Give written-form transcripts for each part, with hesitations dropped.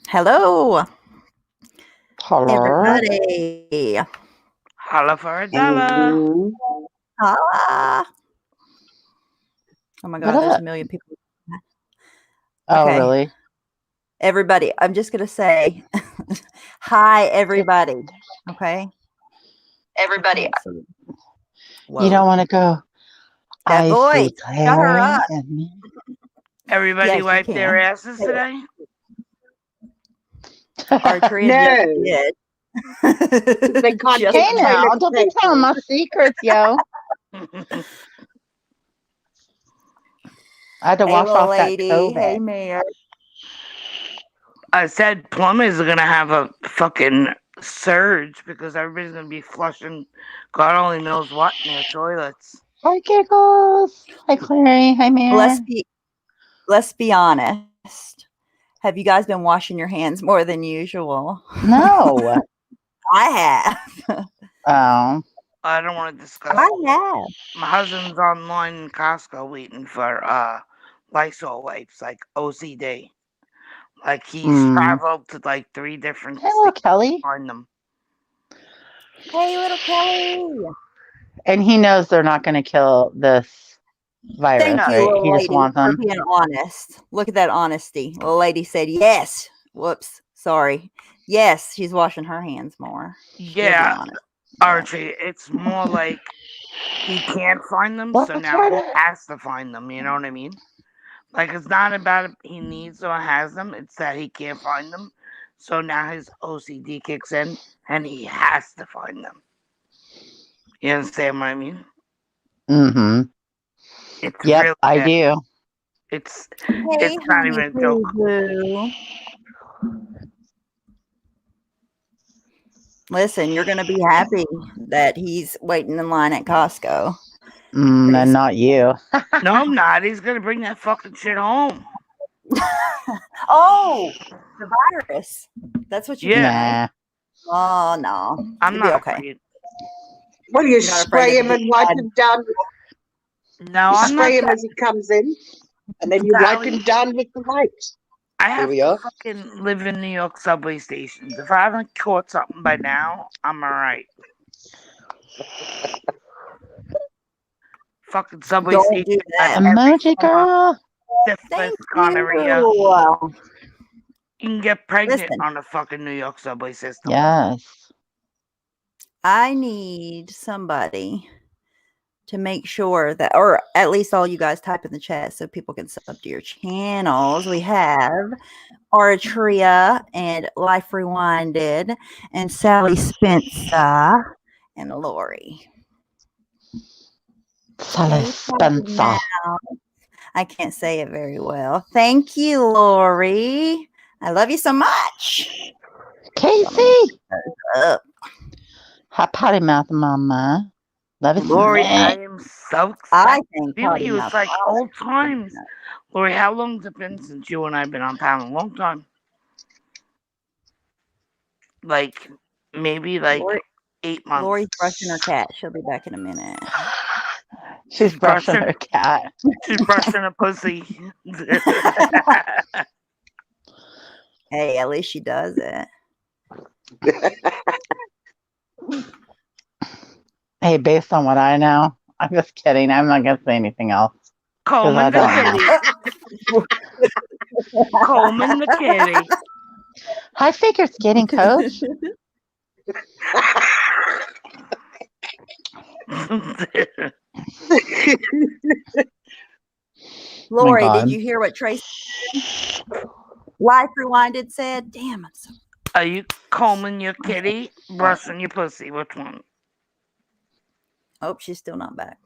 Hello, Hello. everybody. Holla for a dollar. Mhm. Holla. Oh my What God, there's up? a million people. Oh, Okay, really? everybody, I'm just going to say hi, everybody. Okay. Everybody. So, You don't whoa. want to go. That I voice, see shut her Clary up. and me. Everybody Yes, you wipe their can. asses Hey, today? Archery just No, did. they can't Just get Hey toilet now, don't be telling paper. my secrets, yo. I had to hey, wash little off that lady. COVID. Hey, Mayor. I said plumbers are gonna have a fucking surge because everybody's gonna be flushing God only knows what in their toilets. Hi, Giggles. Hi, Clary. Hi, Let's Mare. be honest. Have you guys been washing your hands more than usual? No. I have. Oh. I don't want to discuss. I have. My husband's online in Costco waiting for Lysol wipes, like OCD. Like he's traveled to like 3 different Hey, little states to Kelly. find them. Hey, little Kelly. And he knows they're not going to kill this virus, Thank you, right? little He just lady, wants for them. being honest. Look at that honesty. Little lady said yes. Whoops. Sorry. Yes, she's washing her hands more. She'll be Yeah, honest. Archie, it's more like he can't find them, so What's now he right? has to find them. You know what I mean? Like it's not about if he needs or has them; it's that he can't find them. So now his OCD kicks in, and he has to find them. You understand what I mean? Mm-hmm. It's Yep, really I bad. do. It's Hey, not honey, even a boo joke. boo. Listen, you're going to be happy that he's waiting in line at Costco. And not you. No, I'm not. He's gonna bring that fucking shit home. Oh, the virus. That's what you mean, Yeah, right? Nah. Oh, no. I'm You'll be not okay. afraid. Well, you You're not afraid spray of him the and big wipe bad. him down. No, You I'm not. spray him as he comes in, and then you wipe Sally, him down with the wipes. I Here have we to are. fucking live in New York subway stations. If I haven't caught something by now, I'm alright. Fucking subway Don't station do got that. every Emoji form of girl. syphilis, Thank gonorrhea. you. You can get pregnant Listen, on the fucking New York subway system. Yes. I need somebody to make sure that, or at least all you guys type in the chat so people can sub to your channels. We have Artria and Life Rewinded and Sally Spencer and Lori. Sally Hey, Spencer. I can't say it very well. Thank you, Lori. I love you so much. Casey. Up. Hi, potty mouth mama. Love it. Lori, I Smack. am so I excited to think be with potty you. mouth. It's like old times. Lori, how long's it been since you and I have been on panel? A long time. Like, maybe like Lori, 8 months. Lori's brushing her cat. She'll be back in a minute. She's brushing her cat. She's brushing her pussy. Hey, at least she does it. Hey, based on what I know, I'm just kidding. I'm not going to say anything else. Coleman the don't kitty. Coleman the kitty. Hi, figure skating coach. Lori, did you hear what Tracy Life Rewinded said? Damn, I'm so. Are you combing your kitty, brushing your pussy? Which one? Oh, she's still not back.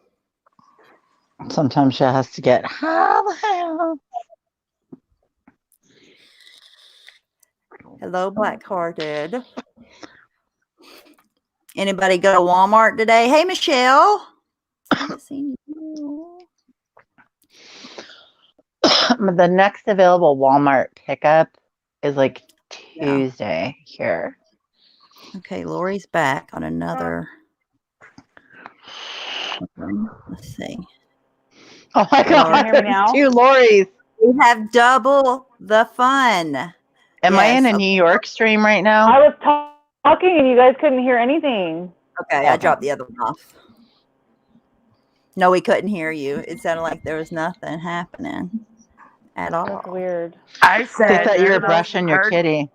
Sometimes she has to get how the hell. Hello, Blackhearted. Anybody go to Walmart today? Hey, Michelle. I haven't seen you. The next available Walmart pickup is like Tuesday here. Okay, Lori's back on another. Let's see. Oh my God, Can you hear me now? 2 Loris. We have double the fun. Am I in a Yes, New York stream right now? I was talking and you guys couldn't hear anything. Okay, I Okay. dropped the other one off. No, we couldn't hear you. It sounded like there was nothing happening at That's all. weird. I They said thought you were I don't know if brushing your heard- kitty.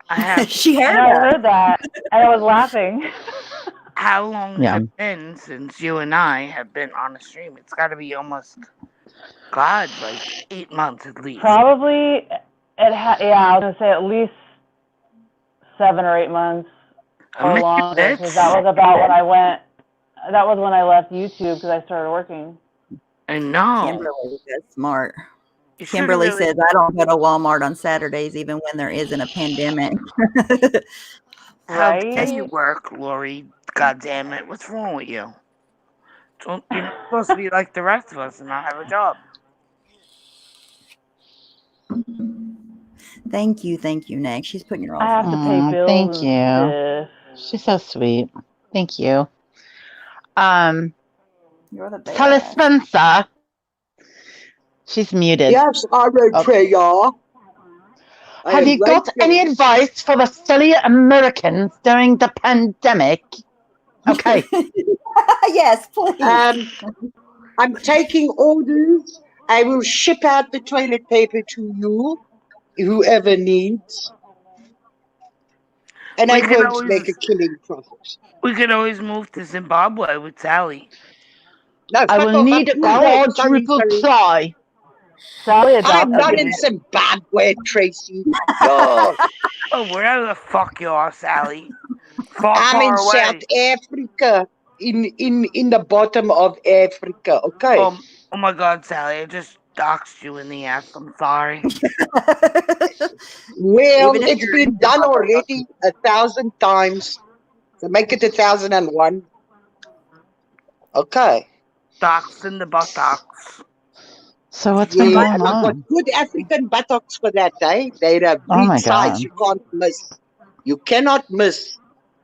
I have. She I heard know, I us. heard that. And I was laughing. How long Yeah. has it been since you and I have been on a stream? It's got to be almost, God, like 8 months at least. Probably, yeah, I was going to say at least 7 or 8 months or Man, longer. Because that's- that was about when I went, that was when I left YouTube because I started working. I know. Kimberly is smart. You should've Kimberly really- says, I don't go to Walmart on Saturdays even when there isn't a pandemic. How dare Right? you work, Lori? God damn it. What's wrong with you? You're not supposed to be like the rest of us and not have a job. Thank you, Nick. She's putting your I have offer. to pay Aw, bills. thank and you. stuff. She's so sweet. Thank you. You're the Kelly best. Spencer. She's muted. Yes, I'm okay, y'all. I Have am you got right any here. advice for the silly Americans during the pandemic? Okay. Yes, please. I'm taking orders. I will ship out the toilet paper to you, whoever needs. And We I can won't always- make a killing profit. We could always move to Zimbabwe with Sally. No, I fuck will off, need I'm not there. Sorry, sorry. ply. Sally I'm adopted not me. in Zimbabwe, Tracy. No, Oh, wherever the fuck you are, Sally. Far, I'm in far away. South Africa, in the bottom of Africa. Okay. Oh my God, Sally! I just doxed you in the ass. I'm sorry. Well, Even if it's you're been in done Zimbabwe. already 1,000 times. So make it 1,001. Okay. Doxed in the buttocks. So what's Yeah, been going and I've got on? good African buttocks for that day. They're a Oh my big size. God. You can't miss. You cannot miss.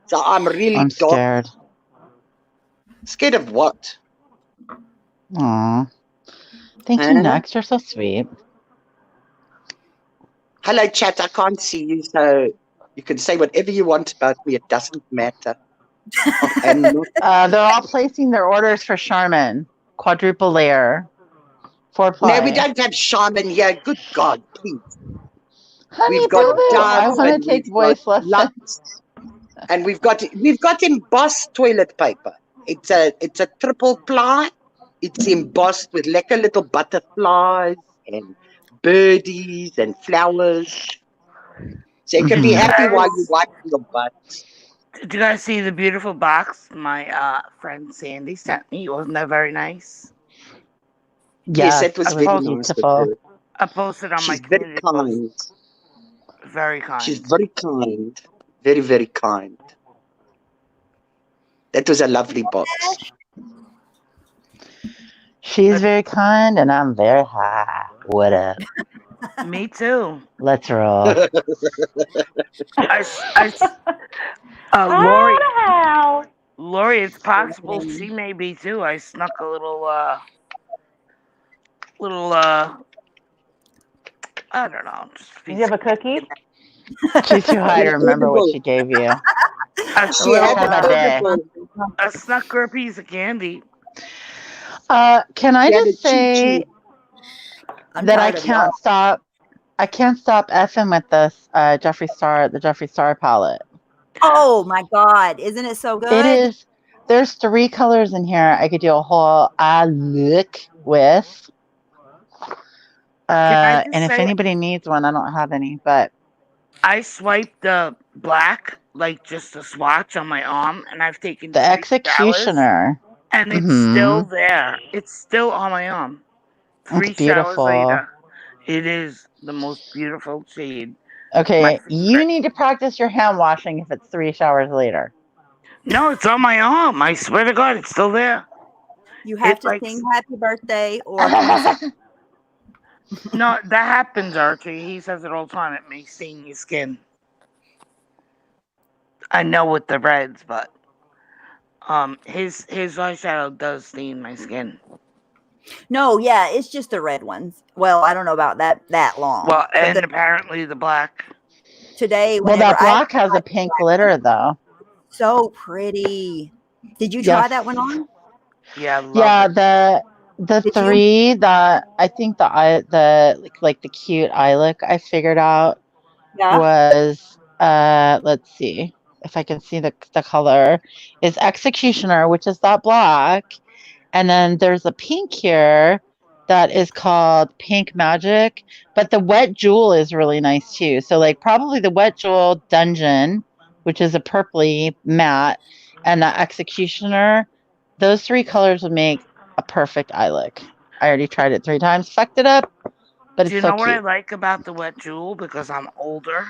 So I'm really I'm scared. Scared of what? Aw. Thank you, Huh? Next. You're so sweet. Hello, chat. I can't see you, so you can say whatever you want about me. It doesn't matter. And not- They're all placing their orders for Charmin. Quadruple layer. 4 ply. no, we don't have shaman here. Good God, please. Honey We've got boo boo. I doves want and to take we've voice got lessons. lumps, and we've got embossed toilet paper. It's a triple ply. It's embossed with lekker little butterflies and birdies and flowers. So you can be Mhm. happy while you wipe your butt. Did you guys see the beautiful box my friend Sandy sent me? Wasn't that very nice? Yes, it was it very was nice. beautiful. I posted on my She's very community post. kind. Very kind. She's very kind. Very, very kind. That was a lovely box. She's very kind and I'm very high. What up? Me too. Let's roll. Lori, How? Lori, it's possible she may be too. I snuck a little, I don't know. Just a Did you piece have a cookie? She's too high to remember what she gave you. I She had Have a day. I snuck her a piece of candy. Can I She had just a cheat say sheet. I'm that I tired of can't stop. I can't stop effing with this the Jeffree Star palette. Oh my God. Isn't it so good? It is. There's 3 colors in here. I could do a whole look with. I just And if say- anybody needs one, I don't have any. But I swiped the black, like just a swatch on my arm, and I've taken the 3 showers, executioner, and it's Mhm. still there. It's still on my arm. 3 it's showers beautiful. later. It is the most beautiful shade. Okay, My you favorite. need to practice your hand washing if it's 3 showers later. No, it's on my arm. I swear to God, it's still there. You have It to likes- sing happy birthday or No, that happens, Archie. He says it all the time. It may stain your skin. I know with the reds, but his eyeshadow does stain my skin. no, yeah, it's just the red ones. Well, I don't know about that long. Well, But and the- apparently the black. today, Well, whenever that black has a pink glitter though. so pretty. Did you try that one on? Yeah, I love Yeah, it. the Did you? three that I think the cute eye look I figured out Yeah. was let's see if I can see the color is Executioner, which is that black, and then there's a pink here that is called Pink Magic, but the Wet Jewel is really nice too. So like probably the Wet Jewel Dungeon, which is a purpley matte, and the Executioner, those three colors would make a perfect eye look. I already tried it 3 times, fucked it up, but Do it's you so know what I cute. like about the Wet Jewel? Because I'm older,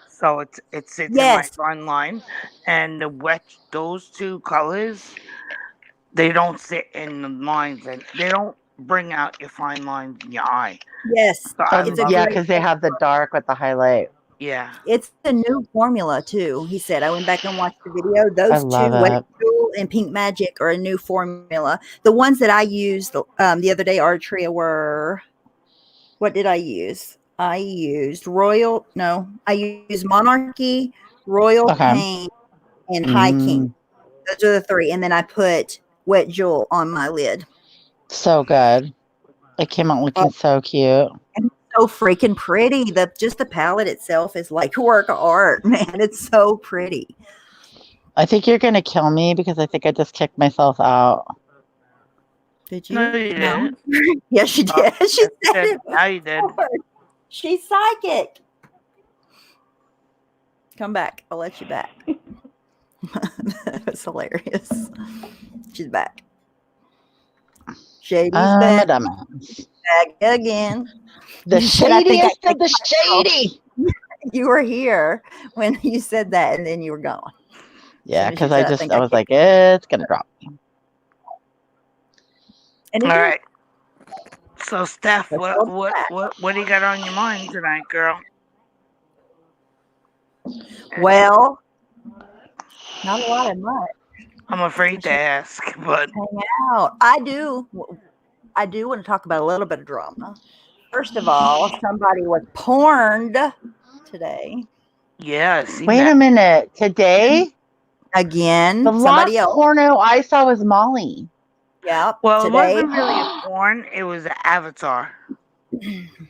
so it sits in my Yes. fine line, and those two colors, they don't sit in the lines, and they don't bring out your fine lines in your eye. Yes. So I It's a love Yeah, it. great. because they have the dark with the highlight. Yeah. It's a new formula too. He said. I went back and watched the video. I Those love two, Wet it. Jewel and Pink Magic, are a new formula. The ones that I used the other day, Artria, were. What did I use? I used I used Monarchy, Royal Okay. Pain, and High King. Those are the 3, and then I put Wet Jewel on my lid. So good. It came out looking so cute. And so freaking pretty. Just the palette itself is like a work of art, man. It's so pretty. I think you're gonna kill me because I think I just kicked myself out. Did you? No, you didn't. Yes, she did. She Yes, you said did. it. Now you did. She's psychic. Come back. I'll let you back. That was hilarious. She's back. Shady's back. Dumbass. Back again. The You said, "I think I shadiest of the shady. You were here when you said that, and then you were gone. Yeah, As because soon as I you said, was like, it's gonna drop me. And it All did. right. So Steph, Let's what go back. do you got on your mind tonight, girl? Well, not a lot of much. I'm afraid to ask, but Hang out. I do want to talk about a little bit of drama. First of all, somebody was porned today. yeah, I seen Wait that. a minute. Today, Again, the somebody last else. porno I saw was Molly. Yeah. Well, Today it wasn't really a porn; it was an avatar.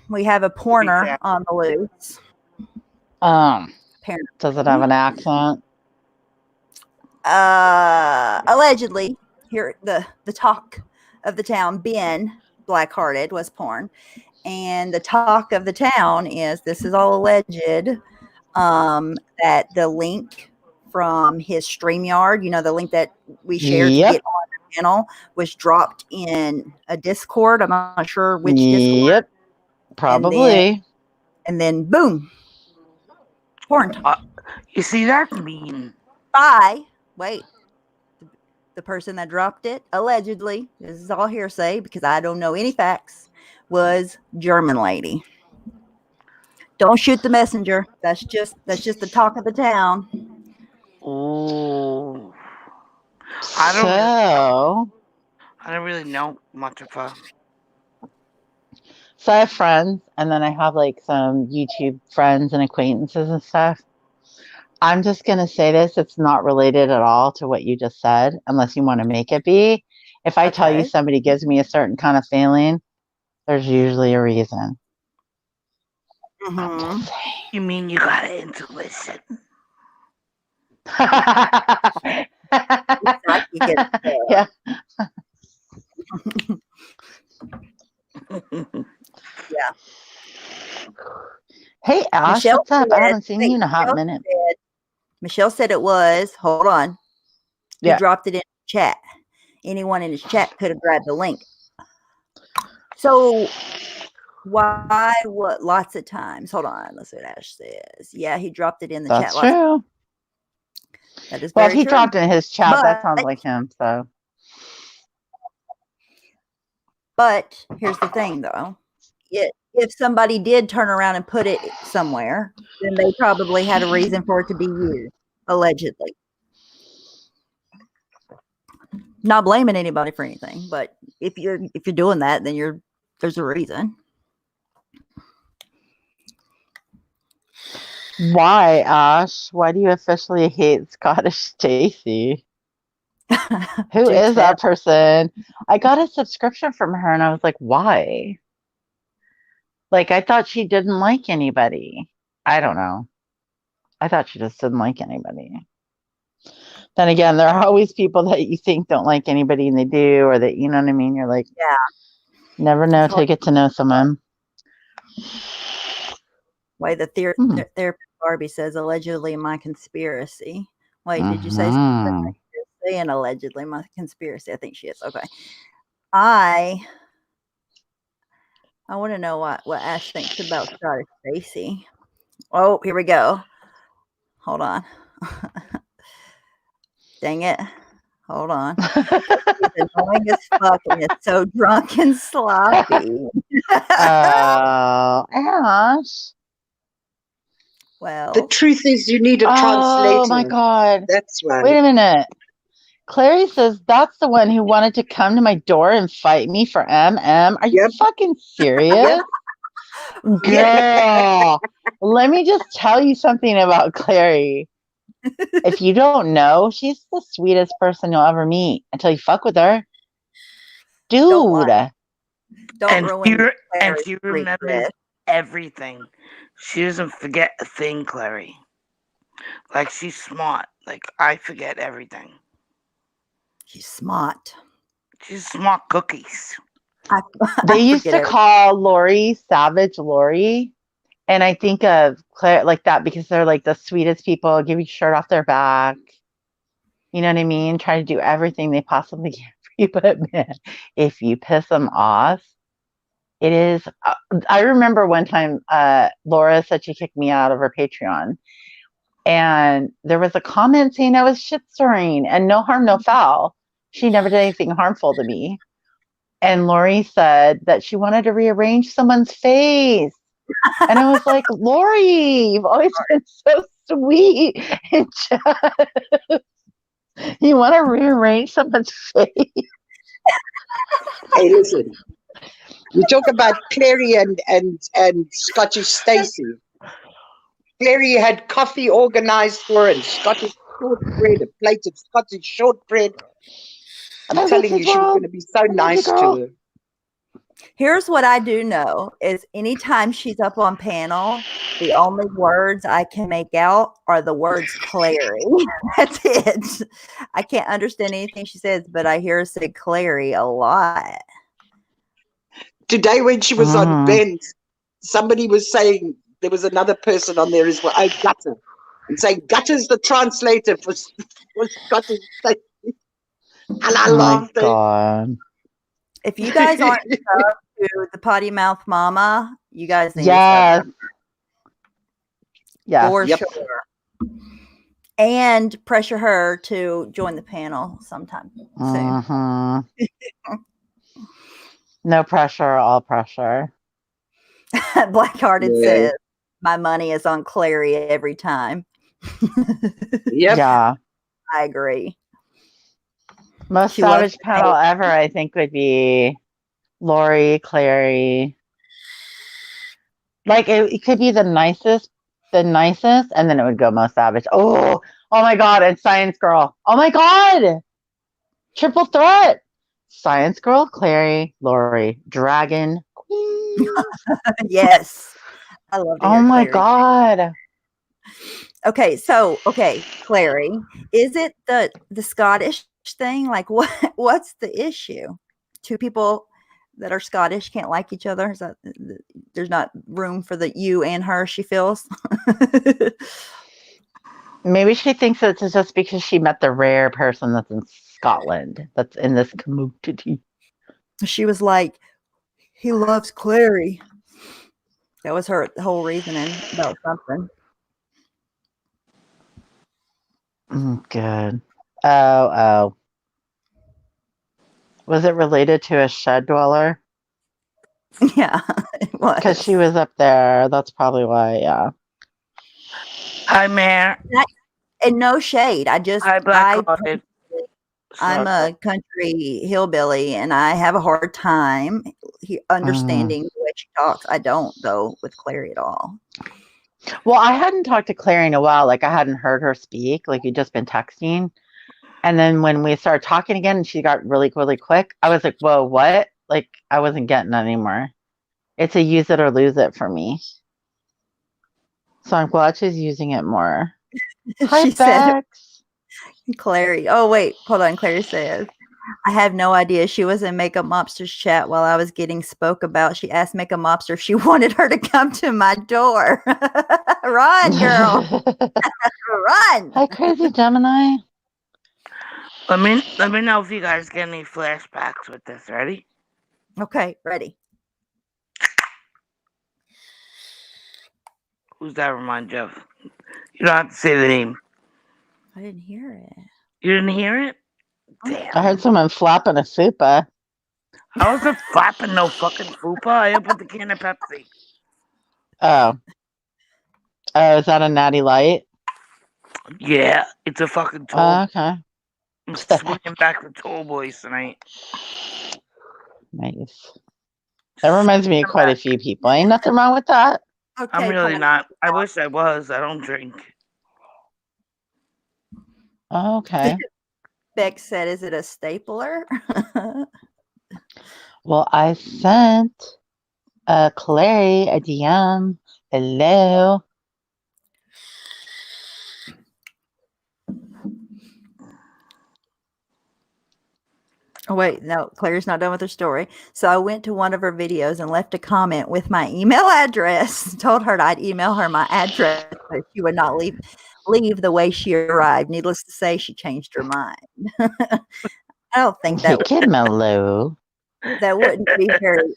we have a porner fair. on the loose. Does it have an accent? Allegedly, here the talk of the town, Ben Blackhearted, was porn, and the talk of the town is, this is all alleged, that the link from his StreamYard, the link that we shared to Yep. get on the channel, was dropped in a Discord. I'm not sure which Discord. Yep. Probably. And then boom, porn. You see, that's mean. The person that dropped it, allegedly, this is all hearsay because I don't know any facts, was German lady. Don't shoot the messenger. That's just the talk of the town. Ooh. I don't really know much of her. So I have friends, and then I have like some YouTube friends and acquaintances and stuff. I'm just going to say this. It's not related at all to what you just said, unless you want to make it be. If I tell you Okay. somebody gives me a certain kind of feeling, there's usually a reason. I'm Mhm. just saying. You mean you got intuition? Like you get, Yeah. yeah. Hey, Ash, Michelle what's up? I said- haven't seen you in a hot Michelle minute. Michelle said it was. Hold on. He Yeah. dropped it in chat. Anyone in his chat could have grabbed the link. So why? What? Lots of times. Hold on. Let's see what Ash says. Yeah, he dropped it in the That's chat. Lots of- true. That is Well, very if he true. dropped in his chat, that sounds But- like him. So But here's the thing, though. If somebody did turn around and put it somewhere, then they probably had a reason for it to be used, allegedly. Not blaming anybody for anything, but if you're doing that, then there's a reason. Why, Ash? Why do you officially hate Scottish Stacy? Who Do is tell. that person? I got a subscription from her and I was like, why? Like, I thought she didn't like anybody. I don't know. I thought she just didn't like anybody. Then again, there are always people that you think don't like anybody and they do, or that, you know what I mean? You're like, Yeah. never know till you get to know someone. Wait, the Hmm. therapist Barbie says allegedly my conspiracy. Wait, did you say Mhm. and allegedly my conspiracy? I think she is. Okay. I want to know what Ash thinks about Scottish Stacy. Oh, here we go. Hold on. Dang it. Hold on. He's annoying as fuck and is so drunk and sloppy. Oh, Ash. Well, The truth is, you need a Oh translator. my God. That's Wait right. a minute. Clary says that's the one who wanted to come to my door and fight me for MM. Are you Yep. fucking serious? Girl, let me just tell you something about Clary. If you don't know, she's the sweetest person you'll ever meet until you fuck with her. Don't lie. Dude. don't And ruin she Clary's she street remembers cred. everything. She doesn't forget a thing, Clary. Like, she's smart. Like, I forget everything. She's smart. She's smart cookies. They used forget to everything. call Lori Savage Lori. And I think of Claire like that because they're like the sweetest people, give you shirt off their back. You know what I mean? Try to do everything they possibly can for you. But man, if you piss them off, it is. I remember one time Laura said she kicked me out of her Patreon. And there was a comment saying I was shit stirring and no harm, no foul. She never did anything harmful to me. And Lori said that she wanted to rearrange someone's face. And I was like, Lori, you've always been so sweet and just, you want to rearrange someone's face? Hey, listen. You talk about Clary and Scottish Stacy. Clary had coffee organized for her and Scottish shortbread, a plate of Scottish shortbread. I'm telling you, she was going to be so nice to her. Here's what I do know is anytime she's up on panel, the only words I can make out are the words Clary. That's it. I can't understand anything she says, but I hear her say Clary a lot. Today when she was on Bent, somebody was saying, there was another person on there as well, Gutter, and saying Gutter's the translator for Scottish Stacy. And I laughed. God. If you guys aren't subbed to the Potty Mouth Mama, you guys need to sub. Yeah. For sure. And pressure her to join the panel sometime soon. No pressure, all pressure. Blackhearted says, my money is on Clary every time. Yeah. I agree. Most savage panel ever, I think, would be Lori, Clary. Like, it could be the nicest, and then it would go most savage. Oh my God, and Science Girl. Oh my God! Triple threat. Science Girl, Clary, Lori, Dragon Queen. Yes. I love to hear my Clary. God. Okay, Clary, is it the Scottish thing? Like, what's the issue? Two people that are Scottish can't like each other? Is that there's not room for the you and her, she feels? Maybe she thinks it's just because she met the rare person that's in Scotland, that's in this community. She was like, he loves Clary. That was her whole reasoning about something. Good. Oh. Was it related to a shed dweller? Yeah, it was. Because she was up there. That's probably why, yeah. Hi, Mayor. And no shade. I'm a country hillbilly and I have a hard time understanding the way she talks. I don't, though, with Clary at all. Well, I hadn't talked to Clary in a while. Like I hadn't heard her speak. Like we'd just been texting. And then when we started talking again, she got really, really quick. I was like, whoa, what? Like I wasn't getting it anymore. It's a use it or lose it for me. So I'm glad she's using it more. Hi, She said, Bex. Clary. Oh, wait. Hold on. Clary says, I have no idea. She was in Makeup Mobster's chat while I was getting spoke about. She asked Makeup Mobster if she wanted her to come to my door. Run, girl. Run. Hi, Crazy Gemini. Let me know if you guys get any flashbacks with this. Ready? Okay, ready. Who's that remind you of? You don't have to say the name. I didn't hear it. You didn't hear it? I Damn. heard someone flapping a fupa. I wasn't flapping no fucking fupa. I opened the can of Pepsi. Oh. Oh, is that a natty light? Yeah, it's a fucking toll. Okay. I'm swinging back the toll boys tonight. Nice. That reminds me of quite a few people. Ain't nothing wrong with that. Okay, I'm really Paul. not. I wish I was. I don't drink. Oh, okay. Beck said, is it a stapler? Well, I sent Clary a DM. Hello. Oh, wait, no, Claire's not done with her story. So I went to one of her videos and left a comment with my email address. Told her I'd email her my address, but she would not leave the way she arrived. Needless to say, she changed her mind. I don't think that Kid Mellow. that wouldn't be very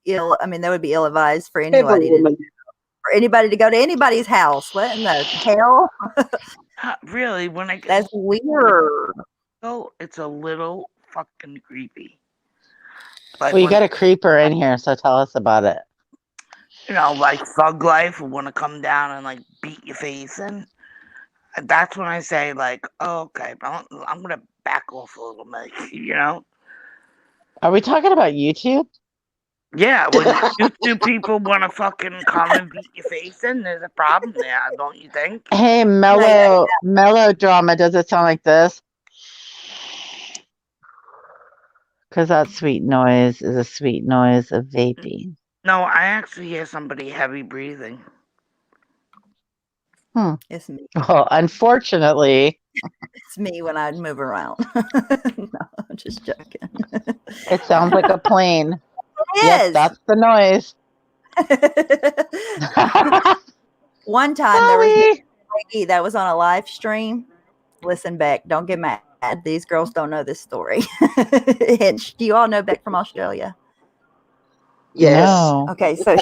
ill. I mean, that would be ill-advised for Clever anybody woman. to go to anybody's house. What in the hell? Really, when I get That's weird. it's a little fucking creepy. Like Well, you when, got a creeper in here, so tell us about it. you know, like Thug Life will want to come down and like beat your face in. And that's when I say like, oh, okay, I'm gonna back off a little bit, you know? Are we talking about YouTube? Yeah, when YouTube people want to fucking come and beat your face in, there's a problem there, don't you think? Hey, melodrama, does it sound like this? Because that sweet noise is a sweet noise of vaping. No, I actually hear somebody heavy breathing. It's me. Well, unfortunately, It's me when I move around. No, I'm just joking. it sounds like a plane. It Yep, is. that's the noise. One time there was Sorry. this lady that was on a live stream. Listen, Beck, don't get mad. These girls don't know this story. And do you all know Beck from Australia? Yes. No. Okay, so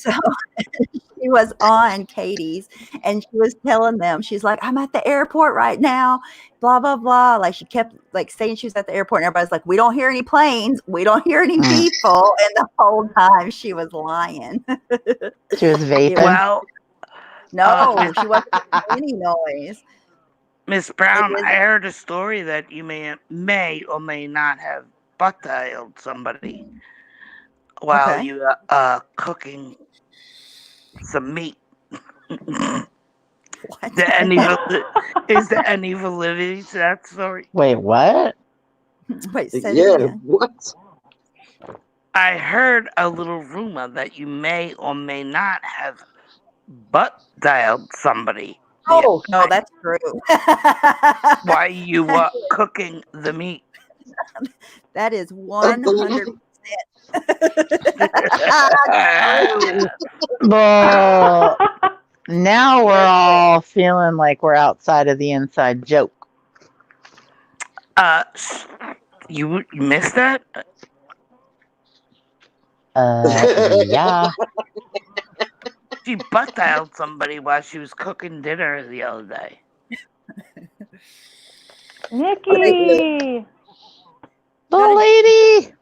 she was on Katie's and she was telling them, she's like, I'm at the airport right now, blah, blah, blah. Like she kept like saying she was at the airport and everybody's like, we don't hear any planes. We don't hear any people. And the whole time she was lying. She was vaping. Well, No, she wasn't making any noise. Miss Brown, is- I heard a story that you may or may not have butt dialed somebody while Okay. you cooking some meat. What? Is there any validity to that story? Wait, what? Wait, say that Yeah. again. What? I heard a little rumor that you may or may not have butt dialed somebody. Oh, no, that's true. While you were cooking the meat. That is 100%. Well, now we're all feeling like we're outside of the inside joke. You missed that? Yeah. She butt dialed somebody while she was cooking dinner the other day. Nikki! Little lady.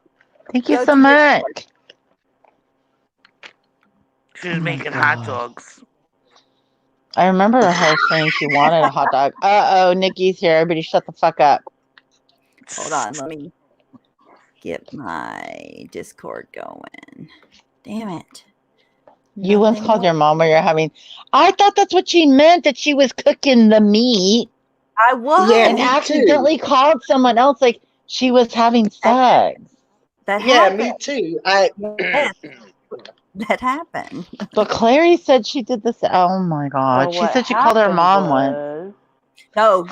Thank you Go so to much. She was Oh my making hot God. dogs. I remember her saying she wanted a hot dog. Uh-oh, Nikki's here. Everybody shut the fuck up. Hold on, let me get my Discord going. Damn it. You once Nothing called your more. mom while you're having. I thought that's what she meant, that she was cooking the meat I was. Yeah, and me too. accidentally called someone else like she was having sex. That Yeah, happened. me too. Yes, that happened. But Clary said she did this. Oh my So God. She what said she called her happened mom once. was,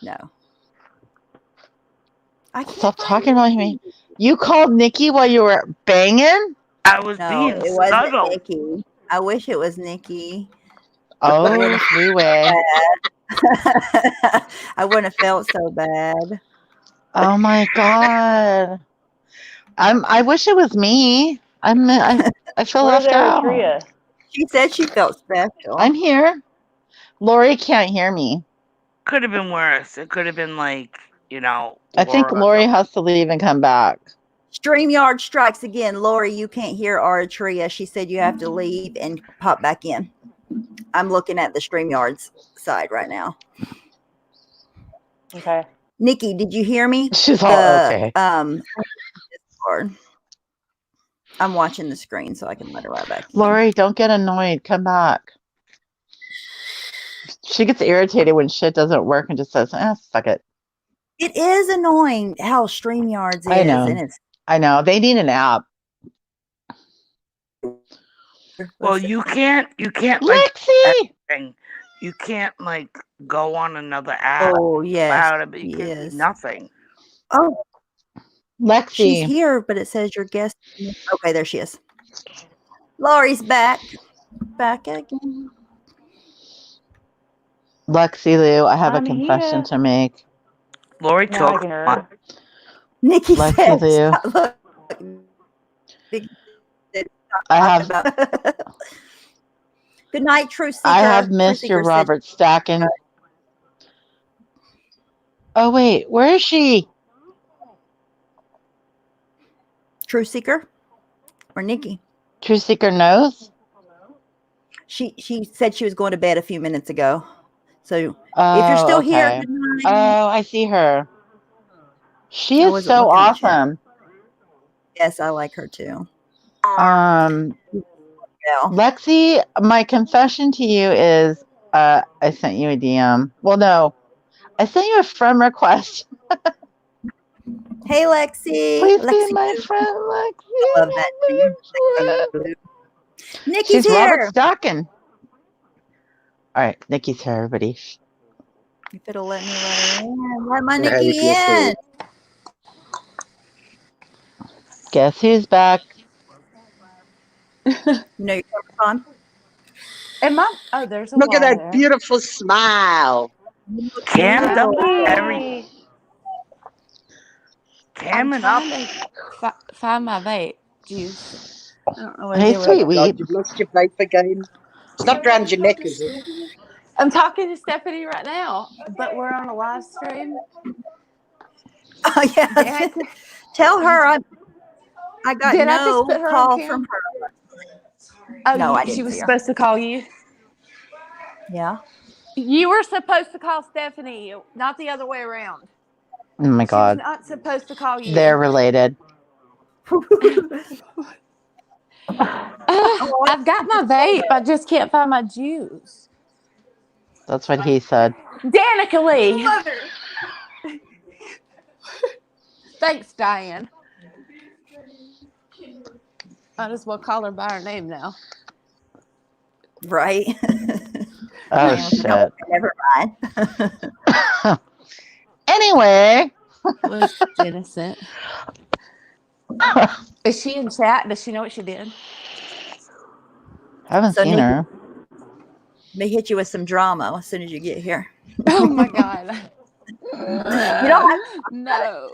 No. I can't Stop find talking about me. Nikki. You called Nikki while you were banging? I was No, being it wasn't subtle. Nikki. I wish it was Nikki. Oh, three-way. I wouldn't have felt so bad. Oh my God. I wish it was me. I feel where's left out. Eritrea? She said she felt special. I'm here. Lori can't hear me. Could have been worse. It could have been like, you know. I think Laura or Lori something. has to leave and come back. StreamYard strikes again. Lori, you can't hear Aratria. She said you have to leave and pop back in. I'm looking at the StreamYard's side right now. Okay. Nikki, did you hear me? She's all okay. Discord. I'm watching the screen so I can let her right back in. Lori, don't get annoyed. Come back. She gets irritated when shit doesn't work and just says, fuck it. It is annoying how StreamYards is. I know. And it's I know. They need an app. Well, you can't like Lexi! thing. You can't like go on another app Oh yes, about it, but you she can is. see nothing. Oh, Lexi. she's here, but it says your guest. Okay, there she is. Lori's back. Back again. Lexi Lou, I have I'm a confession here. to make. Lori Now I took can hear one. her. Nikki Lexi said, Lou. look, I have about. Good night, True Seeker. I have True Mr. Seeker said, Robert Stacken. Oh wait, where is she? True Seeker or Nikki? True Seeker knows? She said she was going to bed a few minutes ago. So Oh, if you're still here, okay. good night. Oh, I see her. She I is wasn't so looking at chat. awesome. Yes, I like her too. Yeah. Lexi, my confession to you is I sent you a DM. Well, no, I sent you a friend request. Hey, Lexi. Please Lexi be my Blue. friend, Lexi. I love that name. Lexi Blue. Nikki's She's here. Robert Stacken. All right, Nikki's here, everybody. If it'll let me let her in. Let my Yeah, Nikki it's in. Guess who's back? You know your camera's on? Am I? Oh, there's a Look at wall that there. beautiful smile. Cammed up Beautiful. every I'm camming up. trying to find my vape juice. I don't know what Hey, to do sweet with it. wheat. You've lost your vape again. It's not round your neck, is it? I'm talking to Stephanie right now, but we're on a live stream. Oh, yeah. Dad, Tell her I got did I just no put her on call cam? from her. Oh, No, I she didn't was see her. supposed to call you. Yeah. You were supposed to call Stephanie, not the other way around. Oh my She was God. not supposed to call you. They're related. I've got my vape. I just can't find my juice. That's what he said. Danica Lee. Thanks, Diane. Might as well call her by her name now. Right. Oh, No, shit. never mind. Anyway. Was innocent. Is she in chat? Does she know what she did? I haven't So, seen Nikki, her. may hit you with some drama as soon as you get here. Oh my God. You don't have No.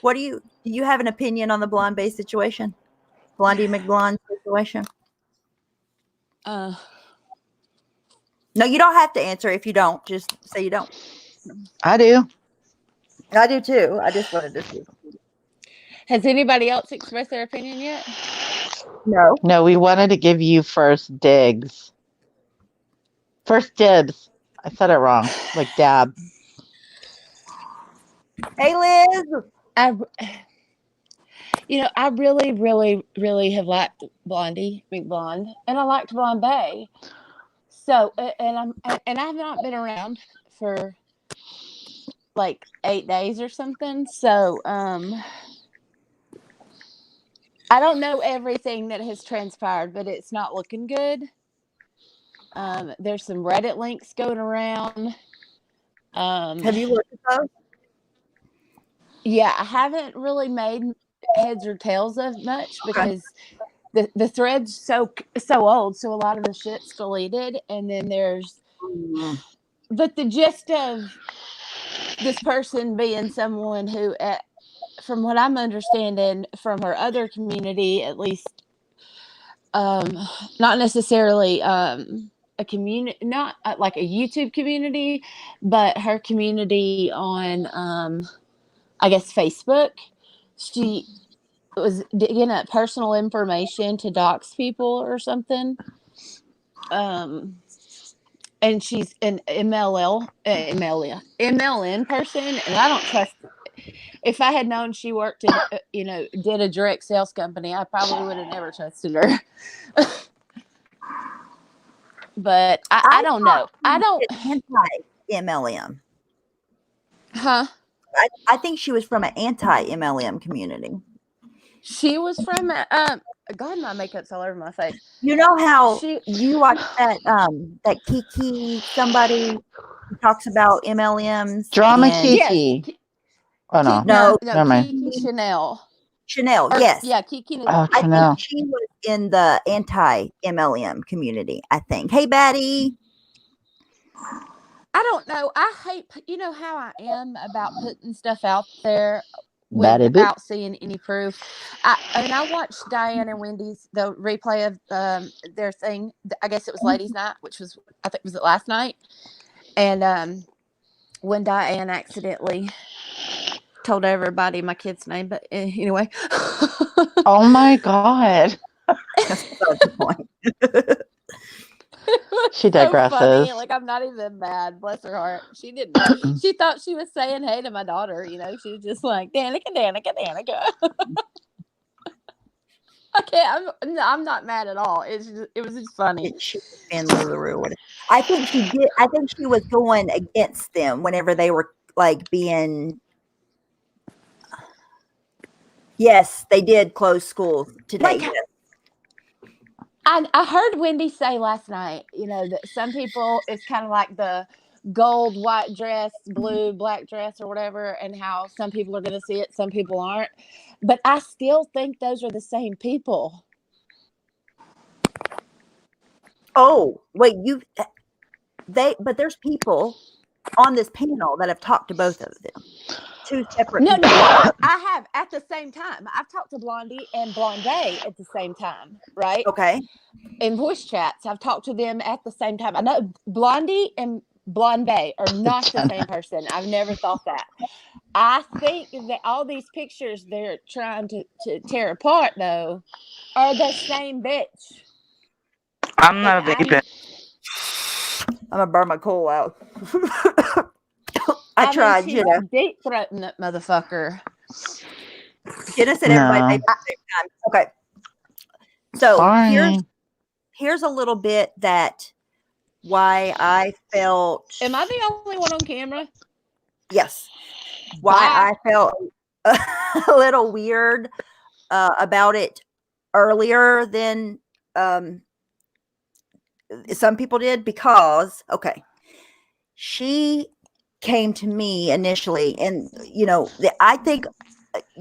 What do you have an opinion on the Blonde Bay situation? Blondie McBlonde situation? Uh, No, you don't have to answer if you don't. Just say you don't. I do. I do too. I just wanted to see. has anybody else expressed their opinion yet? No. No, we wanted to give you first digs. First dibs. I said it wrong. Like dab. Hey, Liz. I really, really, really have liked Blondie McBlonde, and I liked Blonde Bay. So, and I've not been around for like 8 days or something. So, I don't know everything that has transpired, but it's not looking good. There's some Reddit links going around. Have you looked at those? Yeah, I haven't really made heads or tails of much because the thread's so old, so a lot of the shit's deleted, and then there's but the gist of this person being someone who, from what I'm understanding from her other community, at least, not necessarily a community, not like a YouTube community, but her community on, I guess, Facebook. She was digging up personal information to dox people or something. And she's an MLN person, and I don't trust. If I had known she worked in, did a direct sales company, I probably would have never trusted her. But I don't know. I don't. Anti-MLM. Huh? I think she was from an anti-MLM community. She was from God, my makeup's all over my face. You know how you watch that Kiki somebody who talks about MLMs? Drama and- Kiki. Yes. Oh no. No, never mind. Kiki Chanel. Chanel, Or, yes. Yeah, Kiki. Oh, I Chanel. think she was in the anti-MLM community, I think. Hey, Batty. I don't know. I hate, how I am about putting stuff out there Batty boop. without seeing any proof. I watched Diane and Wendy's, the replay of their thing. I guess it was Ladies' Night, which was, I think, was it last night? And when Diane accidentally told everybody my kid's name, but anyway. Oh my God. That's such a point. She So digresses. funny. Like, I'm not even mad. Bless her heart. She didn't know. She thought she was saying hey to my daughter. She was just like, Danica. I can't. I'm not mad at all. It was just funny. She was in LuLaRoe. I think she did. I think she was going against them whenever they were like being. Yes, they did close school today. Like, I heard Wendy say last night, that some people, it's kind of like the gold, white dress, blue, black dress or whatever, and how some people are going to see it, some people aren't. But I still think those are the same people. Oh, wait, but there's people on this panel that have talked to both of them. Two separate No, people. I have at the same time. I've talked to Blondie and Blonde at the same time, right? Okay. In voice chats, I've talked to them at the same time. I know Blondie and Blonde are not the same person. I've never thought that. I think that all these pictures they're trying to tear apart, though, are the same bitch. I'm not vaping. I'm gonna burn my coal out. I tried, she's deep throating that motherfucker. Jenna said everybody vaped at the same time. Okay. So Sorry. here's a little bit that why I felt. Am I the only one on camera? Yes. Why I felt a little weird about it earlier than some people did, because she came to me initially, and I think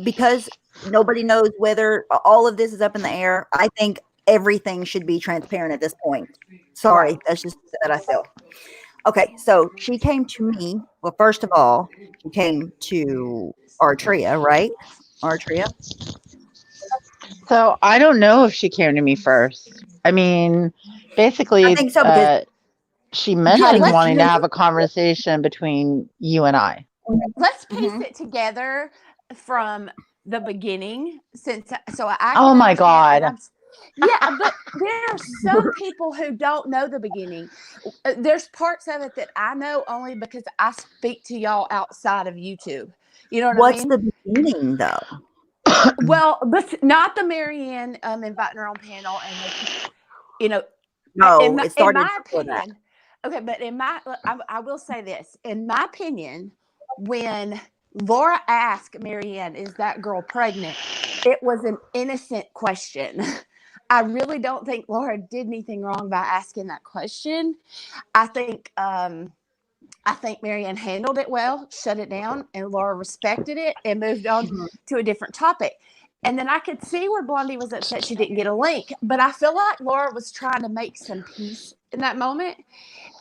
because nobody knows whether all of this is up in the air, I think everything should be transparent at this point. Sorry, that's just that I feel. Okay, so she came to me. Well, first of all, she came to Artria, right? Artria. So I don't know if she came to me first. I mean, basically, I think so, because she mentioned let's wanting to do- have a conversation between you and I. Let's piece it together from the beginning. Oh my God. Yeah, but there are some people who don't know the beginning. There's parts of it that I know only because I speak to y'all outside of YouTube. You know what I mean? What's the beginning, though? Well, but not the Marianne inviting her on panel, and you know, No, in it started my before that. opinion. Okay, but I will say this. In my opinion, when Laura asked Marianne, "Is that girl pregnant?" it was an innocent question. I really don't think Laura did anything wrong by asking that question. I think Marianne handled it well, shut it down, and Laura respected it and moved on to a different topic. And then I could see where Blondie was upset she didn't get a link, but I feel like Laura was trying to make some peace in that moment,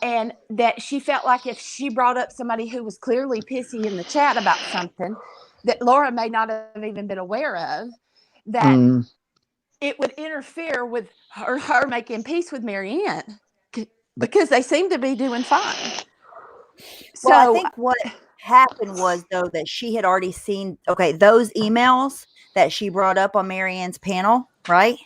and that she felt like if she brought up somebody who was clearly pissy in the chat about something that Laura may not have even been aware of, that it would interfere with her making peace with Marianne, because they seem to be doing fine. Well, So I think what happened was, though, that she had already seen, those emails that she brought up on Marianne's panel, right?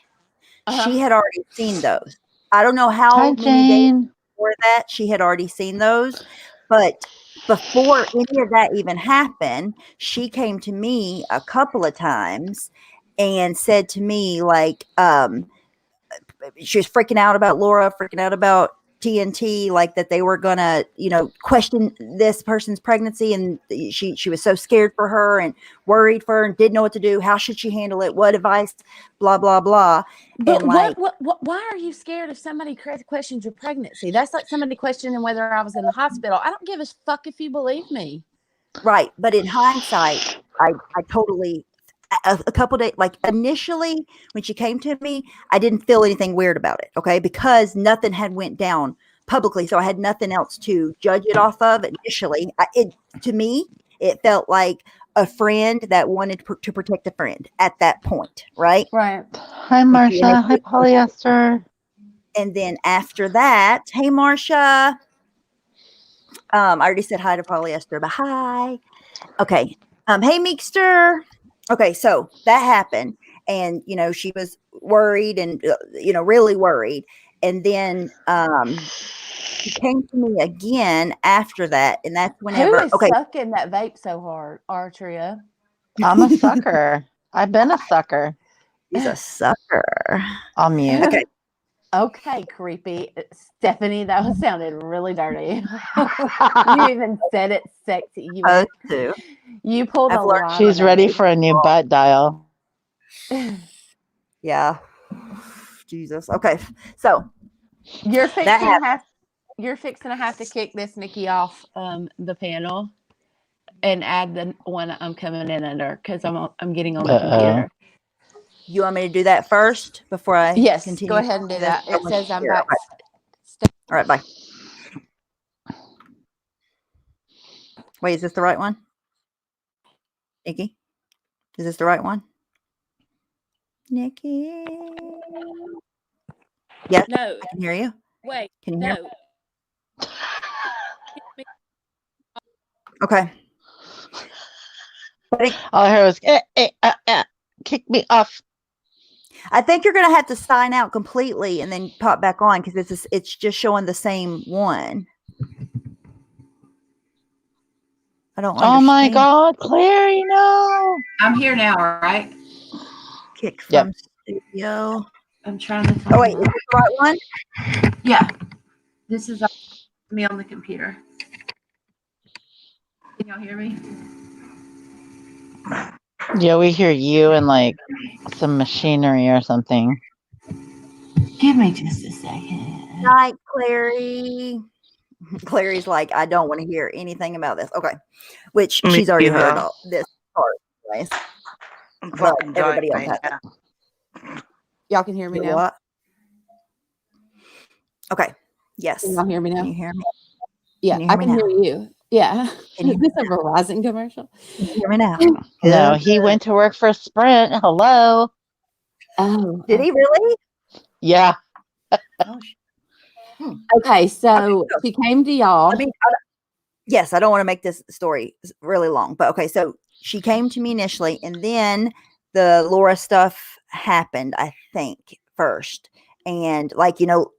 She had already seen those. I don't know how Hi, many days Jane. before that she had already seen those, but before any of that even happened, she came to me a couple of times and said to me, like, she was freaking out about Laura, freaking out about TNT, like that they were gonna, question this person's pregnancy, and she was so scared for her and worried for her and didn't know what to do. How should she handle it? What advice? Blah blah blah. But and like, why are you scared if somebody questions your pregnancy? That's like somebody questioning whether I was in the hospital. I don't give a fuck if you believe me. Right, but in hindsight, I totally. A couple days, like initially when she came to me, I didn't feel anything weird about it, okay, because nothing had went down publicly, so I had nothing else to judge it off of. Initially, to me, it felt like a friend that wanted to protect a friend at that point, right? Right. Hi, Marsha. Hi, Polyester. And then after that, hey, Marsha. I already said hi to Polyester, but hi. Okay. Hey, Meekster. Okay, so that happened, and she was worried, and really worried, and then she came to me again after that, and that's whenever. Who is sucking that vape so hard, Artria? I'm a sucker. I've been a sucker. He's a sucker. I'll mute. Okay. Okay, creepy. Stephanie, that sounded really dirty. You even said it sexy. You pulled a line. She's ready for a new butt dial. Yeah. Jesus. Okay. So you're fixing to have to kick this Nikki off the panel and add the one I'm coming in under, because I'm getting on the computer. You want me to do that first before I continue? Go ahead and do that. It says I'm back. All right, bye. Wait, is this the right one? Nikki? Is this the right one? Nikki? Yes, no, I can hear you. Wait, can you hear me? Okay. All I heard was kick me off. I think you're going to have to sign out completely and then pop back on, because it's just showing the same one. I don't understand. Oh my God, Claire, I'm here now, right? Kick from studio. I'm trying to. Oh, wait, is this the right one? Yeah. This is me on the computer. Can y'all hear me? Yeah, we hear you and like some machinery or something. Give me just a second. Night, Clary. Clary's like, I don't want to hear anything about this. Okay. Which she's already heard all this part, anyways. But everybody else has. Y'all can hear me now? What? Okay. Yes. Can y'all hear me now? Can you hear me? Yeah, I can hear you. Yeah. Is this a now? Verizon commercial? Can you hear me now? No, he went to work for Sprint. Hello. Oh. Did he really? Yeah. Okay, so she came to y'all. Yes, I don't want to make this story really long, but okay, so she came to me initially, and then the Laura stuff happened, I think, first. And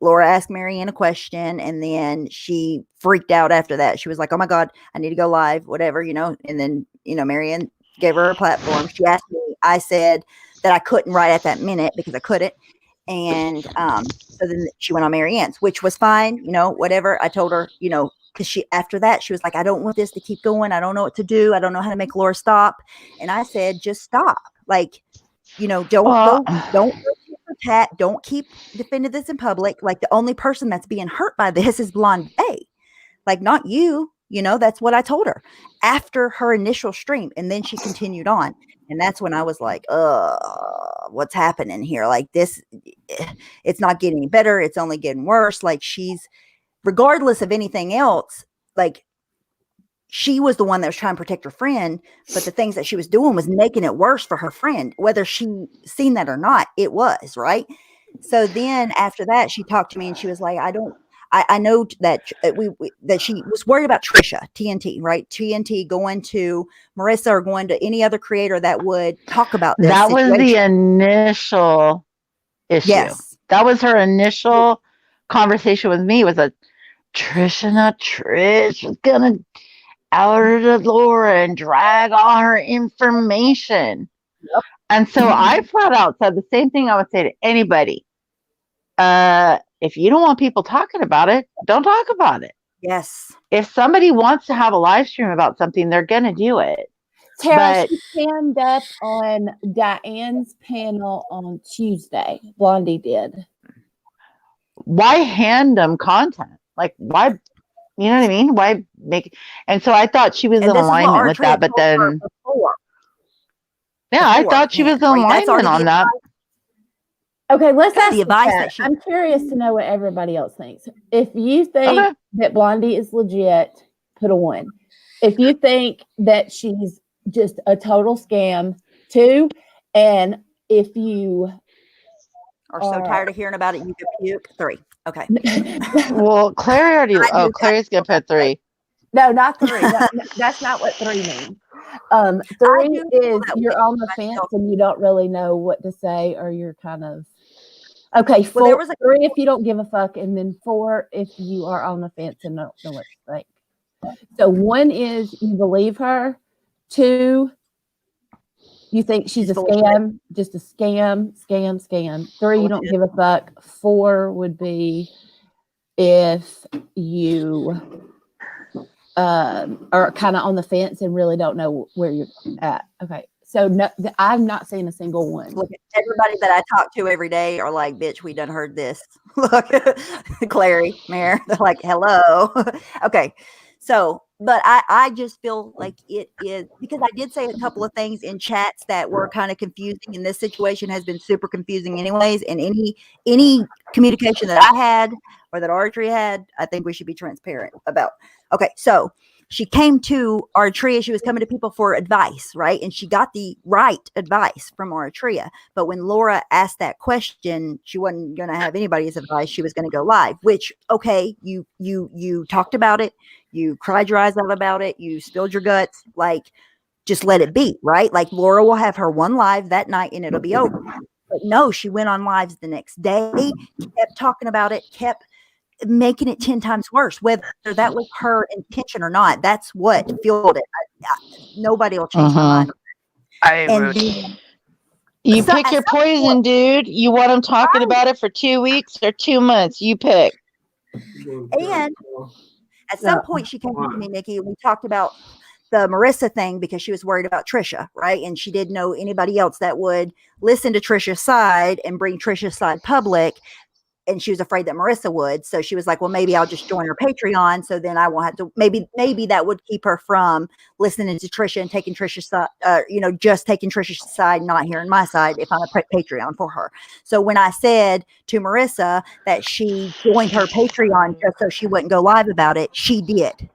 Laura asked Marianne a question, and then she freaked out after that. She was like, oh my God, I need to go live, whatever, and then, Marianne gave her a platform. She asked me, I said that I couldn't right at that minute because I couldn't. And so then she went on Marianne's, which was fine, you know, whatever. I told her, you know, because she, after that, she was like, I don't want this to keep going. I don't know what to do. I don't know how to make Laura stop. And I said, just stop. Like, you know, don't keep defending this in public. Like, the only person that's being hurt by this is Blonde A. Like, not you. You know, that's what I told her after her initial stream. And then she continued on. And that's when I was like, what's happening here? Like, this, it's not getting any better. It's only getting worse. Like, she's, regardless of anything else, like, she was the one that was trying to protect her friend, but the things that she was doing was making it worse for her friend, whether she seen that or not, it was, right? So then after that, she talked to me and she was like, I know that that she was worried about Trisha, TNT, right? TNT going to Marissa or going to any other creator that would talk about this. That was the situation. initial issue. Yes. That was her initial conversation with me, was that Trisha, not Trish, was gonna out her to Laura and drag all her information. Yep. And so I flat out said the same thing I would say to anybody. If you don't want people talking about it, don't talk about it. Yes. If somebody wants to have a live stream about something, they're going to do it. Tara, But she stand up on Diane's panel on Tuesday. Blondie did. why hand them content? Like, why, you know what I mean? Why make, and so I thought she was in And this is what alignment with Artria that, but told her then, before. yeah, I thought she was in Right, that's alignment already on that. Okay, let's That's ask the the advice chat. that she- I'm curious to know what everybody else thinks. If you think Okay. that Blondie is legit, put a 1. If you think that she's just a total scam, 2. And if you Are so tired of hearing about it, you could puke. 3. Okay. Well, Claire already, I oh, knew Claire's going to put 3. No, not 3. That's not what 3 means. 3 do feel is that you're way on the myself. fence and you don't really know what to say, or you're kind of okay. 4, Well, there was a 3 if you don't give a fuck, and then 4 if you are on the fence and don't know what to think. So 1 is you believe her. 2, you think she's a full of shit. scam, just a scam. 3, you don't Bullshit. give a fuck. 4 would be if you are kind of on the fence and really don't know where you're at. Okay, so no, I'm not seeing a single one. Look, everybody that I talk to every day are like, bitch, we done heard this. Look, Clary, Mayor, they're like, hello. Okay. So, but I just feel like it is, because I did say a couple of things in chats that were kind of confusing, and this situation has been super confusing anyways. And any communication that I had or that Artria had, I think we should be transparent about. Okay, so she came to Artria. She was coming to people for advice, right? And she got the right advice from Artria. But when Laura asked that question, she wasn't going to have anybody's advice. She was going to go live, which, okay, you talked about it. You cried your eyes out about it. You spilled your guts. Like, just let it be, right? Like, Laura will have her one live that night and it'll be over. But no, she went on lives the next day, kept talking about it, kept making it 10 times worse, whether that was her intention or not. That's what fueled it. Nobody will change my mind. I agree. And with you. You So pick at your some poison, dude. You want them talking about it for 2 weeks or 2 months. You pick. And at some point she came to me, Nikki, and we talked about the Marissa thing because she was worried about Trisha, right? And she didn't know anybody else that would listen to Trisha's side and bring Trisha's side public. And she was afraid that Marissa would. So she was like, well, maybe I'll just join her Patreon. So then I won't have to, maybe that would keep her from listening to Trisha and taking Trisha's side, just taking Trisha's side, not hearing my side if I'm a Patreon for her. So when I said to Marissa that she joined her Patreon just so she wouldn't go live about it, she did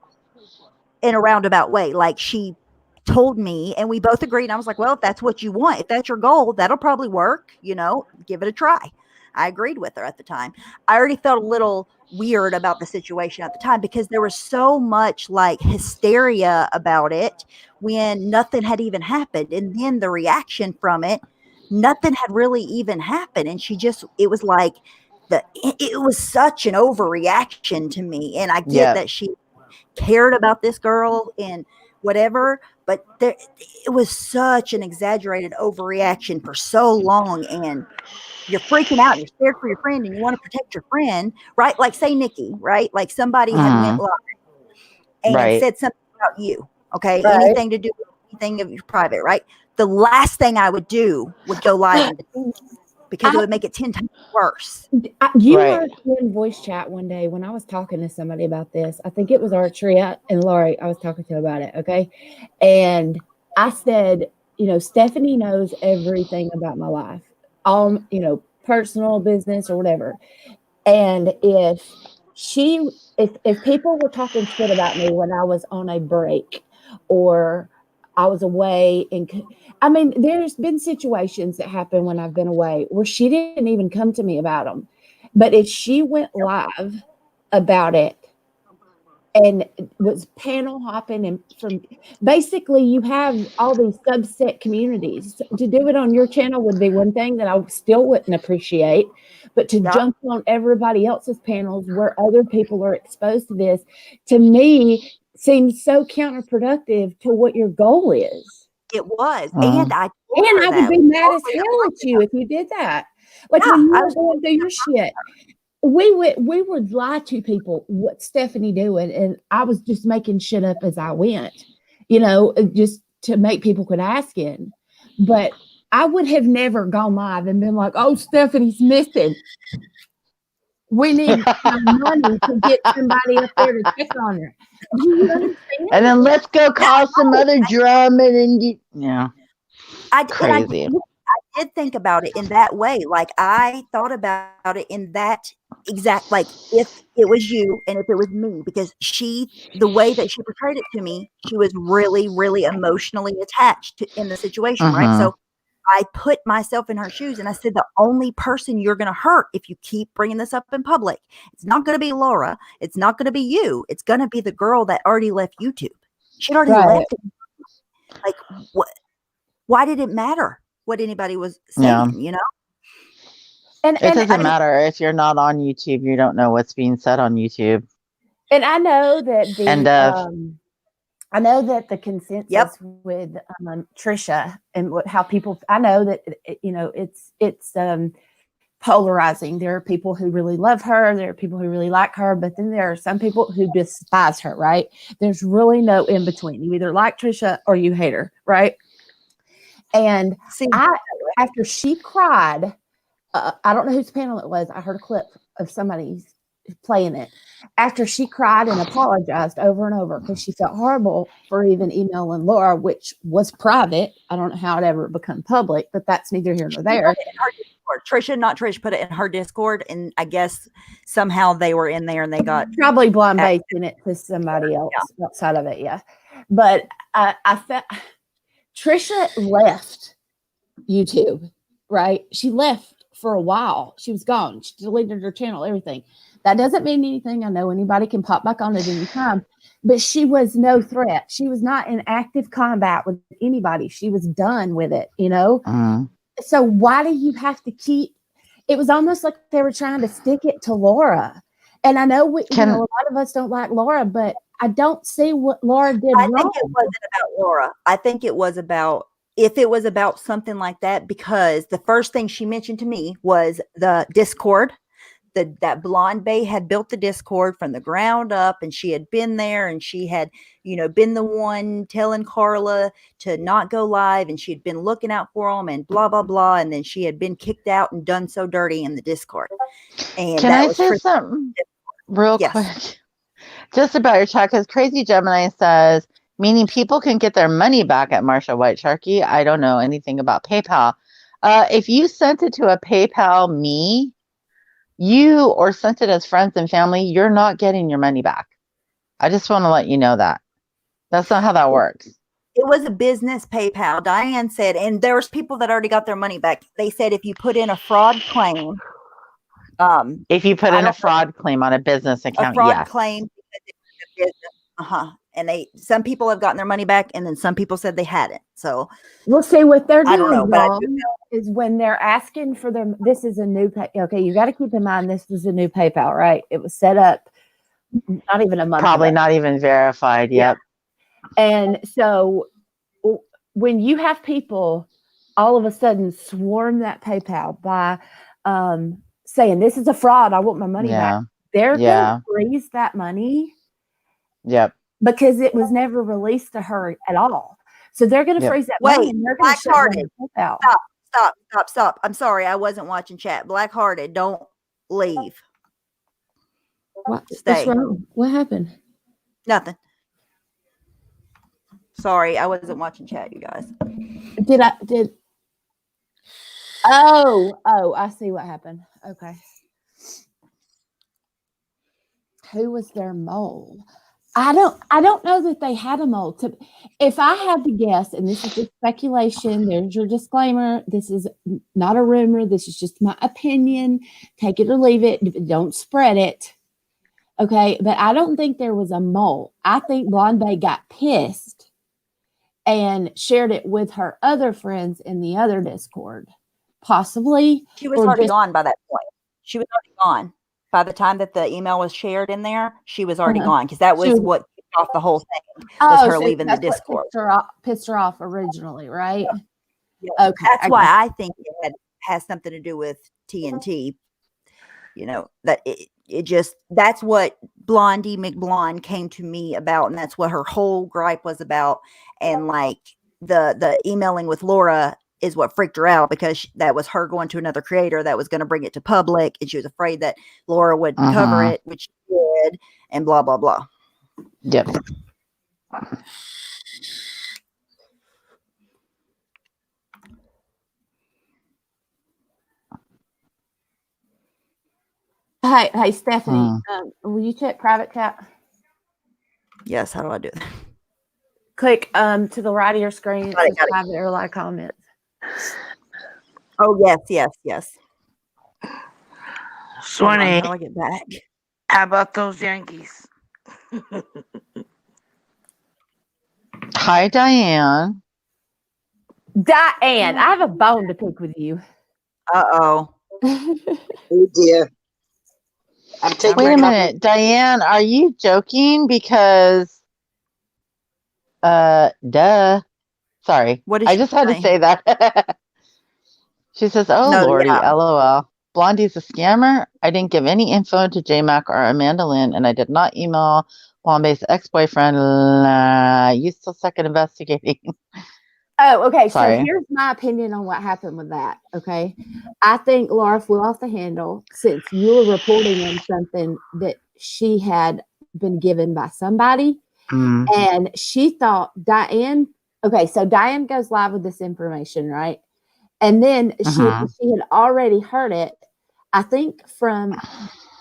in a roundabout way. Like, she told me, and we both agreed. And I was like, well, if that's what you want, if that's your goal, that'll probably work, give it a try. I agreed with her at the time. I already felt a little weird about the situation at the time because there was so much like hysteria about it when nothing had even happened. And then the reaction from it, nothing had really even happened. And it was like it was such an overreaction to me. And I get that she cared about this girl and whatever, but there, it was such an exaggerated overreaction for so long, and you're freaking out, you're scared for your friend, and you want to protect your friend, right? Like, say Nikki, right? Like, somebody had went live and Right. said something about you, okay? Right. Anything to do with anything of your private, right? The last thing I would do would go live and defend you, because it would make it 10 times worse. You Right. were in voice chat one day when I was talking to somebody about this. I think it was Artria and Lori. I was talking to about it. Okay. And I said, Stephanie knows everything about my life, all, personal, business, or whatever. And if people were talking shit about me when I was on a break or I was away, there's been situations that happen when I've been away where she didn't even come to me about them. But if she went live about it and was panel hopping, and from basically you have all these subset communities, to do it on your channel would be one thing that I still wouldn't appreciate, but to jump on everybody else's panels where other people are exposed to this, to me, seems so counterproductive to what your goal is. It was. Mm. And I would be mad as hell at you if you did that. Like, when you were going through your shit, we would lie to people, what Stephanie doing, and I was just making shit up as I went, just to make people could ask in. But I would have never gone live and been like, "Oh, Stephanie's missing. We need money to get somebody up there to check on her." Do you understand? And then let's go call some other drumming and yeah. Crazy. I did think about it in that way. Like, I thought about it in that exact, like, if it was you and if it was me, because the way that she portrayed it to me, she was really, really emotionally attached in the situation, right? So I put myself in her shoes and I said, the only person you're going to hurt if you keep bringing this up in public, it's not going to be Laura. It's not going to be you. It's going to be the girl that already left YouTube. She'd already left. Like, what? Why did it matter what anybody was saying, And it doesn't matter if you're not on YouTube. You don't know what's being said on YouTube. And I know that I know that the consensus with Trisha and how people, I know that it's polarizing. There are people who really love her. There are people who really like her, but then there are some people who despise her. Right? There's really no in between. You either like Trisha or you hate her. Right? And after she cried, I don't know whose panel it was. I heard a clip of somebody playing it. After she cried and apologized over and over because she felt horrible for even emailing Laura, which was private. I don't know how it ever become public, but that's neither here nor there. Trisha, not Trish, put it in her Discord, and I guess somehow they were in there and they got probably blind basing it to somebody else outside of it. Yeah, but I felt Trisha left YouTube. Right, she left for a while. She was gone. She deleted her channel, everything. That doesn't mean anything. I know anybody can pop back on at any time, but she was no threat. She was not in active combat with anybody. She was done with it, So why do you have to keep? It was almost like they were trying to stick it to Laura. And I know, a lot of us don't like Laura, but I don't see what Laura did wrong. I think it wasn't about Laura. I think it was about, if it was about something like that, because the first thing she mentioned to me was the Discord. That Blonde Bay had built the Discord from the ground up, and she had been there, and she had, been the one telling Carla to not go live, and she had been looking out for them, and blah blah blah, and then she had been kicked out and done so dirty in the Discord. And can I say something real quick, just about your chat? Because Crazy Gemini says, meaning people can get their money back at Marsha White Sharky. I don't know anything about PayPal. If you sent it to a PayPal me, you or sent it as friends and family, you're not getting your money back. I just want to let you know that. That's not how that works. It was a business PayPal. Diane said, and there was people that already got their money back. They said if you put in a fraud claim. If you put in a fraud claim on a business account, a fraud claim because it was a business. And some people have gotten their money back, and then some people said they hadn't. So we'll see what they're doing. I don't know, but I do know is when they're asking for them. This is a new okay. You got to keep in mind this was a new PayPal, right? It was set up not even a month. Probably ago. Not even verified. Yep. And so when you have people all of a sudden swarm that PayPal by saying this is a fraud, I want my money back, they're going to freeze that money. Yep. Because it was never released to her at all. So they're going to freeze that money and they're going to shut down PayPal. Stop. I'm sorry. I wasn't watching chat. Blackhearted, don't leave. What's wrong? What happened? Nothing. Sorry, I wasn't watching chat, you guys. Oh, I see what happened. Okay. Who was their mole? I don't know that they had a mole. If I had to guess, and this is just speculation, there's your disclaimer. This is not a rumor. This is just my opinion. Take it or leave it. Don't spread it. Okay, but I don't think there was a mole. I think Blonde Bay got pissed and shared it with her other friends in the other Discord. Possibly. She was already gone by that point. She was already gone. By the time that the email was shared in there, she was already gone, because that was what kicked off the whole thing, was her leaving the Discord. Pissed her off originally, right? Yeah. Okay. That's why I think it has something to do with TNT. You know, that it just, that's what Blondie McBlonde came to me about, and that's what her whole gripe was about. And like the emailing with Laura is what freaked her out, because that was her going to another creator that was going to bring it to public, and she was afraid that Laura would cover it, which she did, and blah blah blah. Yep. Hey, Stephanie, will you check private chat? Yes. How do I do that? Click to the right of your screen. It says private or live comments. Oh yes. Swanee, how do I get back? How about those Yankees? Hi, Diane. Diane, I have a bone to pick with you. Oh dear. Wait a minute, Diane, are you joking? Because duh. Sorry. I just had to say that. She says, "Oh no, Lordy, LOL. Blondie's a scammer. I didn't give any info to JMac or Amanda Lynn, and I did not email Bombay's ex-boyfriend. You still suck at investigating." Oh, okay. Sorry. So here's my opinion on what happened with that. Okay. I think Laura flew off the handle, since you were reporting on something that she had been given by somebody. And she thought Diane, okay, so Diane goes live with this information, right? And then she had already heard it, I think from,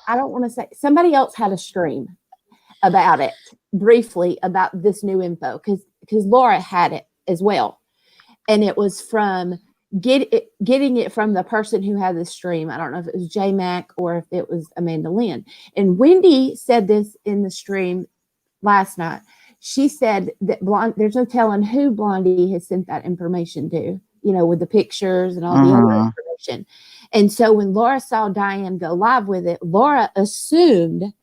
I don't want to say, somebody else had a stream about it briefly, about this new info, because Laura had it as well. And it was from getting it from the person who had the stream. I don't know if it was JMac or if it was Amanda Lynn. And Wendy said this in the stream last night. She said that there's no telling who Blondie has sent that information to, you know, with the pictures and all the other information. And so when Laura saw Diane go live with it, Laura assumed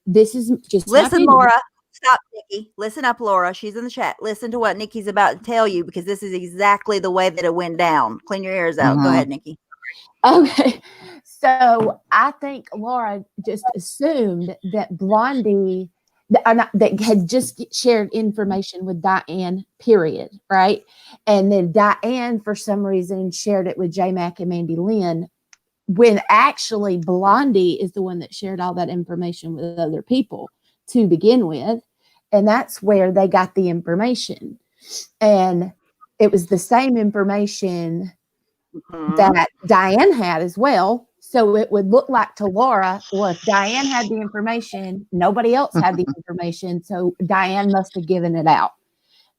this is just... Listen, Laura. Stop, Nikki. Listen up, Laura. She's in the chat. Listen to what Nikki's about to tell you, because this is exactly the way that it went down. Clean your ears out. Go ahead, Nikki. Okay. So I think Laura just assumed that Blondie... that had just shared information with Diane, period, right? And then Diane, for some reason, shared it with JMac and Mandy Lynn, when actually Blondie is the one that shared all that information with other people to begin with. And that's where they got the information. And it was the same information that Diane had as well. So it would look like to Laura, well, if Diane had the information, nobody else had the information, so Diane must have given it out.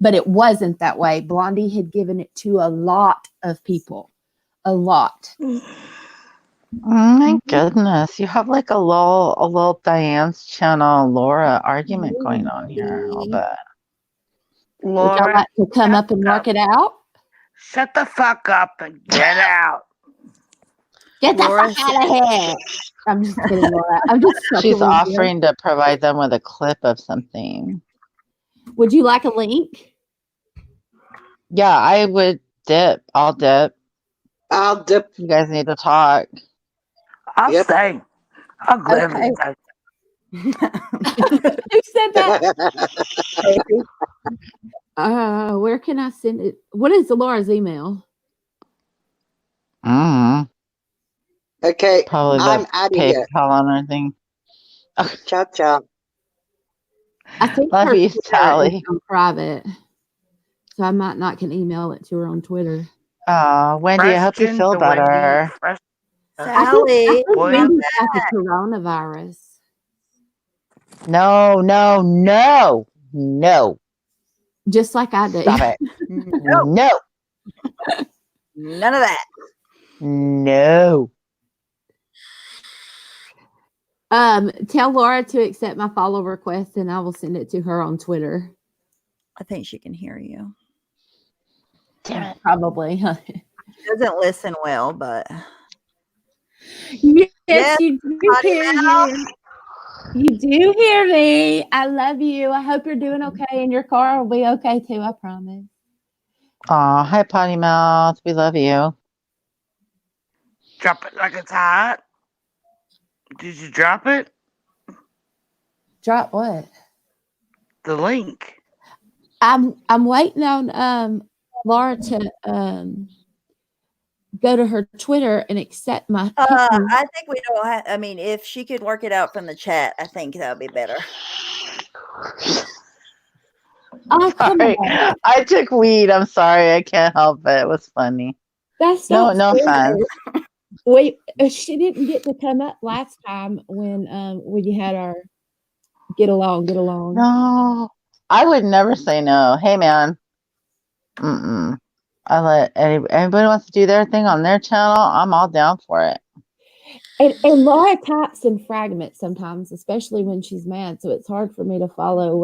But it wasn't that way. Blondie had given it to a lot of people. A lot. Oh my goodness. You have like a little Diane's channel Laura argument going on here a little bit. Laura, would y'all like to come up and work it out? Shut the fuck up and get out. Get the fuck out of here. I'm just kidding, Laura. I'm just She's offering to provide them with a clip of something. Would you like a link? Yeah, I would dip. I'll dip. I'll dip. You guys need to talk. I'll Yep. stay. I'll gladly Okay. stay. Who said that? Where can I send it? What is Laura's email? Okay, Probably I'm the out of here. PayPal on anything. Ciao, ciao. I think Love her you, Twitter Sally. is on private, so I might not can email it to her on Twitter. Wendy, I hope you Question feel to Wendy. better. Sally, I think What? Wendy's got the coronavirus. No, no, no, no. Just like I do. Stop it. no, No, none of that. no. Tell Laura to accept my follow request and I will send it to her on Twitter. I think she can hear you. Damn it. Probably. She doesn't listen well, but Yes, Yes, you do Potty hear mouth. you. You do hear me. I love you. I hope you're doing okay, and your car will be okay too. I promise. Hi, Potty Mouth. We love you. Drop it like it's hot. Did you drop it? Drop what? The link. I'm waiting on Laura to go to her Twitter and accept my. I think we don't have. I mean, if she could work it out from the chat, I think that would be better. Oh, come Sorry. on. I took weed. I'm sorry. I can't help it. It was funny. That's No, not no fair. offense. Wait, she didn't get to come up last time when you had our get along. No, I would never say no. Hey, man. I let anybody wants to do their thing on their channel. I'm all down for it. And Laura types in fragments sometimes, especially when she's mad. So it's hard for me to follow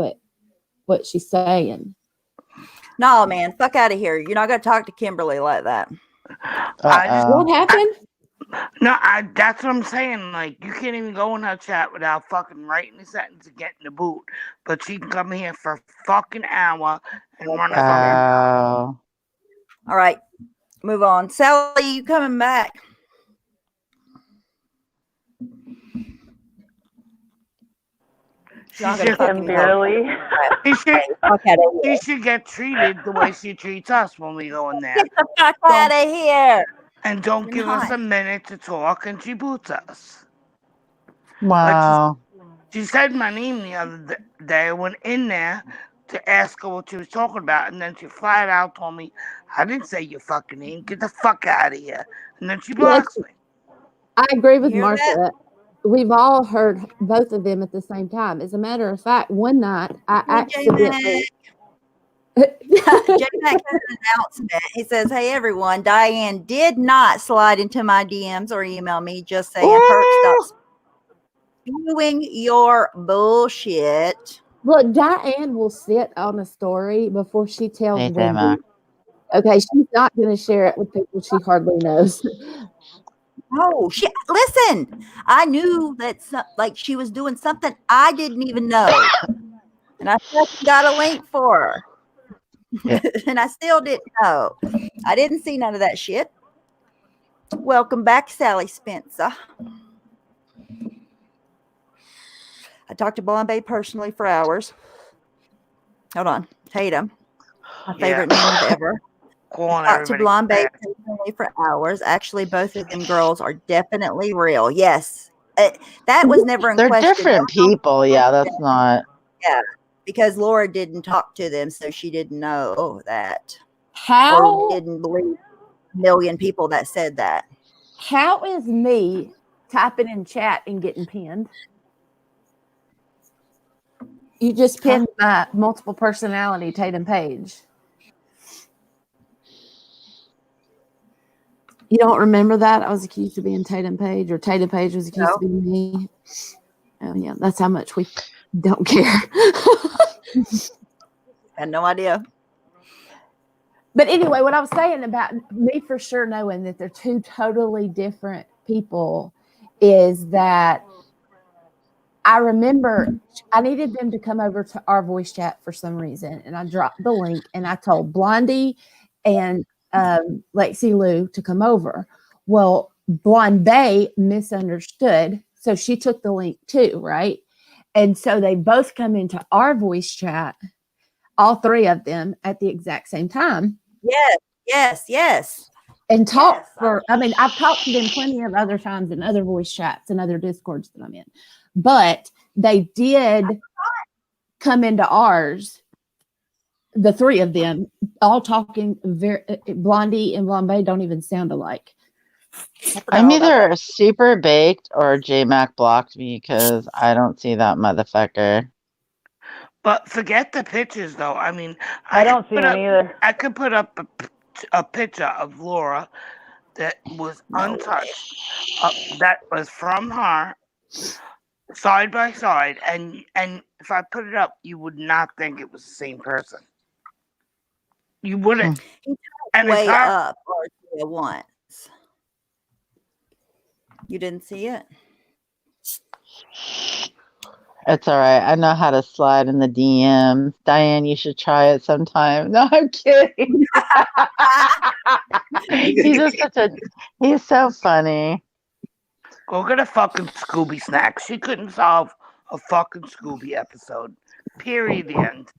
what she's saying. No, man, fuck out of here. You're not gonna talk to Kimberly like that. What happened? That's what I'm saying. Like, you can't even go in her chat without fucking writing a sentence and getting the boot. But she can come here for a fucking hour and run us Oh. All right, move on. Sally, you coming back? She should get treated the way she treats us when we go in there. Get the fuck out of here. And don't give us a minute to talk, and she boots us. Wow. Like she said my name the other day. I went in there to ask her what she was talking about, and then she flat out told me, I didn't say your fucking name. Get the fuck out of here. And then she blocks me. I agree with You hear Martha. that? We've all heard both of them at the same time. As a matter of fact, one night I accidentally. J-Mac has an announcement. He says, hey, everyone, Diane did not slide into my DMs or email me. Just saying, Perk, stop spewing your bullshit. Look, Diane will sit on a story before she tells Hey, Wendy. J-Mac. Okay, she's not going to share it with people she hardly knows. No, listen. I knew that like she was doing something I didn't even know, and I got a link for her, and I still didn't know. I didn't see none of that shit. Welcome back, Sally Spencer. I talked to Blonde Babe personally for hours. Hold on, Tatum, my favorite name ever. Talked to Blonde Babe personally for hours. Actually, both of them girls are definitely real. Yes, that was never in They're question. They're different people. Yeah, that's not. Yeah, because Laura didn't talk to them, so she didn't know that. How? Or didn't believe a million people that said that. How is me typing in chat and getting pinned? You just pinned my multiple personality Tatum Page. You don't remember that? I was accused of being Tatum Page, or Tatum Page was accused of being me. Oh, yeah. That's how much we don't care. Had no idea. But anyway, what I was saying about me for sure knowing that they're two totally different people is that I remember I needed them to come over to our voice chat for some reason, and I dropped the link, and I told Blondie and Lexi Lou to come over. Well, Blonde Bay misunderstood, so she took the link too, right? And so they both come into our voice chat, all three of them at the exact same time. Yes. And talk I've talked to them plenty of other times in other voice chats and other Discords that I'm in. But they did come into ours, the three of them, all talking Blondie and Blonde don't even sound alike. I'm either super baked or J-Mac blocked me because I don't see that motherfucker. But forget the pictures, though. I mean, I don't see them either. I could put up a picture of Laura that was untouched, that was from her, side by side, and if I put it up, you would not think it was the same person. You wouldn't. And way up or once. You didn't see it? It's all right. I know how to slide in the DMs. Diane, you should try it sometime. No, I'm kidding. He's so funny. Go get a fucking Scooby snack. She couldn't solve a fucking Scooby episode. Period. The end.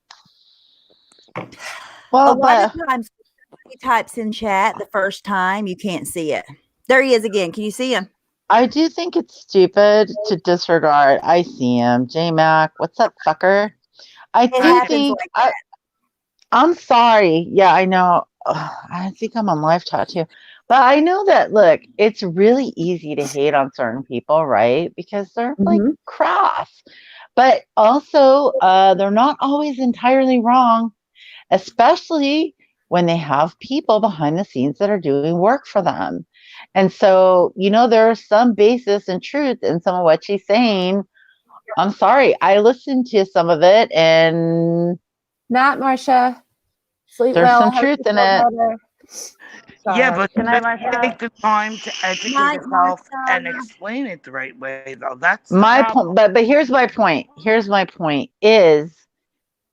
Well, a lot of times he types in chat the first time, you can't see it. There he is again. Can you see him? I do think it's stupid to disregard. I see him. J-Mac, what's up, fucker? I'm sorry. Yeah, I know. I think I'm on live chat too. But I know that, look, it's really easy to hate on certain people, right? Because they're like crass. But also, they're not always entirely wrong, especially when they have people behind the scenes that are doing work for them. And so, there's some basis and truth in some of what she's saying. I'm sorry. I listened to some of it and... Not Marsha. Sleep there's well. some truth in it. Yeah, but take the time to educate yourself and explain it the right way, though. That's my point. But here's my point. Is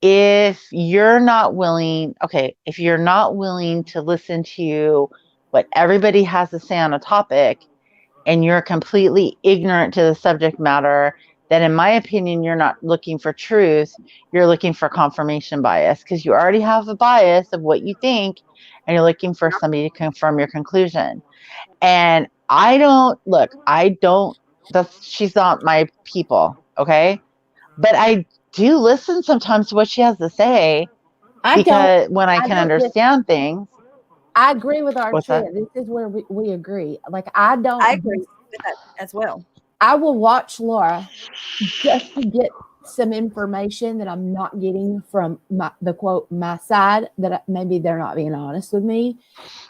if you're not willing to listen to what everybody has to say on a topic and you're completely ignorant to the subject matter, then in my opinion, you're not looking for truth. You're looking for confirmation bias because you already have a bias of what you think and you're looking for somebody to confirm your conclusion. And she's not my people. Okay. But I do listen sometimes to what she has to say because when I can understand things. I agree with Archie. This is where we agree. I agree with that as well. I will watch Laura just to get some information that I'm not getting from my side, that maybe they're not being honest with me.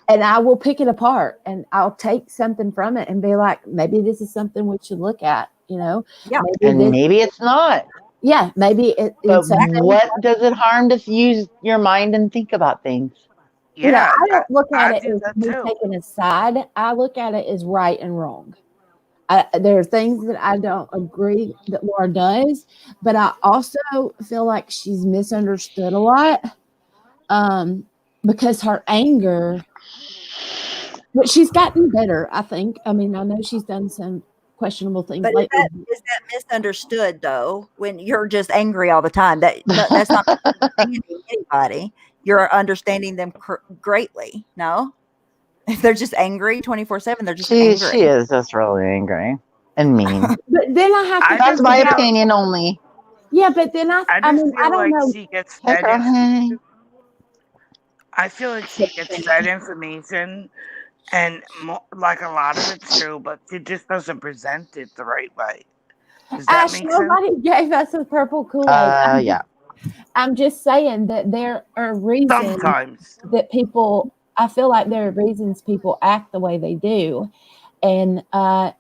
And I will pick it apart and I'll take something from it and be like, maybe this is something we should look at, Yeah. Maybe it's not. Yeah, maybe but what does it harm to use your mind and think about things? Yeah, I don't look at it as me taking a side. I look at it as right and wrong. There are things that I don't agree that Laura does, but I also feel like she's misunderstood a lot because her anger, but she's gotten better, I think. I mean, I know she's done some questionable things lately. Is that misunderstood, though, when you're just angry all the time? That's not understanding anybody. You're understanding them greatly, no? If they're just angry 24/7, they're just angry. She is just really angry and mean. But then I have to. That's my opinion only. Yeah, but then I don't know. She gets fed information. I feel like she gets fed information, and like a lot of it's true, but she just doesn't present it the right way. Does that make sense? Nobody gave us a purple Kool-Aid. Yeah. I'm just saying that there are reasons sometimes that people. I feel like there are reasons people act the way they do. And I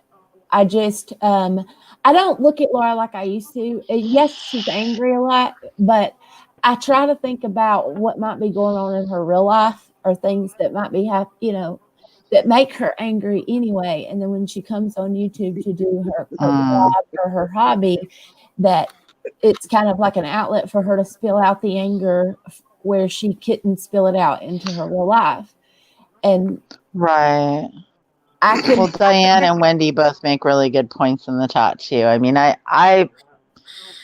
just, I don't look at Laura like I used to. Yes, she's angry a lot, but I try to think about what might be going on in her real life or things that might be that make her angry anyway. And then when she comes on YouTube to do her Mm. job or her hobby, that it's kind of like an outlet for her to spill out the anger where she couldn't spill it out into her real life. And Right. I could, Well, Diane and Wendy both make really good points in the chat too. I mean, I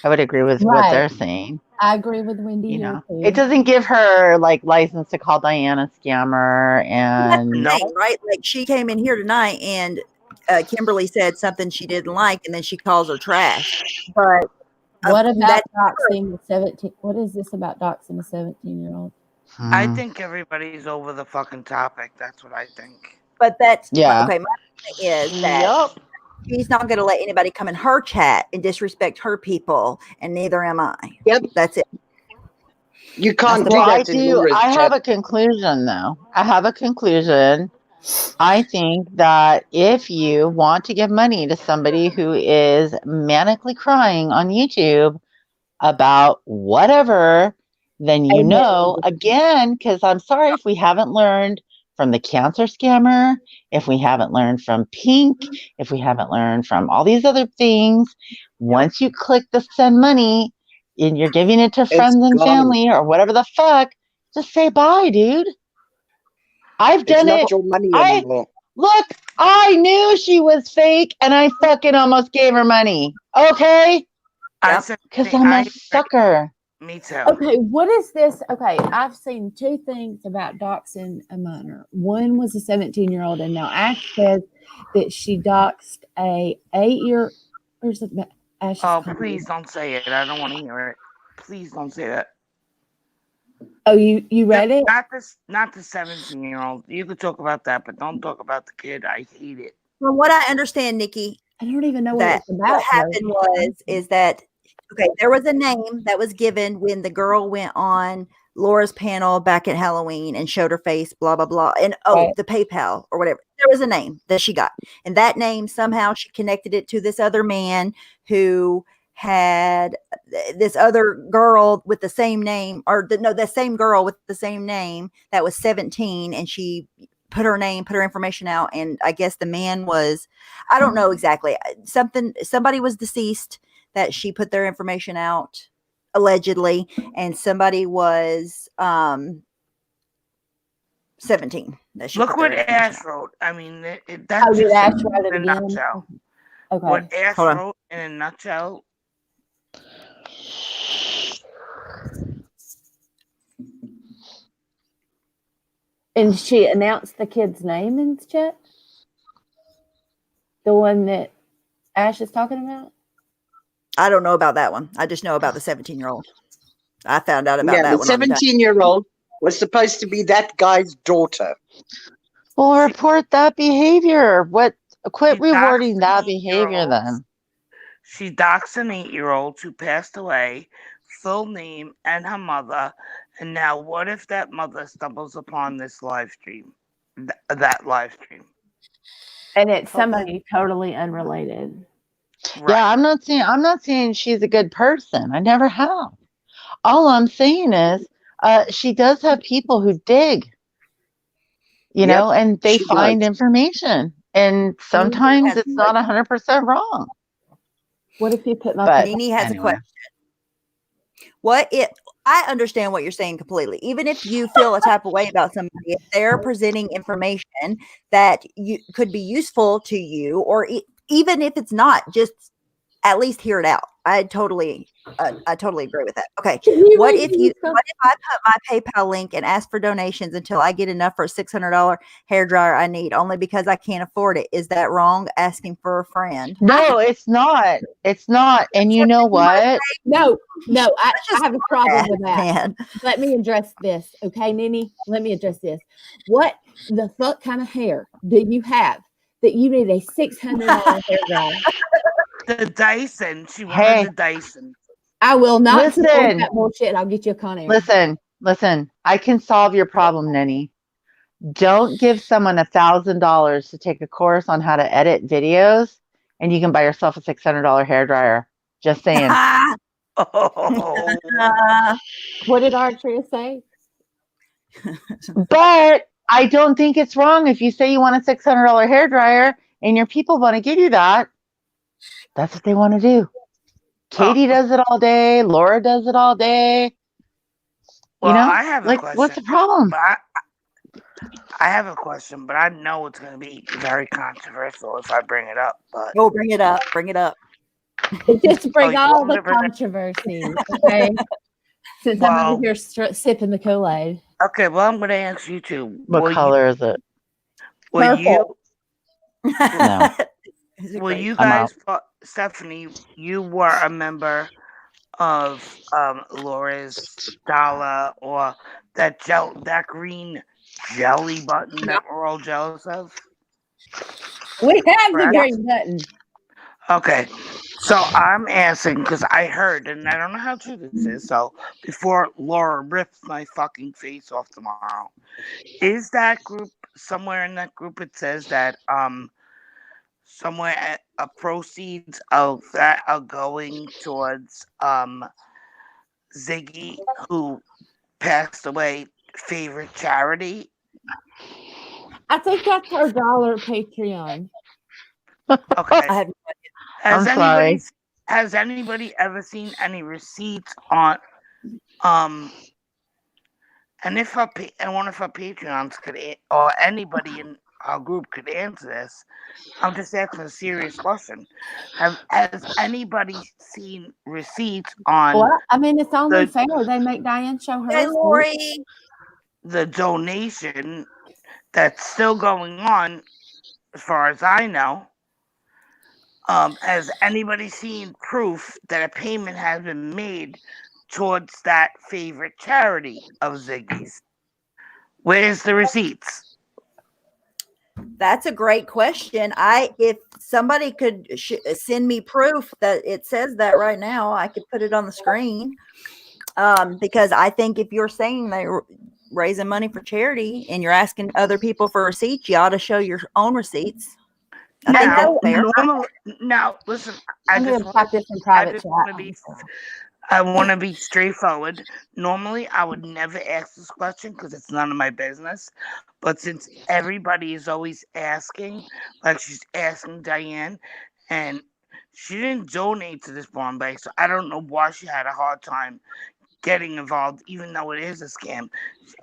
would agree with what Right. they're saying. I agree with Wendy You here know, too. it doesn't give her like license to call Diane a scammer, and No. Thing, right? Like she came in here tonight and Kimberly said something she didn't like, and then she calls her trash. But What about that's doxing the 17? What is this about doxing a 17-year-old? I Hmm. think everybody's over the fucking topic. That's what I think. but that's Yeah. okay. My thing is that Yup. she's not going to let anybody come in her chat and disrespect her people, and neither am I. Yep. That's it. You can't do Well, that in Laura's I have chat. a conclusion though. I have a conclusion. I think that if you want to give money to somebody who is manically crying on YouTube about whatever, then you Amen. know, again, because I'm sorry if we haven't learned from the cancer scammer, if we haven't learned from Pink, if we haven't learned from all these other things, once you click the send money and you're giving it to friends and gone. family or whatever the fuck, just say bye, dude. I've It's done not it. your money I- anymore. Look, I knew she was fake and I fucking almost gave her money. Okay? I Yep. said Because I'm a sucker. Me too. Okay, what is this? Okay, I've seen two things about doxing a minor. One was a 17-year-old, and now Ash says that she doxed a 8-year. Where's it? Ash's Oh, comment. please don't say it. I don't want to hear it. Please don't say that. Oh, you read it? Not the 17-year-old. You could talk about that, but don't talk about the kid. I hate it. From what I understand, Nikki, I don't even know what that it's about. what happened is that okay, there was a name that was given when the girl went on Laura's panel back at Halloween and showed her face, blah blah blah, and Right. the PayPal or whatever. There was a name that she got, and that name somehow she connected it to this other man who had this other girl with the same name, or the same girl with the same name that was 17, and she put her name, put her information out, and I guess the man was, I don't know exactly, somebody was deceased that she put their information out allegedly, and somebody was 17 that she Look put their what information Ash out. wrote. I mean, Oh, that's did just Ash it write it in a again? nutshell. Okay. What Ash Hold on. wrote in a nutshell. And she announced the kid's name in the chat? The one that Ash is talking about? I don't know about that one. I just know about the 17-year-old. I found out about Yeah, that the one on the 17-year-old was supposed to be that guy's daughter. Well, report that behavior. Quit She rewarding doxed that an behavior 8-year-old. then. She doxed an 8-year-old who passed away, full name, and her mother. And now, what if that mother stumbles upon this live stream? That live stream. And it's somebody totally unrelated. Right. Yeah, I'm not saying she's a good person. I never have. All I'm saying is she does have people who dig, you know, and they she find does. information. And sometimes has it's not 100% wrong. What if you put my But Nene has anyway. a question. What if I understand what you're saying completely. Even if you feel a type of way about somebody, if they're presenting information that you could be useful to you, or even if it's not, just at least hear it out. I totally agree with that. Okay. What if I put my PayPal link and ask for donations until I get enough for a $600 hair dryer I need, only because I can't afford it? Is that wrong? Asking for a friend? No, it's not. It's not. And you know what? No, I have a problem with that. Man. Let me address this. Okay, Nene, let me address this. What the fuck kind of hair do you have that you need a $600 hair dryer? The Dyson. She wanted the Dyson. I will not support Listen. that bullshit. I'll get you a Conair. Listen. I can solve your problem, Nenny. Don't give someone $1,000 to take a course on how to edit videos, and you can buy yourself a $600 hair dryer. Just saying. Oh. What did Artria say? But I don't think it's wrong if you say you want a $600 hair dryer and your people want to give you that. That's what they want to do. Katie does it all day. Laura does it all day. Well, you know, I have a like, question. what's the problem? But I have a question, but I know it's going to be very controversial if I bring it up. But Go bring it up. Bring it up. Just bring you all want me the to bring it- controversy, okay? Since I'm Well- over here sipping the Kool-Aid. okay, well, I'm going to ask you two. What color is it? Will you? No. Will you I'm guys? Stephanie, you were a member of Laura's Dollar or that green jelly button that we're all jealous of. We have the Correct. green button. Okay, so I'm asking because I heard, and I don't know how true this is. So before Laura rips my fucking face off tomorrow, is that group somewhere in that group? It says that somewhere proceeds of that are going towards Ziggy, who passed away, favorite charity. I think that's our dollar Patreon. Okay. I have Has anybody ever seen any receipts on and if one of our Patreons could or anybody in our group could answer this, I'm just asking a serious question. Has anybody seen receipts on Well, I mean, it's only fair they make Diane show her. Hey, Lori. the donation that's still going on, as far as I know? Has anybody seen proof that a payment has been made towards that favorite charity of Ziggy's? Where's the receipts? That's a great question. If somebody could send me proof that it says that right now, I could put it on the screen. Because I think if you're saying they're raising money for charity and you're asking other people for receipts, you ought to show your own receipts. I think that's fair. Now, listen, I'm going to type this in private chat. I want to be straightforward. Normally, I would never ask this question because it's none of my business. But since everybody is always asking, like she's asking Diane, and she didn't donate to this barn bank, so I don't know why she had a hard time getting involved, even though it is a scam.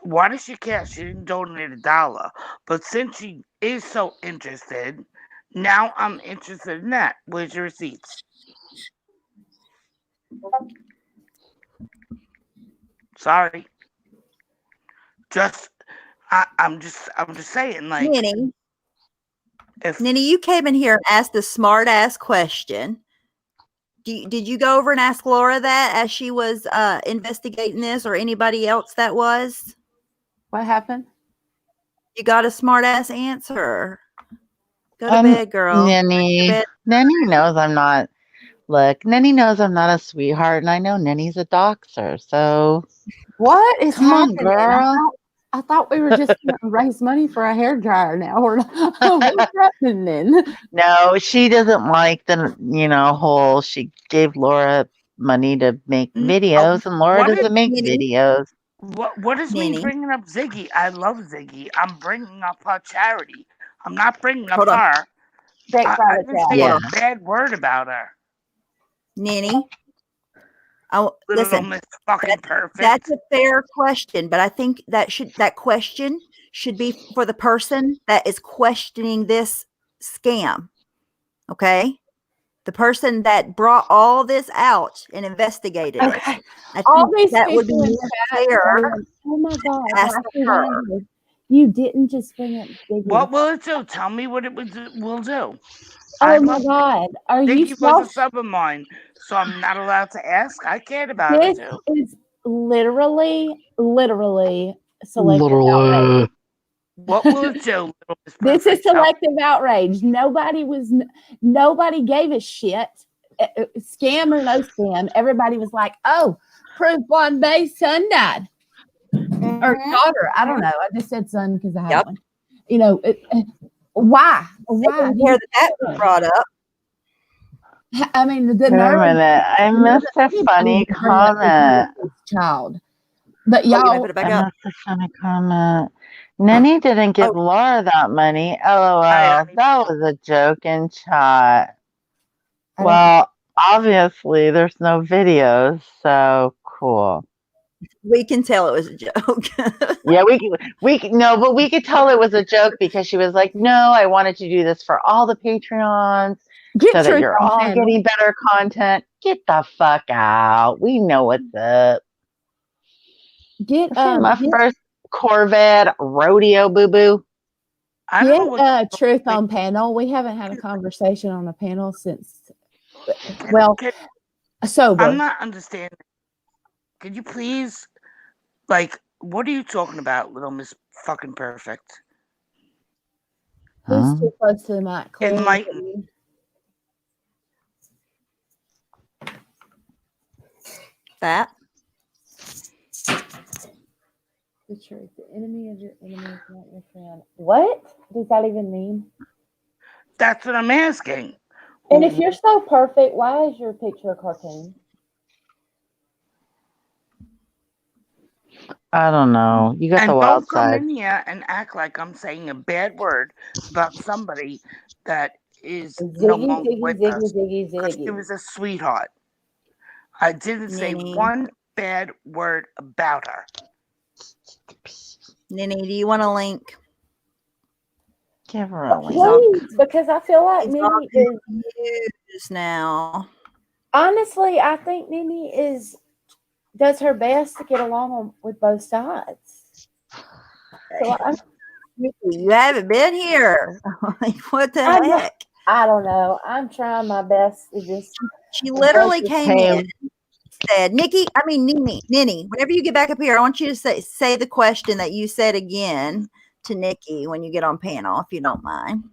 Why does she care? She didn't donate $1. But since she is so interested, now I'm interested in that. Where's your receipts? Sorry. I'm just saying, like, Ninny, you came in here and asked a smart ass question. Did you go over and ask Laura that as she was investigating this, or anybody else that was? What happened? You got a smart ass answer. Go to bed, girl. Nenny knows I'm not. Look, Nenny knows I'm not a sweetheart, and I know Nenny's a doxer. So what is come on, happening? girl? I thought we were just going to raise money for a hair dryer now. What's happening? No, she doesn't like the whole. She gave Laura money to make videos, and Laura doesn't make videos. What is me bringing up Ziggy? I love Ziggy. I'm bringing up her charity. I'm not bringing up her. I didn't say a bad word about her. Ninny, listen. Perfect. That's a fair question, but I think that question should be for the person that is questioning this scam. Okay, the person that brought all this out and investigated it. I think that would be fair. Oh my God! You didn't just bring up Ziggy. What will it do? Tell me what it will do. Oh my God! Are you Ziggy was a sub of mine, so I'm not allowed to ask. I cared about it too. This is literally selective outrage. What will it do? This is selective outrage. Nobody gave a shit. Scam or no scam, everybody was like, "Oh, proof one Bay's son died or daughter." I don't know. I just said son because I have one. Why? Why? Hear that was brought up. I mean, Wait a minute. I missed a funny comment. Child, but y'all. I missed a funny comment. Nenny didn't give Oh. Laura that money. LOL. I- That was a joke in chat. I don't- Well, obviously there's no videos, so cool. We can tell it was a joke. Yeah, no, but we could tell it was a joke because she was like, "No, I wanted to do this for all the Patreons Get so that Truth you're on all panel. getting better content." Get the fuck out. We know what's up. Get My get, first Corvette rodeo boo boo. I don't know what. get Truth on panel. We haven't had a conversation on a panel since, well, sober. I'm not understanding. Could you please, like, what are you talking about, Little Miss Fucking Perfect? Who's Huh? too close to the mic? Claire? Enlighten. That. The truth. The enemy of your enemy is not your friend. What does that even mean? That's what I'm asking. And if you're so perfect, why is your picture a cartoon? I don't know. You got And the wild don't come side. in here and act like I'm saying a bad word about somebody that is no Ziggy, longer ziggy, with ziggy, us. ziggy, Because she ziggy. was a sweetheart. I didn't say Ninny. one bad word about her. Ninny, do you want a link? Give her a link. Please, because I feel like He's all Nini is, confused now. honestly, I think Nini does her best to get along with both sides. So You haven't been here. Like, what the I know. heck? I don't know. I'm trying my best to just. She literally Focus. came in, said, Ninny, whenever you get back up here, I want you to say the question that you said again to Nikki when you get on panel, if you don't mind.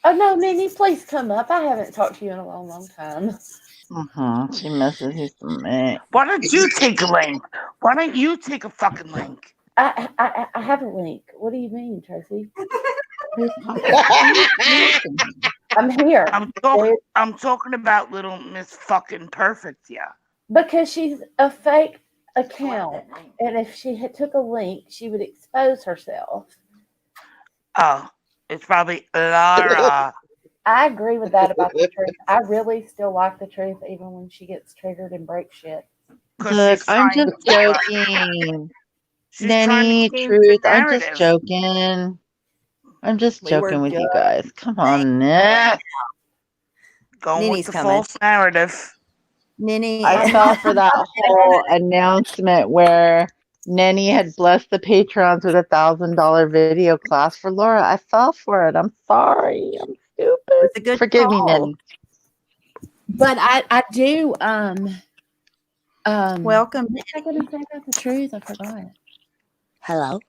Oh no, Nini, please come up. I haven't talked to you in a long, long time. She misses you some me. Why don't you take a link? Why don't you take a fucking link? I have a link. What do you mean, Tracy? I'm here. I'm talking about Little Miss Fucking Perfect, yeah. Because she's a fake account, and if she had took a link, she would expose herself. Oh, it's probably Lara. I agree with that about the truth. I really still like the truth, even when she gets triggered and breaks shit. Look, I'm just joking. Nenny, Truth, I'm just joking. I'm just joking with you guys. Come on, Nick. Going with the false narrative. Ninny, I fell for that whole announcement where Nenny had blessed the patrons with $1,000 video class for Laura. I fell for it. I'm sorry. I'm stupid. It's a good Forgive me, call. Nenny. But I do welcome. What was I going to say about the truth? I forgot. Hello.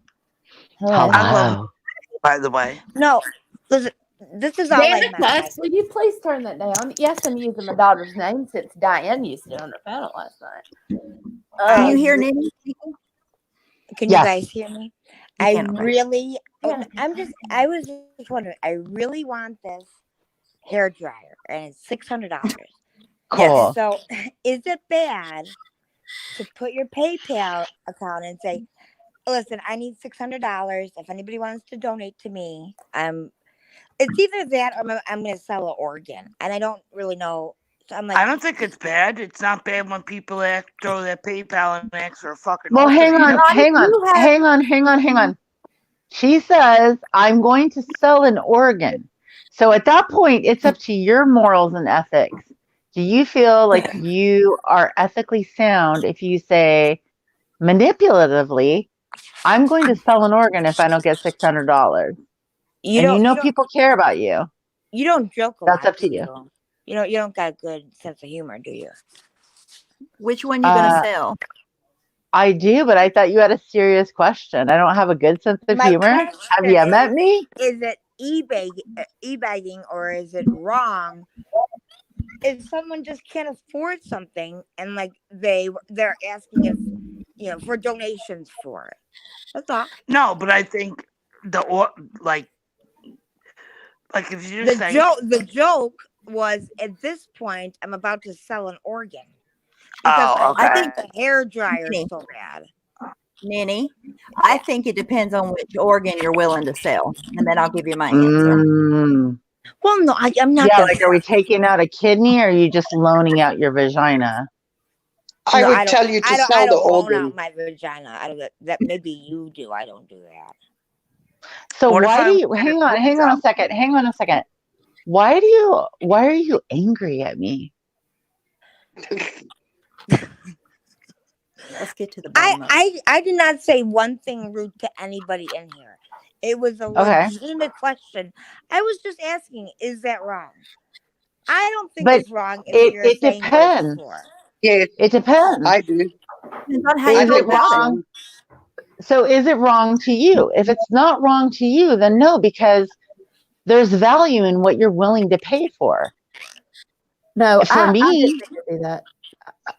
Hello. By the way. No, listen, this is all Danica, will you please turn that down? Yes, I'm using my daughter's name since Diane used it on her panel last night. Can you hear Ninny? Can you guys hear me? I can, okay. really, I was just wondering, I really want this hair dryer and it's $600. Cool. So is it bad to put your PayPal account and say, listen, I need $600. If anybody wants to donate to me, it's either that or I'm going to sell an organ. And I don't really know. So I'm like, I don't think it's bad. It's not bad when people throw their PayPal and ask for a fucking. Well, hang on. She says, I'm going to sell an organ. So at that point, it's up to your morals and ethics. Do you feel like you are ethically sound if you say manipulatively, I'm going to sell an organ if I don't get $600? People care about you. You don't joke a lot. That's up to you. You don't got a good sense of humor, do you? Which one you gonna sell? I do, but I thought you had a serious question. I don't have a good sense of humor. Have you met me? Is it eBagging or is it wrong? If someone just can't afford something and like they're asking if for donations for it. That's all. No, but I think like if you're saying the joke was at this point I'm about to sell an organ because I think the hair dryer is so bad. Ninny, I think it depends on which organ you're willing to sell, and then I'll give you my answer. Well, no, I'm not. Yeah, gonna like, are we taking out a kidney, or are you just loaning out your vagina? I No, would tell you to I sell the don't loan organ. out my vagina. I don't. That maybe you do. I don't do that. So What if why I do you wanted hang to on put hang on a second, hang on a second. Why are you angry at me? Let's get to the bottom of it. I did not say one thing rude to anybody in here. It was a Okay. legitimate question. I was just asking, is that wrong? I don't think But it's wrong if you're it saying what it's depends. for. Yes, It depends. I do. Depends on how you Is go it about it. wrong? So is it wrong to you? If it's not wrong to you, then no, because there's value in what you're willing to pay for. No, For I me, didn't think to do that.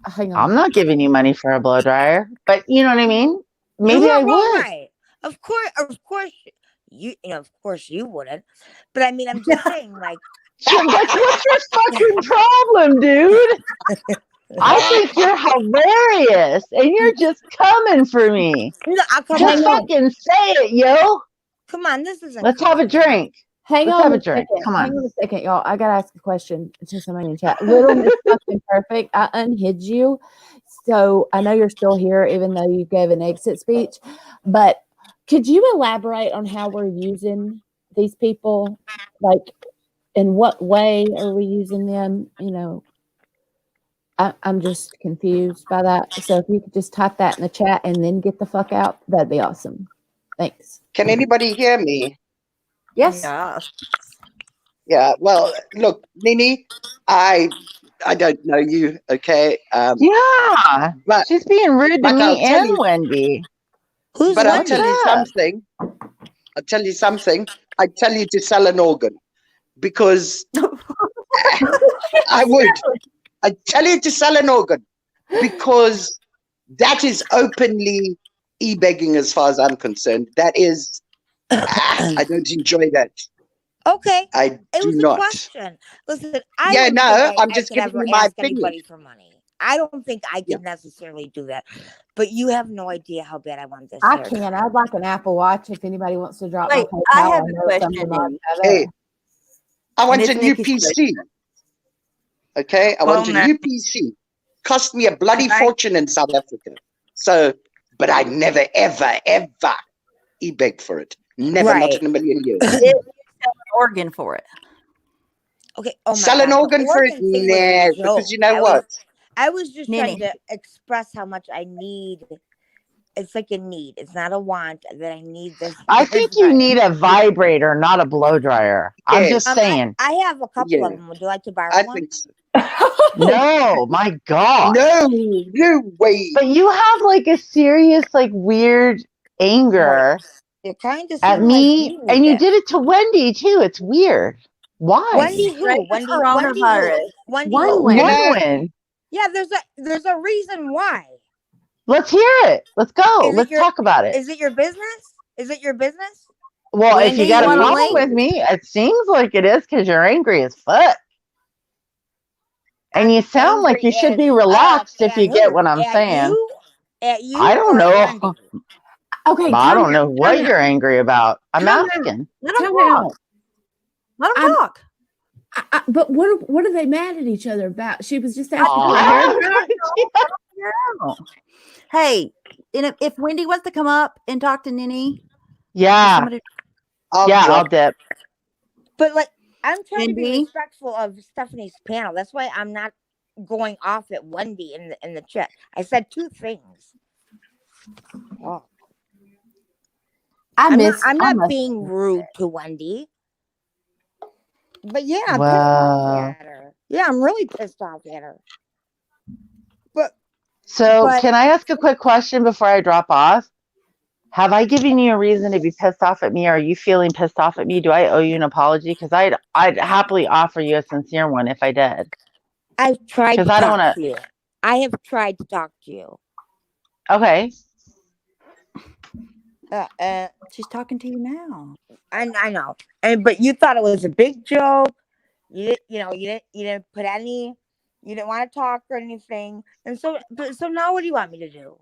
Hang on. I'm not giving you money for a blow dryer, but you know what I mean? Maybe I would. Right. Of course, of course you wouldn't. But I mean, I'm just saying, like, What's your fucking problem, dude? I think you're hilarious, and you're just coming for me. no, come Just on, fucking say it, yo. come on, this isn't. Let's have a drink. Hang Let's on have a a drink. second. Come on. Hang on a second, y'all. I gotta ask a question to somebody in the chat. Little Miss Fucking Perfect, I unhid you. So I know you're still here, even though you gave an exit speech. But could you elaborate on how we're using these people? Like, in what way are we using them? You know, I'm just confused by that. So if you could just type that in the chat and then get the fuck out, that'd be awesome. Thanks. Can anybody hear me? Yes. Yeah. Yeah. Well, look, Nini, I don't know you. Okay. Yeah, But she's being rude to but I'll me tell and you- Wendy. Who's but I'll Wendy? tell you up? something. I'll tell you something. I tell you to sell an organ because I would. I tell you to sell an organ because that is openly e-begging as far as I'm concerned. That is, I don't enjoy that. Okay, I it do was a not. question. Listen, I Yeah, don't no, think I'm I just could giving ever you my ask opinion. anybody for money. I don't think I Yeah. could necessarily do that. But you have no idea how bad I want this. I haircut. can. I'd like an Apple Watch if anybody wants to drop Wait, my PayPal. I have a know some question, of them Nikki. have it. Hey, I want it's a new Nikki's PC. Okay, I want a Well, new PC. Cost me a bloody Right. fortune in South Africa. So, but I never, ever, ever e-beg for it. Never, not Right. in a million years. Sell an organ for it. Okay. Oh my Sell an God, the organ for it? organ thing was a Nah, joke. because you know I what? was just trying Nini. to express how much I need. It's like a need. It's not a want that I need this. I think you need a vibrator, not a blow dryer. I'm Yes. just saying. I have a couple Yeah. of them. Would you like to borrow I one? think so. No, my God. No way. But you have like a serious, like weird anger You're kind of at me, and you did it to Wendy too. It's weird. Why? Wendy who? Right, Wendy coronavirus. who? Wendy One who? way. You know- Win. Yeah, there's a reason why. Let's hear it. Let's go. Is it Let's your- talk about it. Is it your business? Is it your business? Well, if Wendy, you got you a wanna problem link? with me, it seems like it is because you're angry as fuck. And you sound like you should be relaxed if you get what I'm saying. At you? I don't or know. Wendy? Okay. I don't time know out, what time you're out, angry about. I'm Time out. asking. Let them time talk. out. Let them I'm- talk. But what are they mad at each other about? She was just asking for a Aw. haircut. No. Hey, and if Wendy wants to come up and talk to Nini, Yeah, somebody, I'll yeah, I'll drop. dip. But like, I'm trying to be Wendy? respectful of Stephanie's panel. That's why I'm not going off at Wendy in the chat. I said two things. Oh. I'm not being rude to Wendy. But yeah, I'm pissed Wow. off at her. Yeah, I'm really pissed off at her. So, But- can I ask a quick question before I drop off? Have I given you a reason to be pissed off at me? Are you feeling pissed off at me? Do I owe you an apology? Because I'd happily offer you a sincere one if I did. I've tried to 'Cause I don't talk wanna- to you. I have tried to talk to you. Okay. she's talking to you now. I know, but you thought it was a big joke. You didn't put any. You didn't want to talk or anything, and so now what do you want me to do?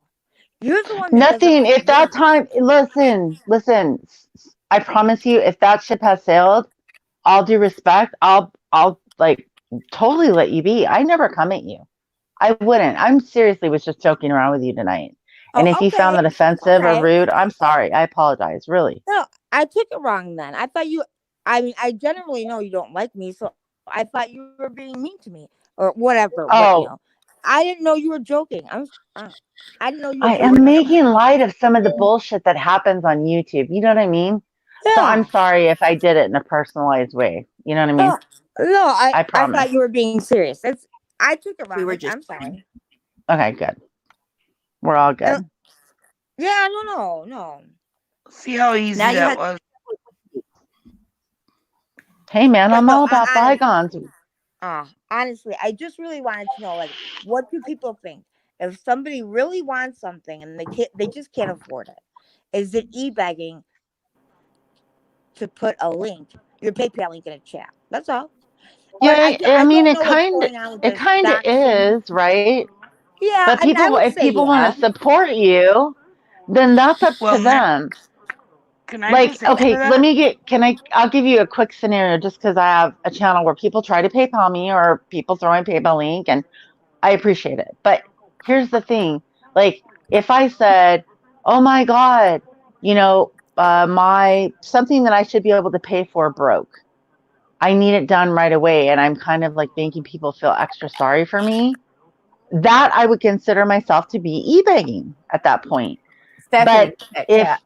You're the one that doesn't Nothing. like If that me. time, listen. I promise you, if that ship has sailed, all due respect, I'll like totally let you be. I never come at you. I wouldn't. I'm seriously was just joking around with you tonight. And Oh, if you found okay. that offensive or Okay. rude, I'm sorry. I apologize. Really. No, I took it wrong then. I thought you. I mean, I generally know you don't like me, so I thought you were being mean to me or whatever. What you Oh, know? I didn't know you were joking. I didn't know you were I for am real. making light of some of the bullshit that happens on YouTube. You know what I mean? So I'm Yeah. sorry if I did it in a personalized way. You know what I mean? No, I I promise. thought you were being serious. I took it wrong. We were just I'm sorry. Okay, good. We're all good. Yeah, no. See how easy now you that had was? Hey, man, But I'm no, all about bygones. honestly, I just really wanted to know, like, what do people think if somebody really wants something and they just can't afford it? Is it e-begging to put a link, your PayPal link in a chat? That's all. Or Yeah, I I mean, don't know what's going on with it this kind of doxing. is, right? Yeah, But I mean, I would if say people want yeah. to support you, then that's up Well, to them. can I Like, just answer okay, that? I'll give you a quick scenario just because I have a channel where people try to PayPal me or people throw in PayPal link and I appreciate it. But here's the thing. Like, if I said, oh my God, you know, my something that I should be able to pay for broke. I need it done right away. And I'm kind of like making people feel extra sorry for me. That I would consider myself to be e-begging at that point. Stephanie, But if chat.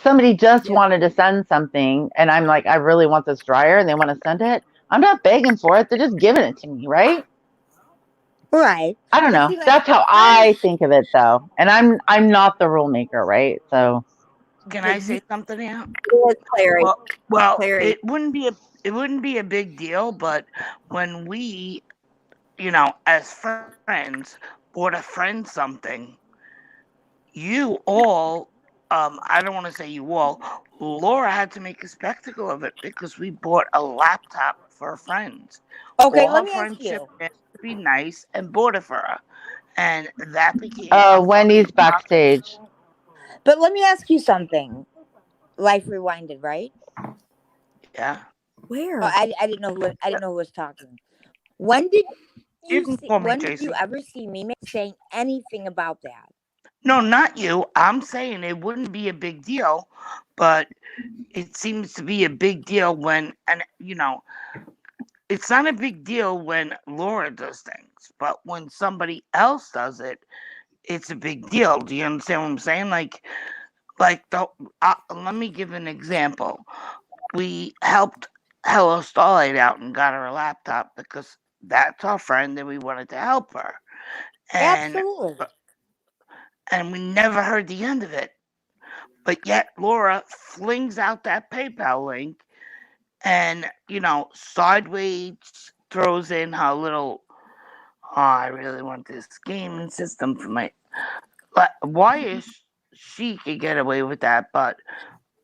somebody just Yep. wanted to send something and I'm like, I really want this dryer and they want to send it, I'm not begging for it. They're just giving it to me, right? Right. I don't But know. see, like, That's how I think of it though. And I'm not the rule maker, right? So Can but I say something now? Clary. Well, Clary. it wouldn't be a big deal, but when we, as friends, bought a friend something, you all, I don't want to say you all, Laura had to make a spectacle of it because we bought a laptop for a friend. okay, All let her me ask friends you. chipped in to be nice and bought it for her. And that became a Wendy's fucking backstage. But let me ask you something. Life Rewinded, right? Yeah. Where? Oh, I didn't know who was talking. When did You can call me when did Jason. you ever see me saying anything about that? No, not you. I'm saying it wouldn't be a big deal, but it seems to be a big deal when, and it's not a big deal when Laura does things, but when somebody else does it, it's a big deal. Do you understand what I'm saying? Let me give an example. We helped Hello Starlight out and got her a laptop because that's our friend and we wanted to help her. Absolutely. And we never heard the end of it. But yet Laura flings out that PayPal link and, sideways throws in her little, oh, I really want this gaming system for my. But why is she could get away with that, but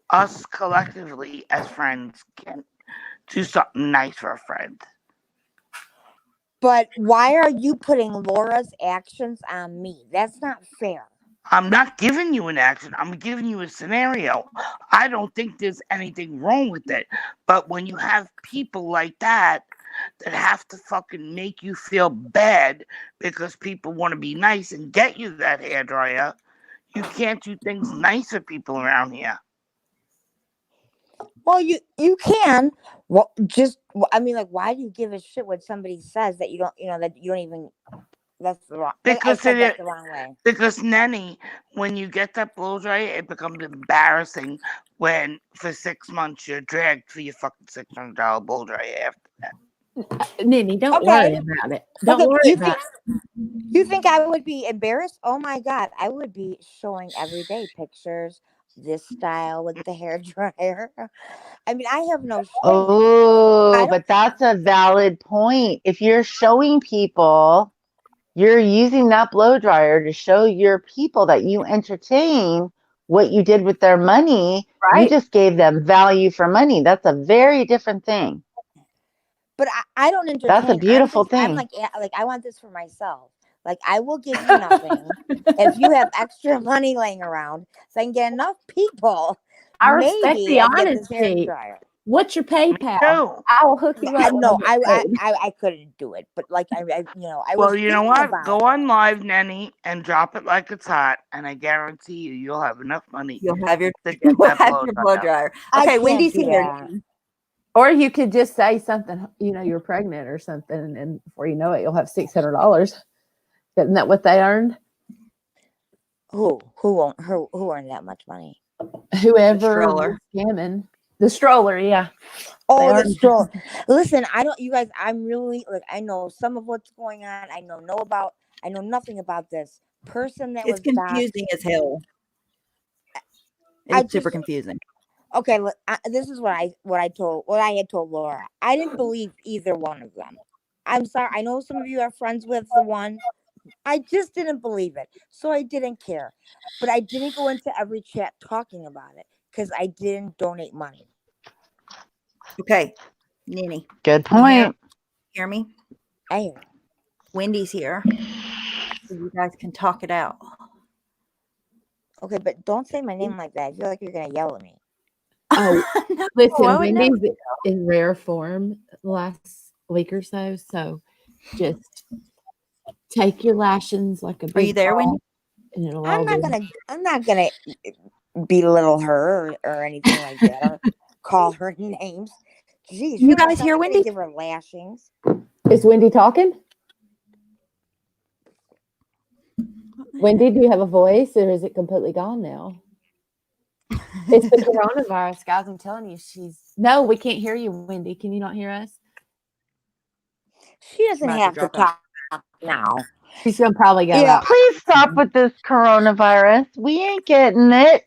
us collectively as friends can't do something nice for a friend? But why are you putting Laura's actions on me? That's not fair. I'm not giving you an action. I'm giving you a scenario. I don't think there's anything wrong with it. But when you have people like that have to fucking make you feel bad because people want to be nice and get you that hairdryer, you can't do things nice for people around here. Well, you can. Well, I mean, like, why do you give a shit what somebody says that you don't even? That's the wrong. I said that the wrong way. Because Nenny, when you get that blow dryer, it becomes embarrassing when for 6 months you're dragged for your fucking $600 blow dryer after that. Nini, don't worry about it. Don't worry about it. You think I would be embarrassed? Oh my God, I would be showing everyday pictures, this style with the hairdryer. I mean, I have no shame. Oh, but that's a valid point. If you're showing people, you're using that blow dryer to show your people that you entertain what you did with their money. Right. You just gave them value for money. That's a very different thing. But I don't entertain. That's a beautiful thing. I'm like I want this for myself. Like, I will give you nothing if you have extra money laying around, so I can get enough people. I respect the I get this hair honesty. dryer. What's your PayPal? too. I will hook you up. No, when I get paid. I couldn't do it, but like I was Well, you know thinking what? about Go it. on live, Nenny, and drop it like it's hot, and I guarantee you'll have enough money You'll have your to get you'll that have your blow dryer. dryer. I Okay, can't Wendy's do here. that. Or you could just say something, you're pregnant or something, and before you know it, you'll have $600. Isn't that what they earned? Who earned that much money? Whoever stroller. was scamming. The stroller, yeah. Oh, They the earned- stroller. Listen, you guys, I'm really I know some of what's going on. I know nothing about this person that It's was doxxed. confusing as hell. I It's super just- confusing. Okay, look, this is what I had told Laura. I didn't believe either one of them. I'm sorry. I know some of you are friends with the one. I just didn't believe it, so I didn't care. But I didn't go into every chat talking about it because I didn't donate money. Okay, Nini, Good you hear, point. hear me? I hear. Wendy's here, so you guys can talk it out. Okay, but don't say my name like that. I feel like you're gonna yell at me. Oh, No, listen, I would never. Wendy's in rare form the last week or so. So just take your lashings like a big Are you there, ball, Wendy? and it'll I'm all not be. gonna belittle her or anything like that, or call her names. Jeez, You you're guys not hear gonna Wendy? give her lashings. Is Wendy talking? Wendy, do you have a voice, or is it completely gone now? It's the coronavirus, guys. I'm telling you, no, we can't hear you, Wendy. Can you not hear us? She doesn't Might have to have to drop talk now. She's gonna probably go Yeah. out. Please stop with this coronavirus. We ain't getting it.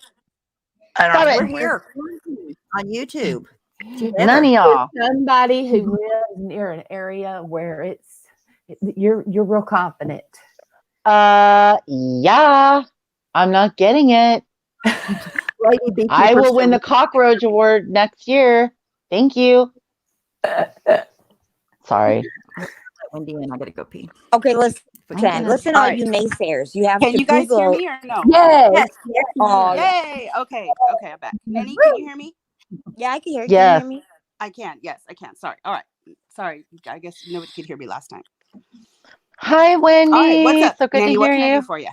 I Stop don't it. We're think here on YouTube. None of y'all. Somebody who lives near an area where you're real confident. Yeah. I'm not getting it. Lady Beekeeper I will win the still- cockroach award next year. Thank you. Sorry. Wendy, and I gotta go pee. Okay, listen, Okay. listen, All all right. you naysayers. You have Can to you guys Google. hear me or no? Yes. Yes, yes, Oh, Yay. Okay, I'm back. Nenny, can you hear me? yeah, I can hear you. Yes. Can you hear me? I can. Yes, I can. Sorry. All right. Sorry. I guess nobody could hear me last time. Hi, Wendy. All right. What's up, So good Nenny? to What hear can I you. do for you?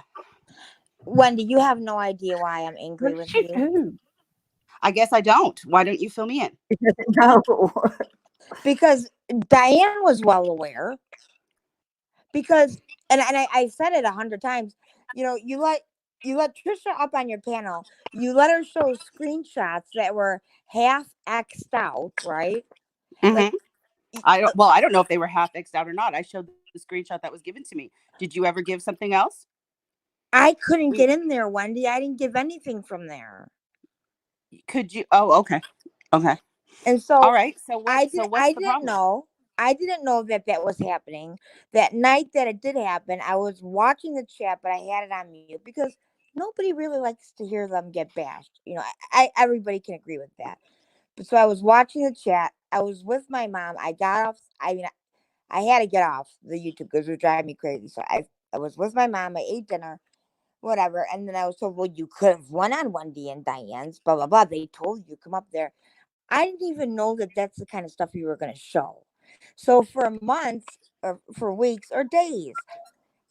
Wendy, you have no idea why I'm angry What with did she you. do? I guess I don't. Why don't you fill me in? No. Because Diane was well aware. Because and I said it 100 times. You let Trisha up on your panel. You let her show screenshots that were half X'd out, right? Mhm. I don't know if they were half X'd out or not. I showed the screenshot that was given to me. Did you ever give something else? I couldn't get in there, Wendy. I didn't give anything from there. Could you? Oh, okay. Okay. And so All right. So what? I So what's the didn't problem? know. I didn't know that was happening. That night that it did happen, I was watching the chat, but I had it on mute because nobody really likes to hear them get bashed. Everybody can agree with that. But so I was watching the chat. I was with my mom. I got off. I had to get off the YouTube because it was driving me crazy. So I was with my mom. I ate dinner, whatever. And then I was told, well, you could have went on Wendy and Diane's, blah, blah, blah. They told you come up there. I didn't even know that that's the kind of stuff you were going to show. So for months or for weeks or days,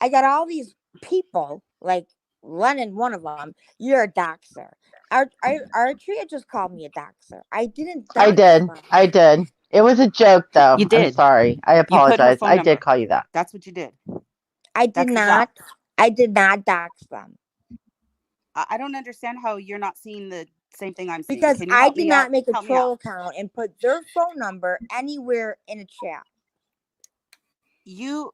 I got all these people like Lennon, one of them, you're a doxer. Artria just called me a doxer. I didn't. I did. them. I did. It was a joke, though. You I'm did. sorry. I You put her apologize. phone I number. did call you that. That's what you did. I did That's the not. I did not dox them I don't understand how you're not seeing the same thing I'm seeing. because Can you I help did me not out? make a Help me troll out. account and put their phone number anywhere in a chat. You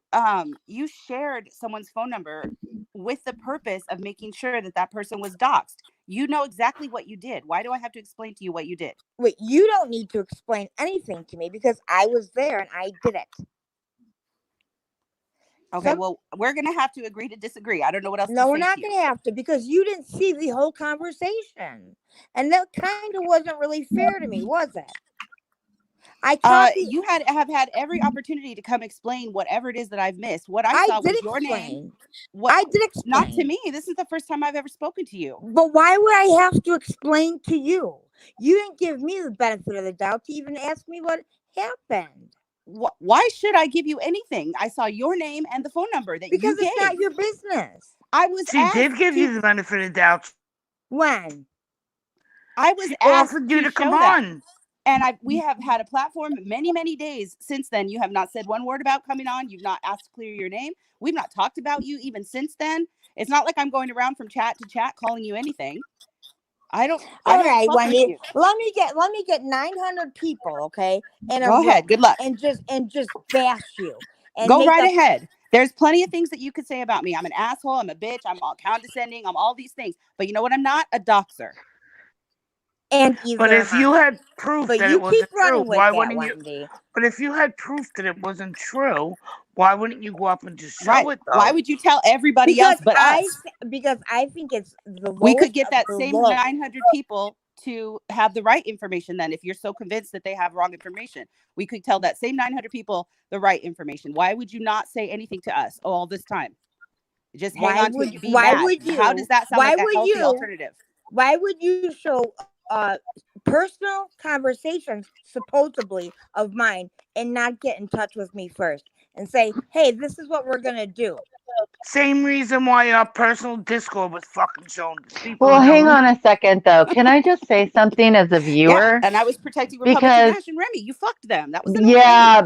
shared someone's phone number with the purpose of making sure that person was doxxed. You know exactly what you did. Why do I have to explain to you what you did? Wait, you don't need to explain anything to me because I was there and I did it. Okay, well, we're gonna have to agree to disagree. I don't know what else. No, we're not gonna have to because you didn't see the whole conversation, and that kind of wasn't really fair to me, was it? I copied. You have had every opportunity to come explain whatever it is that I've missed. What I saw did was your name. explain. What? I did explain. Not to me. This is the first time I've ever spoken to you. But why would I have to explain to you? You didn't give me the benefit of the doubt to even ask me what happened. Why should I give you anything? I saw your name and the phone number that Because you gave. it's not your business. I was She did give you the benefit of the doubt. When? I was She asked offered you to come show that. on. And we have had a platform many days since then. You have not said one word about coming on. You've not asked to clear your name. We've not talked about you even since then. It's not like I'm going around from chat to chat calling you anything. All right, Wendy. Let me get 900 people, okay? And go ahead. Good luck. And just bash you. And go right ahead. There's plenty of things that you could say about me. I'm an asshole. I'm a bitch. I'm all condescending. I'm all these things. But you know what? I'm not a doxer. But if you had proof that it wasn't true, why wouldn't you? Wendy? But if you had proof that it wasn't true, why wouldn't you go up and just show it? Though? Why would you tell everybody else but us? Because I think it's the we could get that same 900 people to have the right information. Then, if you're so convinced that they have wrong information, we could tell that same 900 people the right information. Why would you not say anything to us all this time? Just hang on to it. Why would you? How does that sound like a healthy alternative? Why would you show personal conversations supposedly of mine and not get in touch with me first and say, hey, this is what we're gonna do? Same reason why our personal Discord was fucking shown. Well, hang on a second though. Can I just say something as a viewer? Yeah, and I was protecting Republican Nash and Remy. You fucked them. That was because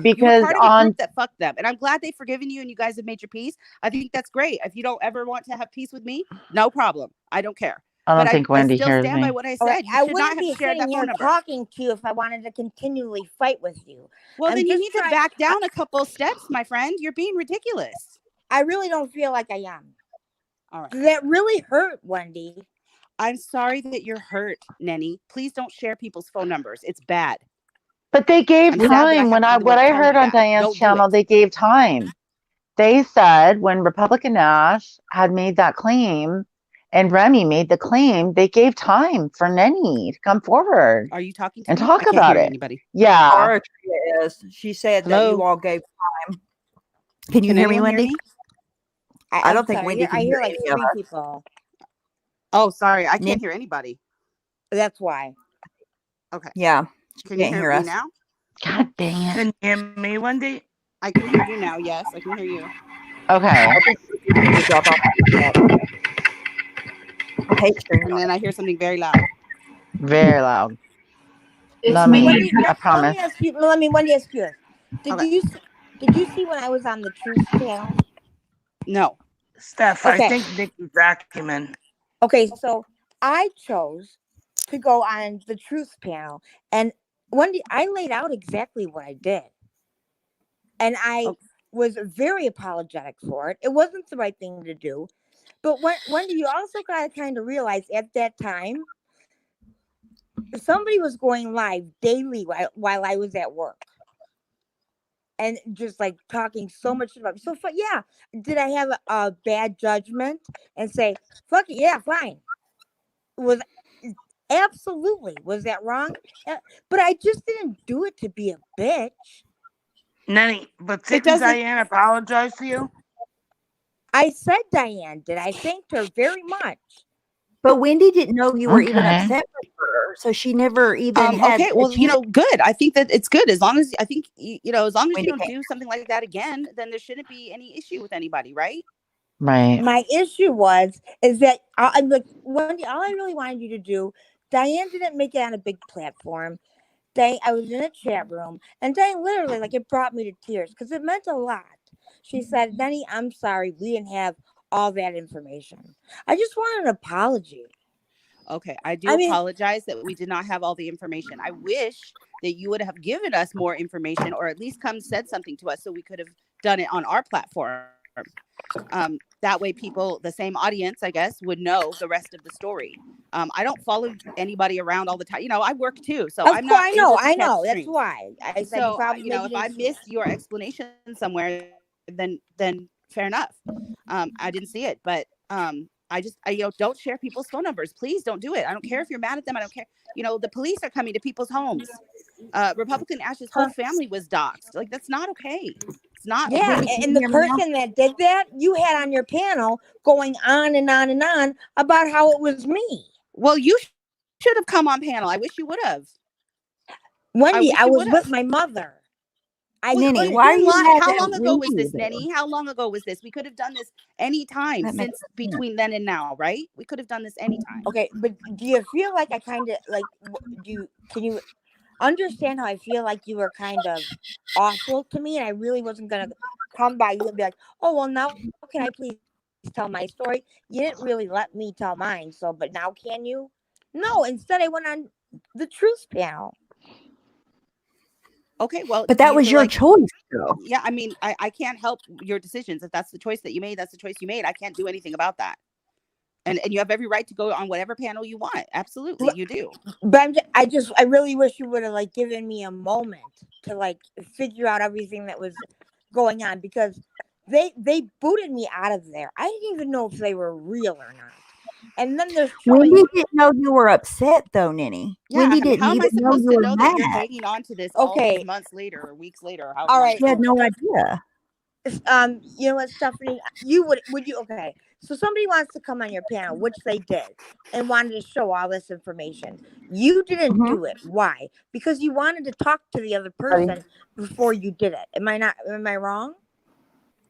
you were part of a group that fucked them, and I'm glad they've forgiven you and you guys have made your peace. I think that's great. If you don't ever want to have peace with me, no problem. I don't care. I don't think Wendy hears me. I still stand by what I said. I wouldn't be sitting here talking to you if I wanted to continually fight with you. Well, then you need to back down a couple steps, my friend. You're being ridiculous. I really don't feel like I am. All right. That really hurt, Wendy. I'm sorry that you're hurt, Nenny. Please don't share people's phone numbers. It's bad. But they gave time. What I heard on Diane's channel, they gave time. They said when Republican Nash had made that claim and Remy made the claim, they gave time for Nenny to come forward. Are you talking to and me? talk about it? Anybody? Yeah. She said that you all gave time. Can you hear me, Wendy? I don't think Wendy can hear like any of 3 us. people. Oh, sorry. I can't hear anybody. That's why. Okay. Yeah. Can you hear me us now? God dang it. Can you hear me, Wendy? I can hear you now. Yes, I can hear you. Okay. And then I hear something very loud. Very loud. It's me. Wendy, I promise. Wendy, ask you. Did you see when I was on the Truth channel? No. Steph, I think Nikki's vacuuming. Okay, so I chose to go on the Truth panel, and Wendy, I laid out exactly what I did, and I was very apologetic for it. It wasn't the right thing to do, but Wendy, you also got to kind of realize at that time, somebody was going live daily while I was at work. And just like talking so much about me. So yeah, did I have a bad judgment and say, fuck it, yeah, fine. Absolutely. Was that wrong? But I just didn't do it to be a bitch. Nenny, but didn't Diane apologize to you? I said Diane did. I thanked her very much. But Wendy didn't know you were even upset with her, so she never even had. Okay, well, good. I think that it's good as long as as long as you don't do something like that again, then there shouldn't be any issue with anybody, right? Right. My issue is that I'm like, Wendy, all I really wanted you to do. Diane didn't make it on a big platform. I was in a chat room, and Diane literally, it brought me to tears because it meant a lot. She said, Nenny, I'm sorry, we didn't have all that information. I just want an apology. Okay, I do apologize that we did not have all the information. I wish that you would have given us more information, or at least said something to us so we could have done it on our platform. That way people, the same audience, I guess, would know the rest of the story. I don't follow anybody around all the time. I work too, so I'm not. I know. That's why. I said so. If I missed your explanation somewhere, then fair enough. I didn't see it, but don't share people's phone numbers. Please don't do it. I don't care if you're mad at them. I don't care. The police are coming to people's homes. Republican Ash's whole family was doxxed. Like, that's not okay. It's not. Yeah, Okay. and the person that did that, you had on your panel going on and on and on about how it was me. Well, you should have come on panel. I wish you would have. Wendy, I was with my mother. Nenny, why are you mad How at long ago was Wendy, this, though? Nenny? How long ago was this? We could have done this anytime That makes since sense. between then and now, right? We could have done this anytime. Okay, but do you feel like I kind of like? Can you understand how I feel like you were kind of awful to me, and I really wasn't gonna come by you and be like, oh well, now can I please tell my story? You didn't really let me tell mine, so but now can you? No, instead I went on the truth panel. Okay, well, But that was your choice, though. Yeah, I mean, I can't help your decisions. If that's the choice that you made, that's the choice you made. I can't do anything about that. And you have every right to go on whatever panel you want. Absolutely, you do. But I really wish you would have like given me a moment to like figure out everything that was going on, because they booted me out of there. I didn't even know if they were real or not. And then there's Wendy didn't know you were upset, though, Nenny. Yeah, Wendy didn't how am I even know supposed you to were know that you're mad. hanging on to this all these months later or weeks later? Or All right. She had no idea. You know what, Stephanie? Would you? Okay. So somebody wants to come on your panel, which they did, and wanted to show all this information. You didn't do it. Why? Because you wanted to talk to the other person before you did it. Am I wrong?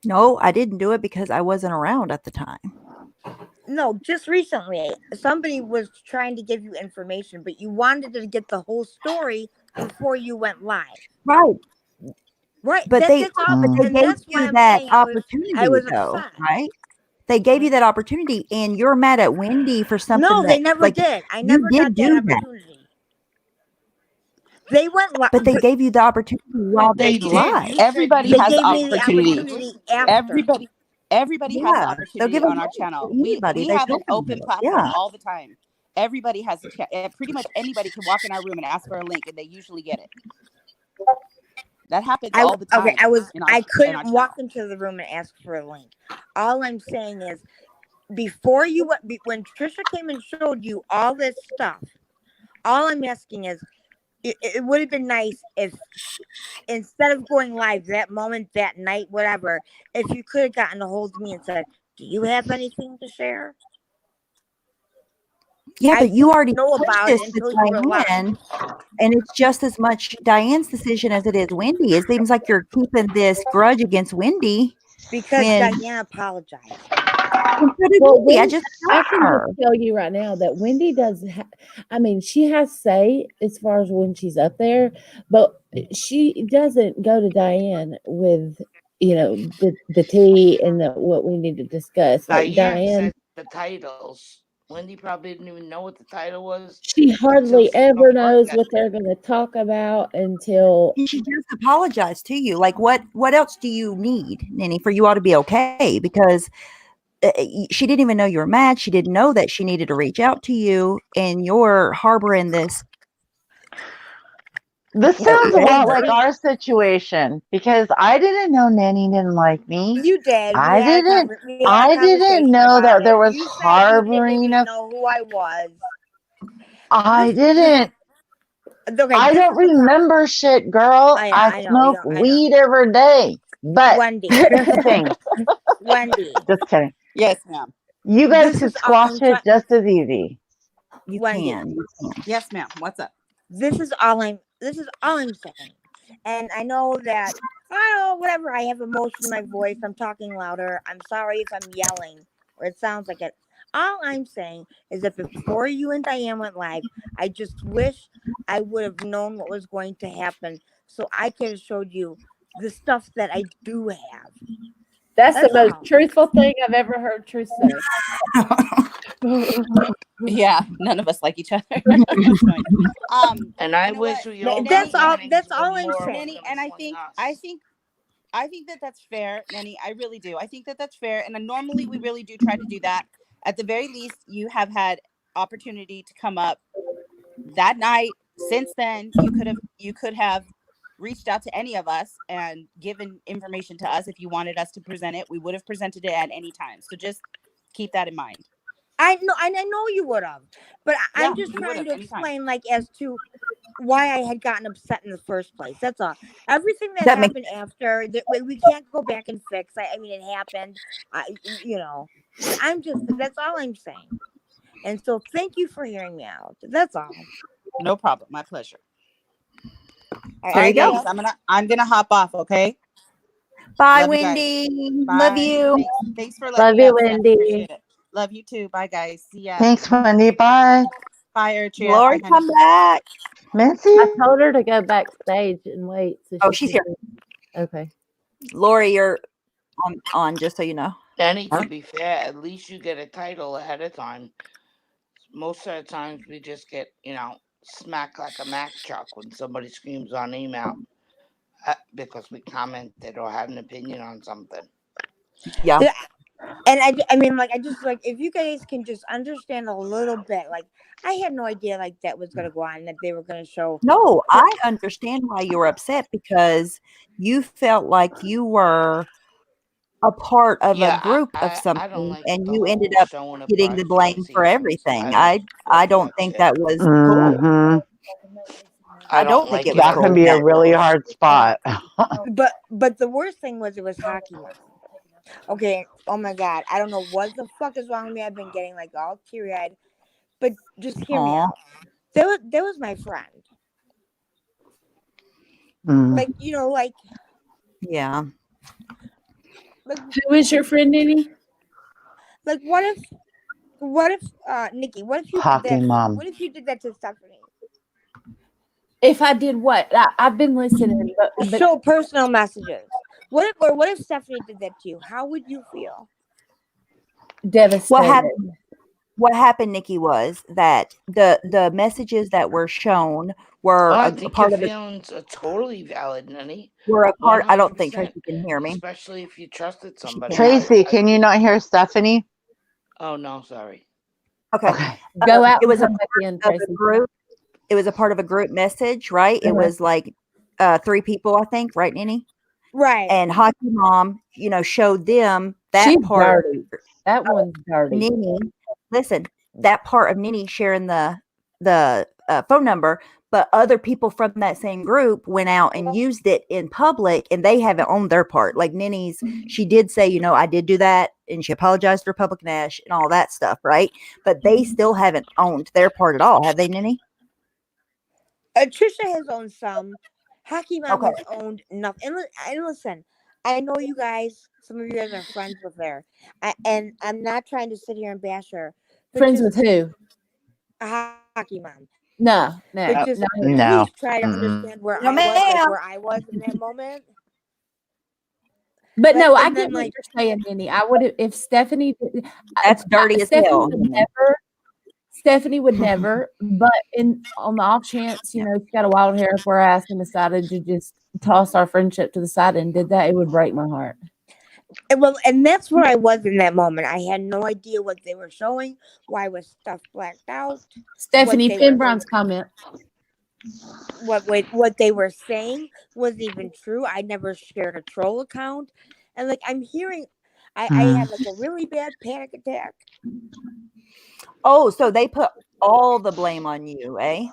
No, I didn't do it because I wasn't around at the time. No, just recently, somebody was trying to give you information, but you wanted to get the whole story before you went live. Right. Right. But they that's all. gave And that's why you I'm that saying opportunity, I was though, upset. right? They gave you that opportunity, and you're mad at Wendy for something. No, they that, never like, did. I you never did got do that opportunity. They went live. But they gave you the opportunity while they live. Everybody They has gave the me the opportunity. opportunity after. Everybody has the Yeah, they'll opportunity give on them our to channel. anybody. We They have an told them open to. platform Yeah. all the time. Everybody has a chat. Pretty much anybody can walk in our room and ask for a link, and they usually get it. That happens all the time. Okay, I in couldn't our walk into the room and ask for a link. All I'm saying is, before you went, when Trisha came and showed you all this stuff, all I'm asking is, it would have been nice if instead of going live that moment, that night, whatever, if you could have gotten a hold of me and said, "Do you have anything to share?" Yeah, but you already know pushed about this it to until you were live. Diane, and it's just as much Diane's decision as it is Wendy. It seems like you're keeping this grudge against Wendy because when Diane apologized. Well, I just I can her. just tell you right now that Wendy does. I mean, she has say as far as when she's up there, but she doesn't go to Diane with the tea and what we need to discuss. Like Diane said the titles. Wendy probably didn't even know what the title was. She hardly ever knows what they're going to talk about until she just apologized to you. Like, what else do you need, Nenny, for you all to be okay? Because she didn't even know you were mad. She didn't know that she needed to reach out to you, and you're harboring this. This sounds a lot like our situation, because I didn't know Nanny didn't like me. You did. I didn't know that there was harboring. You didn't know who I was. I didn't. Okay, I don't remember shit, girl. I smoke weed every day. But Wendy, here's the thing. Wendy. Just kidding. Yes, ma'am. You guys could squash it just as easy. You Wendy. can. Yes, ma'am. What's up? This is all I'm saying. And I know that whatever, I have emotion in my voice. I'm talking louder. I'm sorry if I'm yelling or it sounds like it. All I'm saying is that before you and Diane went live, I just wish I would have known what was going to happen so I could have showed you the stuff that I do have. That's the most truthful thing I've ever heard Truth say. Yeah, none of us like each other. And I wish we all. That's all I'm saying. Nanny, and I think that that's fair, Nanny. I really do. I think that that's fair. And normally we really do try to do that. At the very least, you have had opportunity to come up that night. Since then, you could have reached out to any of us and given information to us. If you wanted us to present it, we would have presented it at any time. So just keep that in mind. I know you would have, but I'm just you trying would've to anytime. explain, like, as to why I had gotten upset in the first place. That's all. Everything that That makes happened after that, we can't go back and fix. I mean, it happened. That's all I'm saying. And so, thank you for hearing me out. That's all. No problem. My pleasure. All There you go. right, I'm gonna hop off. Okay. Bye, Love you guys. Wendy. Bye. Love you. Thanks for Love letting me you, up, Steph. Wendy. Appreciate it. Love you too. Bye, guys. See ya. Thanks, Wendy. Bye. Bye, Eritrea. Lori, Bye, honey. come back. Missy. I told her to go backstage and wait. So Oh, she she's could here. do- Okay. Lori, you're on, just so you know. Danny, to be fair, at least you get a title ahead of time. Most of the times we just get, smacked like a Mack truck when somebody screams our name out because we commented or had an opinion on something. Yeah. And I mean, like, I just, like, if you guys can just understand a little bit, like, I had no idea, like, that was going to go on, that they were going to show. No, I understand why you were upset, because you felt like you were a part of a group of something, and you ended up getting the blame for everything. I don't think that was cool. Mhm. I don't think it was That cool. can be a really hard spot. But the worst thing was, it was Hockey Mom. Okay, oh my God, I don't know what the fuck is wrong with me. I've been getting, like, all teary-eyed, but just hear me Aw. out. There was my friend. Like, like, Yeah. like, Who is your friend, Nini? like, what if Nikki, what if you Hockey did that? Mom. What if you did that to Stephanie? If I did what? I've been listening, but Show personal messages. What if Stephanie did that to you? How would you feel? devastated. What happened, Nikki, was that the messages that were shown were I a think part your of it. feelings are totally valid, Nani. Were a part. I don't think 100%, Tracy can hear me. especially if you trusted somebody. Tracy, can you not hear Stephanie? Oh no, sorry. Okay. Go out It was a and come back in, part of Tracy. a group. It was a part of a group message, right? It was like 3 people, I think, right, Nini? Right. And Hockey Mom, showed them that She's part. dirty. That one's dirty. Nini, listen, that part of Nini sharing the phone number, but other people from that same group went out and used it in public, and they haven't owned their part. Like Nini's, she did say, I did do that, and she apologized for Public Nash and all that stuff, right? But they still haven't owned their part at all, have they, Nini? Trisha has owned some. Hockey Mom Okay. has owned nothing. And listen, I know you guys. Some of you guys are friends with her, and I'm not trying to sit here and bash her. Friends with who? Hockey Mom. No. But just No. please try to understand where No, I was, like, ma'am. where I was in that moment. But no, Like, I and get then, what like- you're saying, Nini. I would have, if Stephanie. That's dirty as hell. Stephanie would never, but on the off chance, she's got a wild hair up her ass and decided to just toss our friendship to the side and did that, it would break my heart. And that's where I was in that moment. I had no idea what they were showing. Why was stuff blacked out? Stephanie, Finn Brown's comment. What they were saying wasn't even true. I never shared a troll account, and like I'm hearing, I had like a really bad panic attack. Oh, so they put all the blame on you, eh?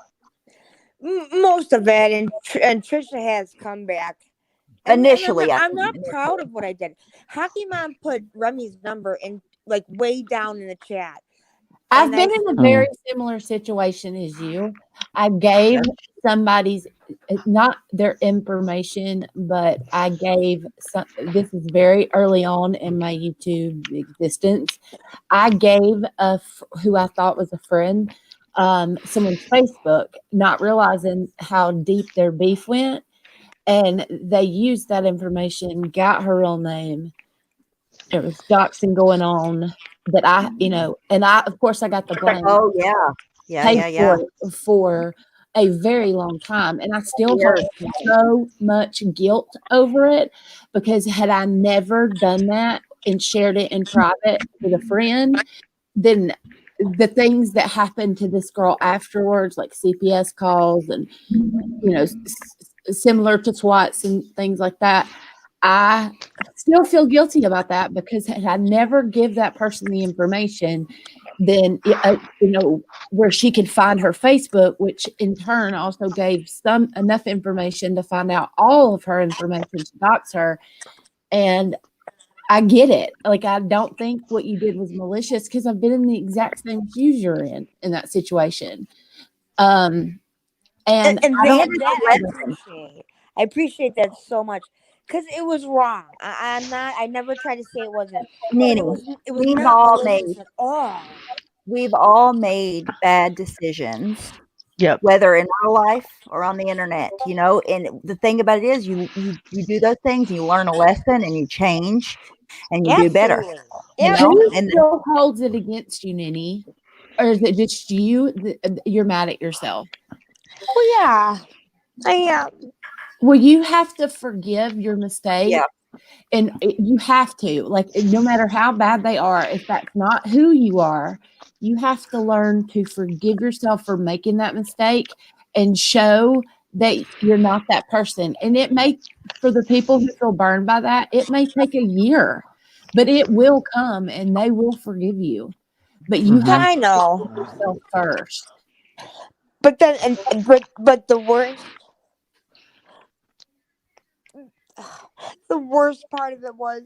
Most of it, and Trisha has come back. Initially, I'm not proud of what I did. Hockey Mom put Remy's number in, like, way down in the chat. I've been in a very similar situation as you. I gave somebody's, not their information, but I gave this is very early on in my YouTube existence. I gave who I thought was a friend, someone's Facebook, not realizing how deep their beef went. And they used that information, got her real name. There was doxing going on that and I, of course, I got the blame. Oh, yeah. For a very long time. And I still hold so much guilt over it, because had I never done that and shared it in private with a friend, then the things that happened to this girl afterwards, like CPS calls and, similar to SWATs and things like that, I still feel guilty about that, because had I never give that person the information, then where she could find her Facebook, which in turn also gave enough information to find out all of her information to dox her. And I get it. Like, I don't think what you did was malicious, because I've been in the exact same shoes you're in that situation. And I appreciate that so much, because it was wrong. I never tried to say it wasn't. Nene, It was not malicious at all. We've all made bad decisions. Yep. Whether in real life or on the internet, and the thing about it is you do those things, you learn a lesson and you change and you do better. Who still holds it against you, Nene? Or is it just you're mad at yourself? Well, yeah, I am. Well, you have to forgive your mistake. Yeah. And you have to, like, no matter how bad they are, if that's not who you are, you have to learn to forgive yourself for making that mistake and show that you're not that person. And it may, for the people who feel burned by that, it may take a year, but it will come and they will forgive you. But you have to forgive yourself first. But then, but the worst part of it was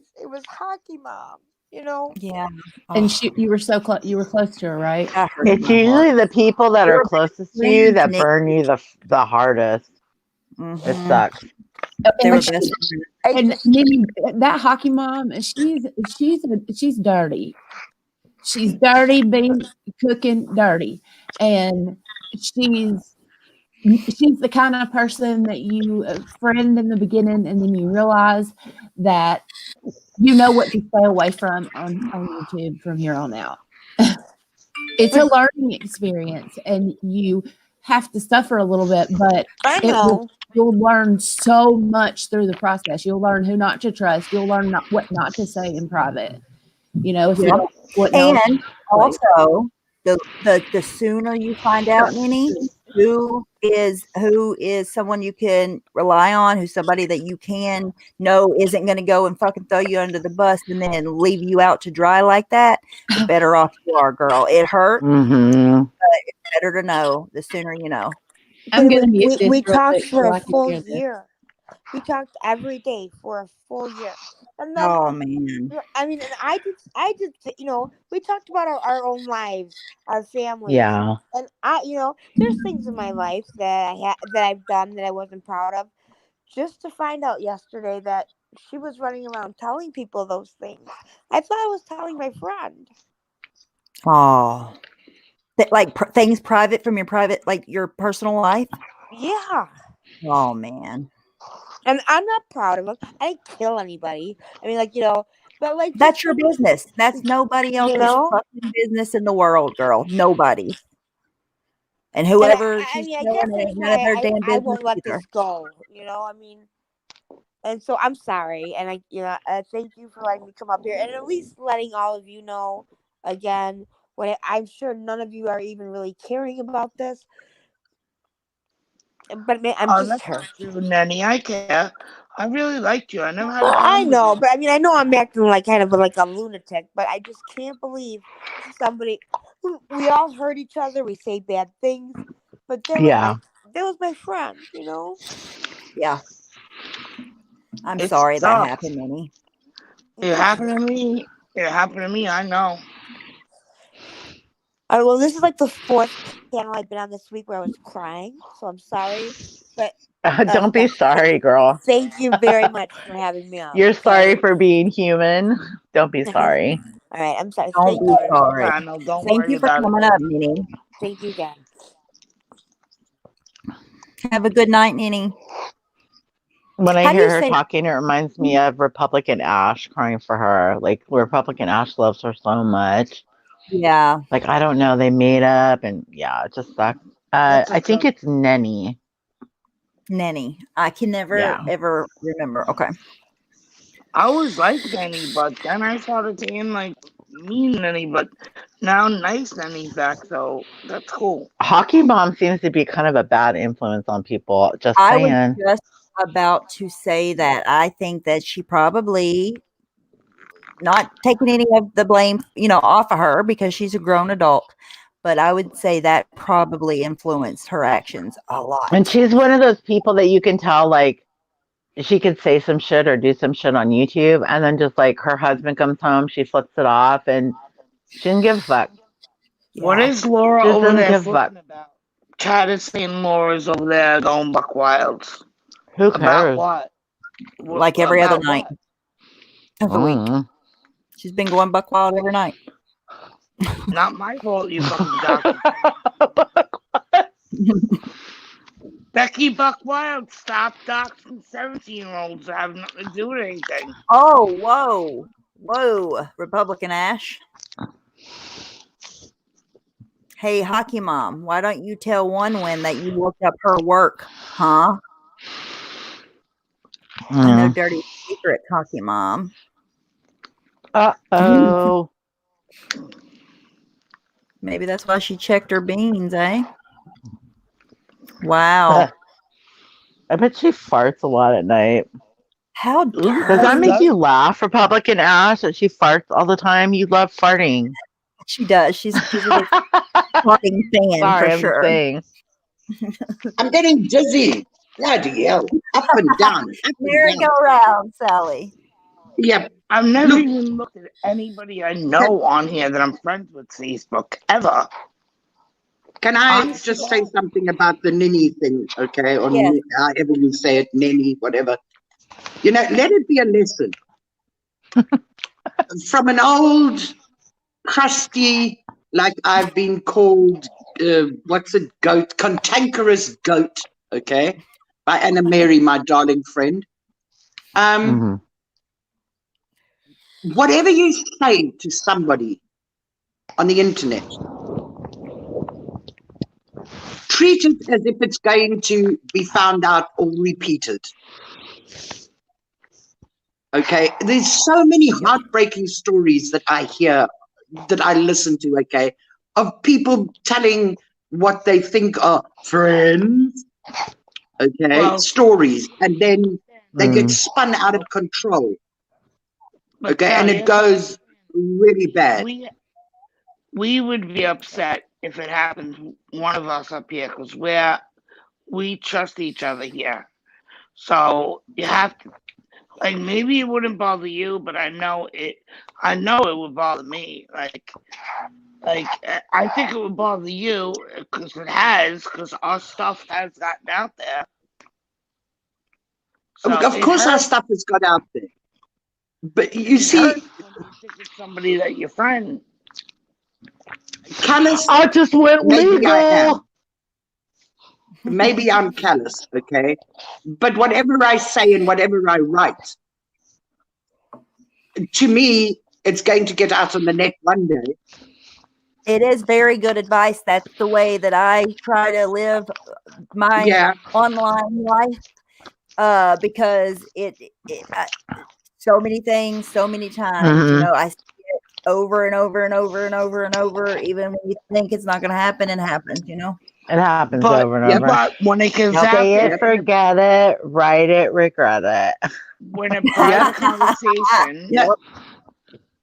Hockey Mom. Yeah. And you were so close. You were close to her, right? It's usually the people that are closest to you that burn you the hardest. Mm-hmm. It sucks. And Nene, that Hockey Mom, she's dirty. She's dirty, cooking dirty, and she's the kind of person that you friend in the beginning, and then you realize that you know what to stay away from on YouTube from here on out. It's a learning experience, and you have to suffer a little bit, but you'll learn so much through the process. You'll learn who not to trust. You'll learn what not to say in private. And also, the sooner you find out, Nene, who is someone you can rely on, who's somebody that you can know isn't going to go and fucking throw you under the bus and then leave you out to dry like that, the better off you are, girl. It hurts, but it's better to know the sooner you know. We talked for a full year. We talked every day for a full year. And then, oh man! I mean, and I did. We talked about our own lives, our families. Yeah. And there's things in my life that I've done that I wasn't proud of. Just to find out yesterday that she was running around telling people those things. I thought I was telling my friend. Oh, things private from your private, like your personal life. Yeah. Oh man. And I'm not proud of them. I didn't kill anybody. I mean, but that's your business. That's nobody else's fucking business in the world, girl. Nobody. And whoever I won't let this go. And so I'm sorry, and I thank you for letting me come up here and at least letting all of you know again. I'm sure none of you are even really caring about this. But I'm just hurt. Nanny, I care. I really liked you. I never had. I know, but I know I'm acting like kind of like a lunatic. But I just can't believe somebody. We all hurt each other. We say bad things, but that was my friend. Yeah. I'm sorry that happened, Minnie. It happened to me. I know. Well, this is like the 4th panel I've been on this week where I was crying, so I'm sorry. But don't be sorry, girl. Thank you very much for having me on. You're sorry for being human. Don't be sorry. All right, I'm sorry. Don't be sorry. Thank you for coming up, Nene. Thank you again. Have a good night, Nene. When I hear her talking, it reminds me of Republican Ash crying for her. Like, Republican Ash loves her so much. Yeah. Like, I don't know. They made up, and it just sucks. I think it's Nenny. Nenny. I can never, ever remember. Okay. I always liked Nenny, but then I started saying, mean Nenny, but now nice Nenny's back, so that's cool. Hockey Mom seems to be kind of a bad influence on people. Just saying. I was just about to say that. I think that she probably not taking any of the blame, off of her because she's a grown adult. But I would say that probably influenced her actions a lot. And she's one of those people that you can tell, like, she could say some shit or do some shit on YouTube, and then just like her husband comes home, she flips it off, and she didn't give a fuck. What is Laura Just over doesn't there give a fuck. flipping about? Travis and Laura's over there going buck wild. Who About cares? what? Like every other About night what? of the week. She's been going buck wild every night. Not my fault, you fucking doctor. Becky Buckwild, stop doxing 17-year-olds that have nothing to do with anything. Oh, whoa, Republican Ash. Hey, hockey mom, why don't you tell OneWin that you looked up her work, huh? I know dirty secret, hockey mom. Uh-oh. Maybe that's why she checked her beans, eh? Wow. I bet she farts a lot at night. How does that make you laugh, Republican Ash, that she farts all the time? You love farting. She does. She's a farting fan. Sorry, for I'm sure. saying. I'm getting dizzy. Bloody hell. Up and down. Merry-go-round, Sally. Yep. I've never even looked at anybody I know on here that I'm friends with Facebook, ever. Can I just say something about the ninny thing, okay? Or however you say it, ninny, whatever. Let it be a lesson. From an old, crusty, like I've been called, goat, cantankerous goat, okay? By Anna Mary, my darling friend. Whatever you say to somebody on the internet, treat it as if it's going to be found out or repeated. Okay, there's so many heartbreaking stories that I hear, that I listen to, okay, of people telling what they think are friends, okay, stories, and then they get spun out of control. Okay, and it goes really bad. We would be upset if it happened to one of us up here because we trust each other here. So you have to, like, maybe it wouldn't bother you, but I know it would bother me. Like I think it would bother you because our stuff has gotten out there. So of course our stuff has got out there. But you see, somebody that your friend, callous. I just went legal. Maybe I'm callous, okay? But whatever I say and whatever I write, to me, it's going to get out on the net one day. It is very good advice. That's the way that I try to live my online life, because so many things, so many times, I see it over and over and over and over and over, even when you think it's not going to happen, it happens, It happens over and over. But when it comes out, say it, forget it, write it, regret it. When a private conversation,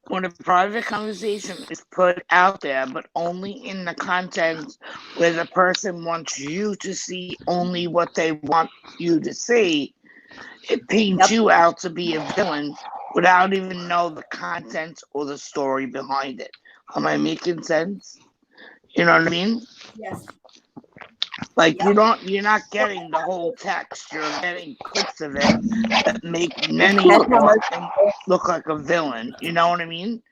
when a private conversation is put out there, but only in the content where the person wants you to see only what they want you to see, it paints you out to be a villain without even know the content or the story behind it. Am I making sense? You know what I mean? Yes. Like you're not getting the whole text. You're getting clips of it that make many look like a villain. You know what I mean?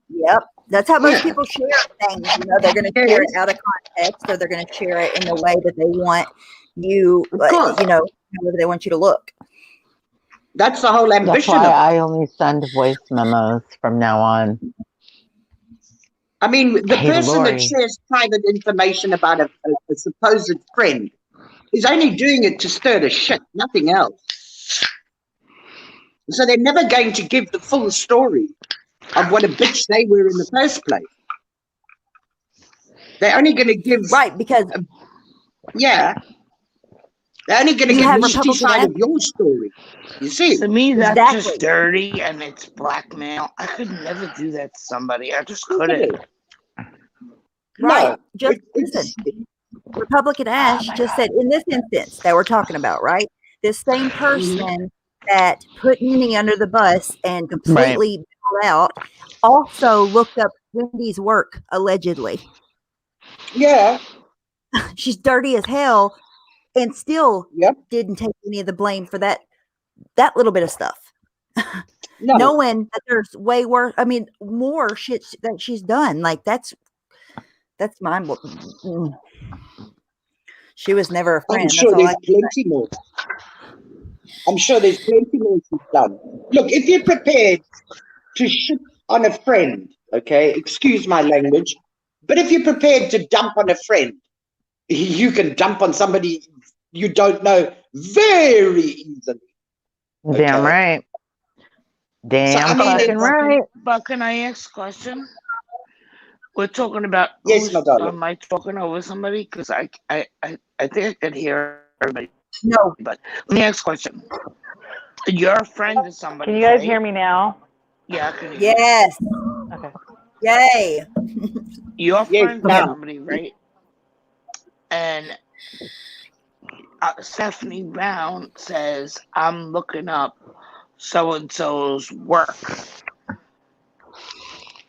Yep. That's how most people share things. They're going to share it out of context, or they're going to share it in the way that they want you, however they want you to look. That's the whole ambition. That's why I only send voice memos from now on. I mean, the person that shares private information about a supposed friend is only doing it to stir the shit, nothing else. So they're never going to give the full story of what a bitch they were in the first place. They're only going to give... Right, because... They're They're only going to You get have the shitty Republican side of your story. You see? To me, that's Exactly. just dirty and it's blackmail. I could never do that to somebody. I just Look at couldn't. it. Right. No, Just it's listen. Republican Ash just said in this instance that we're talking about, right? This same person that put Minnie under the bus and completely bailed out also looked up Wendy's work, allegedly. yeah. She's dirty as hell and still Yep. didn't take any of the blame for that little bit of stuff. No. Knowing that there's way worse, I mean, more shit that she's done. Like that's mind blowing. She was never a friend. I'm sure That's all there's plenty more. I'm sure there's plenty more she's done. Look, if you're prepared to shit on a friend, okay, excuse my language, but if you're prepared to dump on a friend, you can dump on somebody you don't know very easily. Damn right. Damn fucking right. But can I ask a question? We're talking about Yes, my darling. am I talking over somebody? Because I think I could hear everybody. No. But let me ask a question. You're a friend to somebody. Can you guys right? hear me now? Yeah, I can hear Yes. Okay. Yay. You're Yes, friends with ma'am. somebody, right? And Stephanie Brown says, I'm looking up so-and-so's work.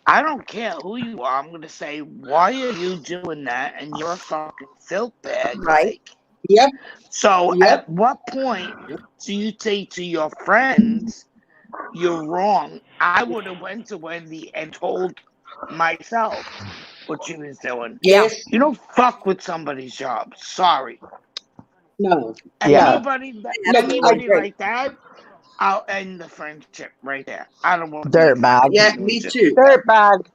I don't care who you are. I'm going to say, why are you doing that? And you're a fucking filth bag. Right. Like, Yep. so Yep. at what point do you say to your friends, you're wrong? I would have went to Wendy and told myself what she was doing. Yes. You don't fuck with somebody's job. Sorry. No. Yeah. Anybody agree. like that, I'll end the friendship right there. I don't want Dirtbag. Yeah, me too. Dirtbag.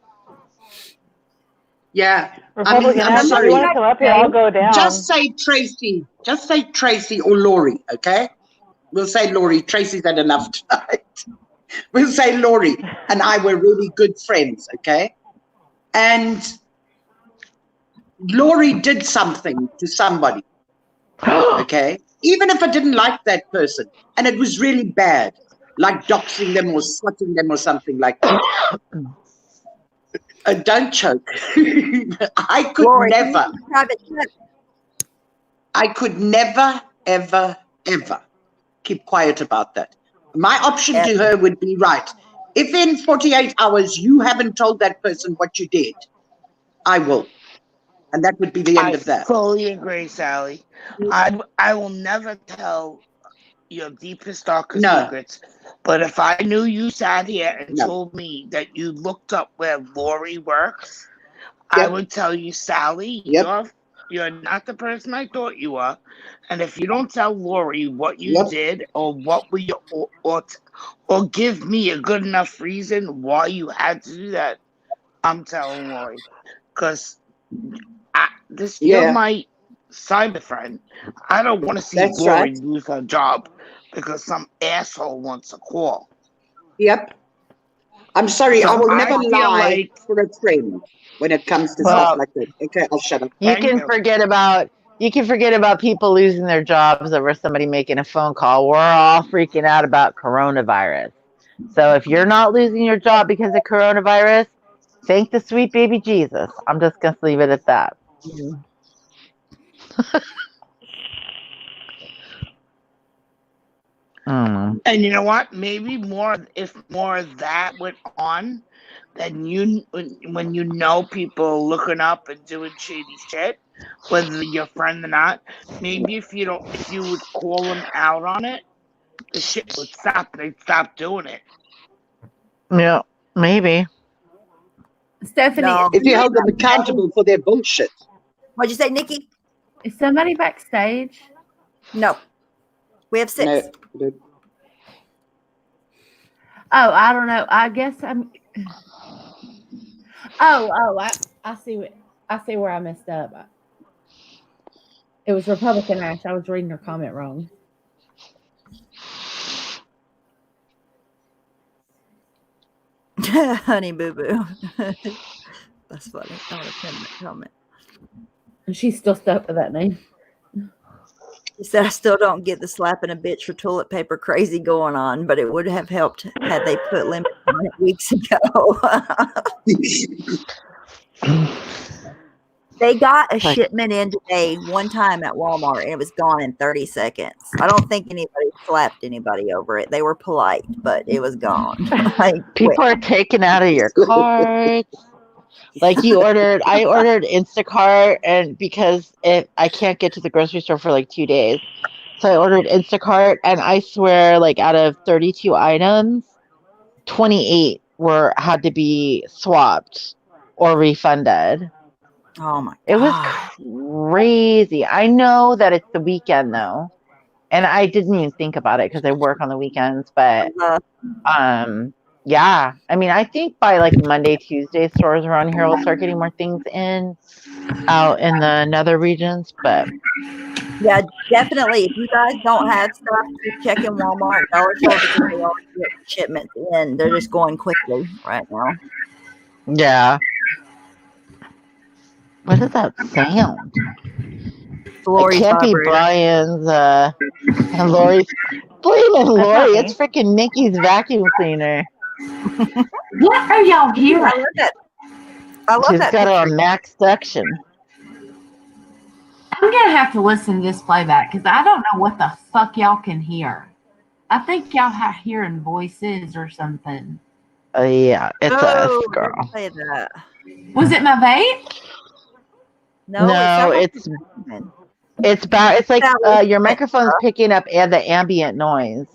Yeah. Republican I'm Ash, if you sorry. want to come up here, I'll go down. Just say Tracy or Lori, okay? We'll say Lori. Tracy's had enough tonight. We'll say Lori and I were really good friends, okay? And Lori did something to somebody, okay? Even if I didn't like that person and it was really bad, like doxing them or slutting them or something like that. Don't choke. I could Lori, never. private chat. I could never, ever, ever keep quiet about that. My option to her would be, right, if in 48 hours you haven't told that person what you did, I will. And that would be the end of that. I fully agree, Sally. I will never tell your deepest, darkest secrets. But if I knew you sat here and told me that you looked up where Lori works, I would tell you, Sally, you're not the person I thought you were. And if you don't tell Lori what you did or what we or give me a good enough reason why you had to do that, I'm telling Lori. Because you're my cyber friend. I don't want to see Lori lose her job because some asshole wants a call. Yep. I'm sorry, So I will never feel lie for a friend when it comes to stuff like that. Okay, I'll shut up. You can forget about people losing their jobs over somebody making a phone call. We're all freaking out about coronavirus. So if you're not losing your job because of coronavirus, thank the sweet baby Jesus. I'm just going to leave it at that. And you know what? Maybe if more of that went on, then when you know people looking up and doing shady shit, whether you're a friend or not, maybe if you would call them out on it, the shit would stop. They'd stop doing it. Yeah, maybe. Stephanie, if you hold them accountable for their bullshit. What'd you say, Nikki? Is somebody backstage? No. We have 6. No. Oh, I don't know. I guess I'm. I see where I messed up. It was Republican Ash. I was reading her comment wrong. Honey Boo Boo. That's funny. I would have pinned that comment. And she's still stuck with that name. He said, I still don't get the slapping a bitch for toilet paper crazy going on, but it would have helped had they put limits on it weeks ago. They got a shipment in today one time at Walmart, and it was gone in 30 seconds. I don't think anybody slapped anybody over it. They were polite, but it was gone. People are taken out of your carts. Like I ordered Instacart, and because I can't get to the grocery store for like 2 days, so I ordered Instacart, and I swear, like out of 32 items, 28 had to be swapped or refunded. Oh my God. It was crazy. I know that it's the weekend though, and I didn't even think about it because I work on the weekends, but yeah. I mean, I think by like Monday, Tuesday, stores around here will start getting more things out in the nether regions, but yeah, definitely. If you guys don't have stuff, just check in Walmart, Dollar Store, because they all get shipments in. They're just going quickly right now. Yeah. What is that sound? Lori's it can't be Brian's and Lori's. Blaming Lori. It's freaking Nikki's vacuum cleaner. What are y'all hearing? I love that. She's got it on max suction. I'm gonna have to listen to this playback because I don't know what the fuck y'all can hear. I think y'all are hearing voices or something. Yeah, it's us, girl. Say that. Was it my vape? No, it's like your microphone's picking up the ambient noise.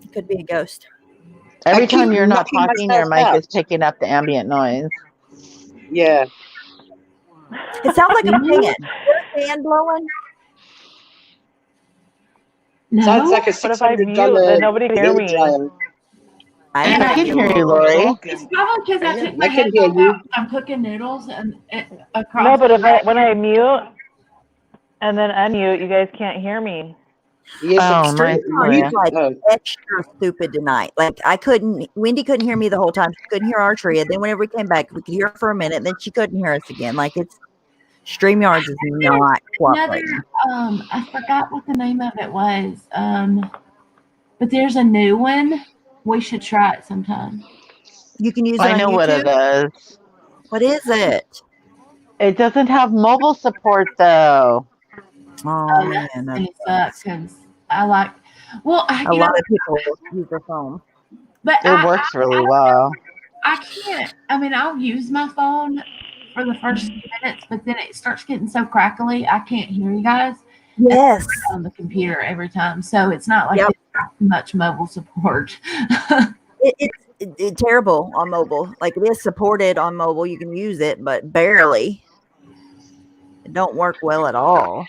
It could be a ghost. Every time you're not talking, your mic is picking up the ambient noise. Yeah. It sounds like a fan. Is a fan blowing? No. Sounds like a $600 nobody can hear me. I can hear you, Lori. It's probably because I took my I can hear headphones you. out. I'm cooking noodles and across. No, but when I mute and then unmute, you guys can't hear me. Yes, extra stupid tonight. Like Wendy couldn't hear me the whole time. She couldn't hear Archery. And then whenever we came back, we could hear her for a minute. Then she couldn't hear us again. Like StreamYards is not cooperating. I forgot what the name of it was. But there's a new one. We should try it sometime. You can use it I know what it is. What is it? It doesn't have mobile support though. Oh man, that sucks because I like. Well, a lot of people use their phone, but it works really well. I can't. I mean, I'll use my phone for the first few minutes, but then it starts getting so crackly, I can't hear you guys. Yes, on the computer every time, so it's not like much mobile support. It's terrible on mobile. Like it is supported on mobile, you can use it, but barely. It don't work well at all.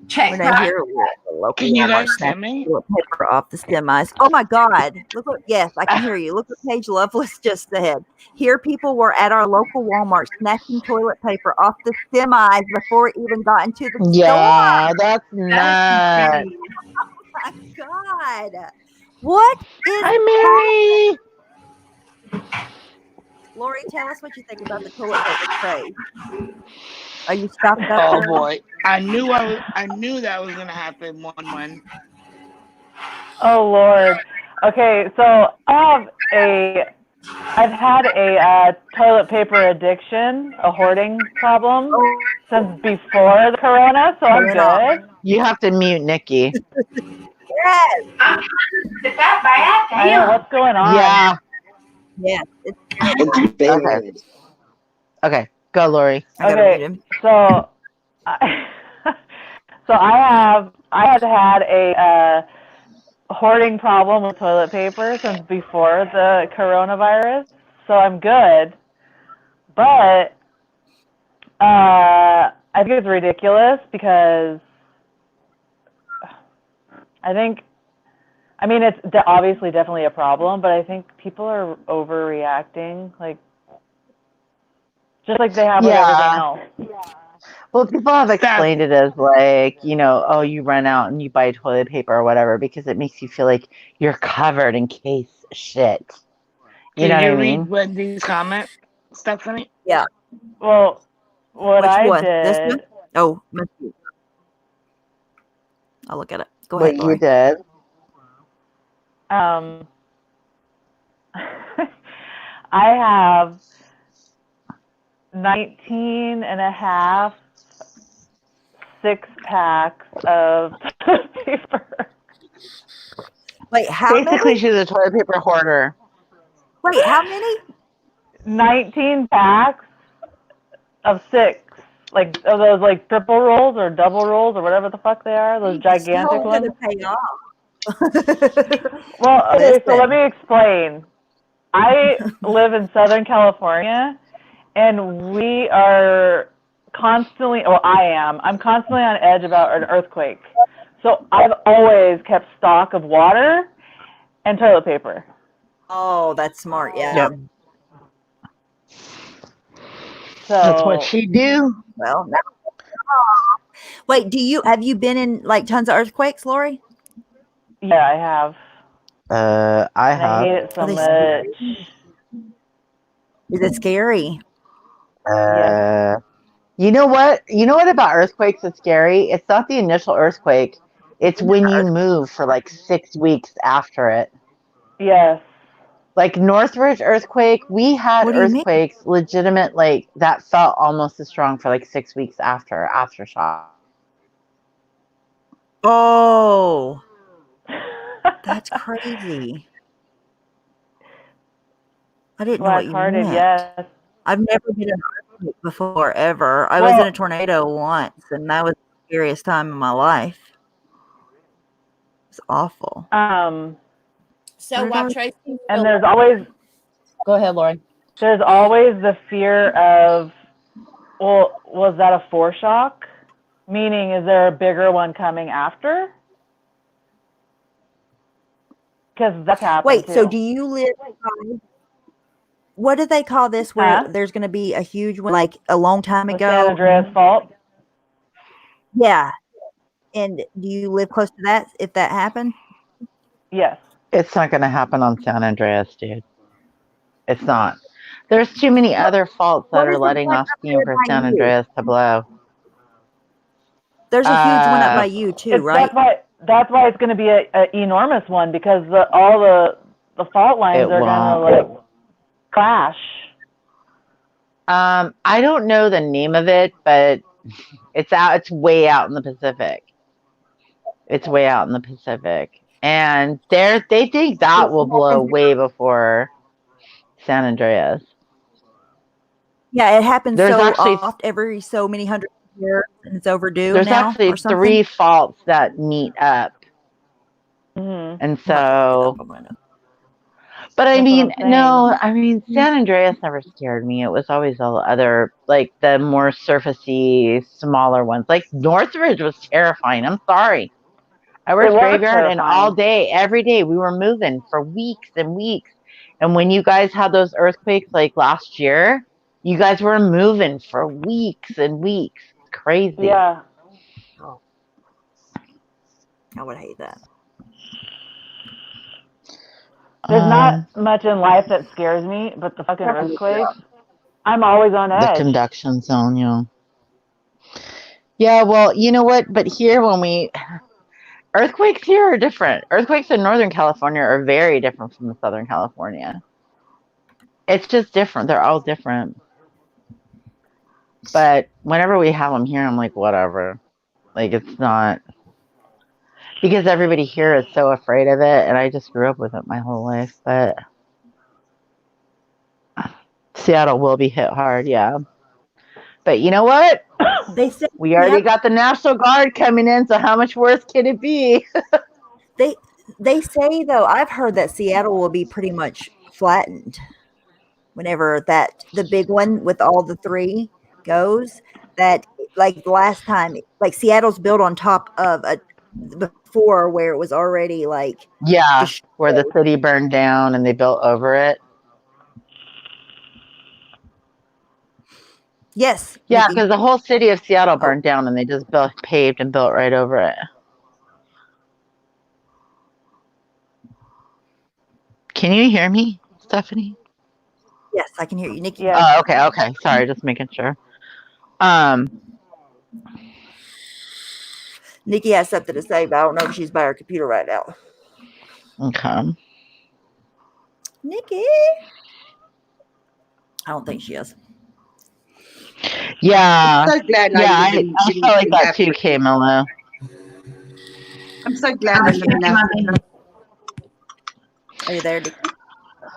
Check. When I hear the local Can you Walmart guys hear me? paper off the semis. Oh my God! Look what. Yes, I can hear you. Look what Paige Lovelace just said. Here, people were at our local Walmart snatching toilet paper off the semis before it even got into the store. Yeah, that's nuts. Oh my God! What is? Hi, Mary. Lori, tell us what you think about the toilet paper craze. Are you stocked up? Oh boy, I knew that was gonna happen. One. Oh Lord. Okay, so I've had a toilet paper addiction, a hoarding problem since before the corona, so I'm good. You have to mute Nikki. Yes. Is that bad? I know, what's going on? Yeah. Yeah. Okay. Go, Lori. Okay. So I had a hoarding problem with toilet paper since before the coronavirus, so I'm good. But I think it's ridiculous because I mean, it's obviously definitely a problem, but I think people are overreacting, like just like they have with everything else. Yeah. Well, people have explained it as like, oh, you run out and you buy toilet paper or whatever because it makes you feel like you're covered in case shit. You know what I mean? Read Wendy's comment, Stephanie? Yeah. Well, what Which I one? did. This one? Oh, I'll look at it. Go what ahead, you Lori. did. I have 19 and a half 6-packs of toilet paper. Wait, how Basically, many? she's a toilet paper hoarder. Wait, how many? 19 packs of 6. Like, are those like triple rolls or double rolls or whatever the fuck they are? Those gigantic ones? It's gonna pay off. Well, okay, so Listen. let me explain. I live in Southern California, and we are constantly, well, I'm constantly on edge about an earthquake. So I've always kept stock of water and toilet paper. Oh, that's smart. Yeah. Yep. So That's what she do. Well, no. Wait, have you been in like tons of earthquakes, Lori? yeah, I have. I And I hate have. it so Are they much. Is it scary? Yes. You know what? You know what about earthquakes is scary? It's not the initial earthquake. It's when you move for like 6 weeks after it. Yes. Like Northridge earthquake, we had What do you mean? earthquakes legitimate, like that felt almost as strong for like 6 weeks after aftershock. Oh, that's crazy. I didn't know what you Black-hearted, meant. yes. I've never been in an earthquake before, ever. I was in Well- a tornado once, and that was the scariest time in my life. It's awful. So while Tracy, And there's always, Go ahead, Lori. there's always the fear of, well, was that a foreshock? Meaning, is there a bigger one coming after? Because that's happened Wait, too. so do you live by, what do they call this where Huh? there's going to be a huge one like a long time The ago? San Andreas Fault? Yeah. And do you live close to that if that happened? Yes. It's not going to happen on San Andreas, dude. It's not. There's too many other faults that What are is the letting one off up steam there for by San you? Andreas to blow. There's a huge one up by you too, right? That's why it's going to be an enormous one, because all the fault lines It are going to won't. like clash. I don't know the name of it, but it's way out in the Pacific. It's way out in the Pacific. And they think that will blow way before San Andreas. Yeah, it happens There's so actually- oft, every so many hundred years, and it's overdue There's now actually or something. 3 faults that meet up. Mm-hmm. And so, but I That's mean, what I'm saying. no, I mean, San Andreas never scared me. It was always all the other, like the more surfacey, smaller ones. Like Northridge was terrifying. I'm sorry. I worked It was graveyard, and all terrifying. day, every day, we were moving for weeks and weeks. And when you guys had those earthquakes like last year, you guys were moving for weeks and weeks. It's crazy. Yeah. I would hate that. There's not much in life that scares me, but the fucking earthquakes, I'm always on The edge. conduction zone, yeah. Yeah, well, you know what? But here, earthquakes here are different. Earthquakes in Northern California are very different from the Southern California. It's just different. They're all different. But whenever we have them here, I'm like, whatever. Like, it's not, because everybody here is so afraid of it, and I just grew up with it my whole life. But Seattle will be hit hard, yeah. But you know what? They said We already got the National Guard coming in, so how much worse can it be? they say though, I've heard that Seattle will be pretty much flattened whenever the big one with all the 3 goes. That like the last time, like Seattle's built on top of before where it was already like where the city burned down and they built over it. Yes. Yeah, because the whole city of Seattle burned down and they just paved and built right over it. Can you hear me, Stephanie? Yes, I can hear you, Nikki. Yeah. Oh, okay. Sorry, just making sure. Nikki has something to say, but I don't know if she's by her computer right now. Okay. Nikki, I don't think she is. Yeah. I'm so glad I felt like that too, Camilla. I'm so glad I live in Africa. Are you there,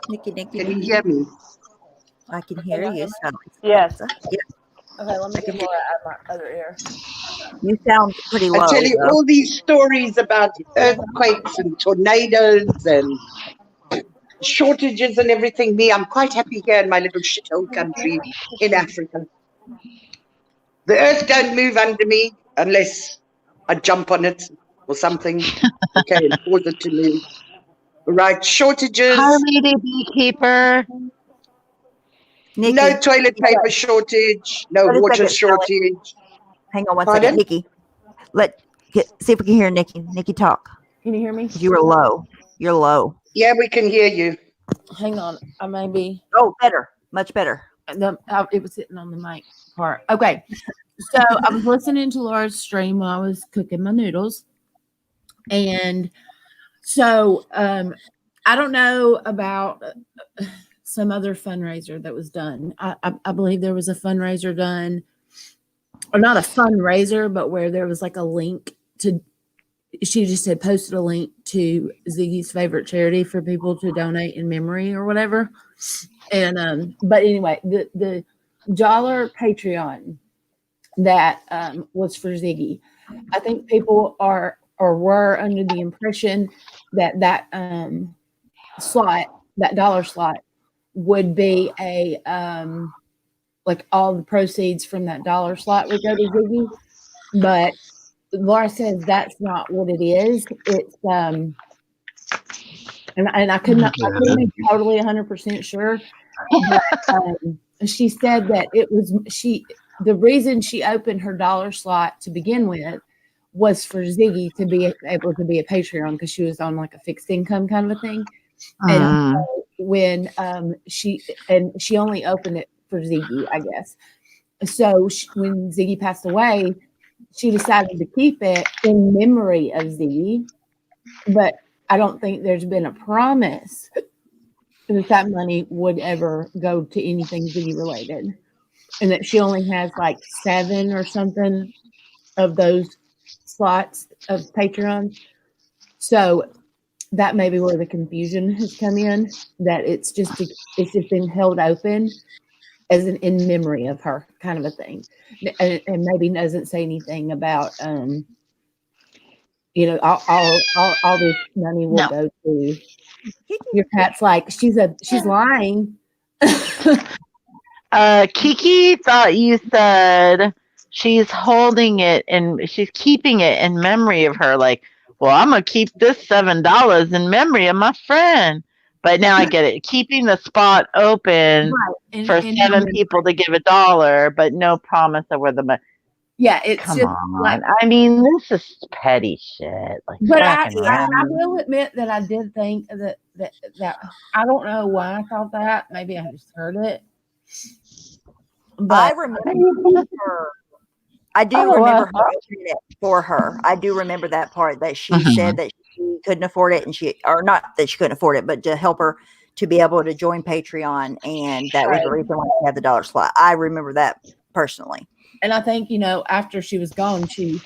Nikki? Nikki? Can you hear me? I can hear you. So. Yes. Yeah. Okay, let me get more out of my other ear. You sound pretty low. I tell you, though. all these stories about earthquakes and tornadoes and shortages and everything. I'm quite happy here in my little shithole country in Africa. The earth don't move under me unless I jump on it or something. Okay, and cause it to move. Right, shortages. Hi, lady beekeeper. Nikki, no toilet paper shortage. No Wait a water second, shortage. hang on one Pardon? second, Nikki. See if we can hear Nikki. Nikki, talk. Can you hear me? You were low. You're low. Yeah, we can hear you. Hang on. I may be. Oh, better. Much better. It was sitting on the mic part. Okay. So I was listening to Laura's stream while I was cooking my noodles. And so I don't know about some other fundraiser that was done. I believe there was a fundraiser done, or not a fundraiser, but where there was like a link to, she just had posted a link to Ziggy's favorite charity for people to donate in memory or whatever. And but anyway, the dollar Patreon that was for Ziggy. I think people are or were under the impression that slot, that dollar slot, would be a like all the proceeds from that dollar slot would go to Ziggy. But Laura says that's not what it is. It's and I couldn't be totally 100% sure. But she said that it was the reason she opened her dollar slot to begin with was for Ziggy to be able to be a Patreon, because she was on like a fixed income kind of a thing. And when she only opened it for Ziggy, I guess. So when Ziggy passed away, she decided to keep it in memory of Ziggy, but I don't think there's been a promise that money would ever go to anything Ziggy related, and that she only has like 7 or something of those slots of Patreon. So that may be where the confusion has come in, that it's just been held open as an in memory of her kind of a thing, and maybe doesn't say anything about all this money will go to. Your cat's like she's lying. Kiki thought you said she's holding it and she's keeping it in memory of her. Like, well, I'm gonna keep this $7 in memory of my friend. But now I get it. Keeping the spot open for 7 people to give $1, but no promise of where the money. Yeah, it's Come just on. like, I mean, this is petty shit. Like, but I will admit that I did think that I don't know why I thought that. Maybe I just heard it. But I remember her. I do remember her opening it for her. I do remember that part, that she said that she couldn't afford it, and not that she couldn't afford it, but to help her to be able to join Patreon, and that was the reason why she had the dollar slot. I remember that personally. And I think, after she was gone, she,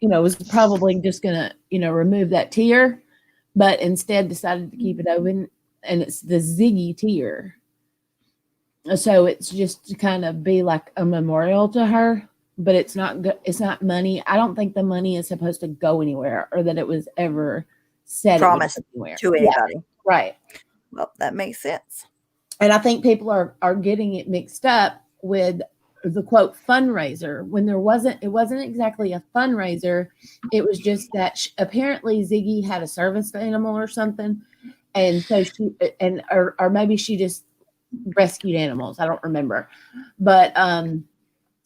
was probably just going to, remove that tier, but instead decided to keep it open, and it's the Ziggy tier. So it's just to kind of be like a memorial to her, but it's not money. I don't think the money is supposed to go anywhere, or that it was ever said promised anywhere to anybody. Yeah, right. Well, that makes sense. And I think people are getting it mixed up with the quote fundraiser, when it wasn't exactly a fundraiser. It was just that apparently Ziggy had a service animal or something, and so or maybe she just rescued animals. I don't remember, but and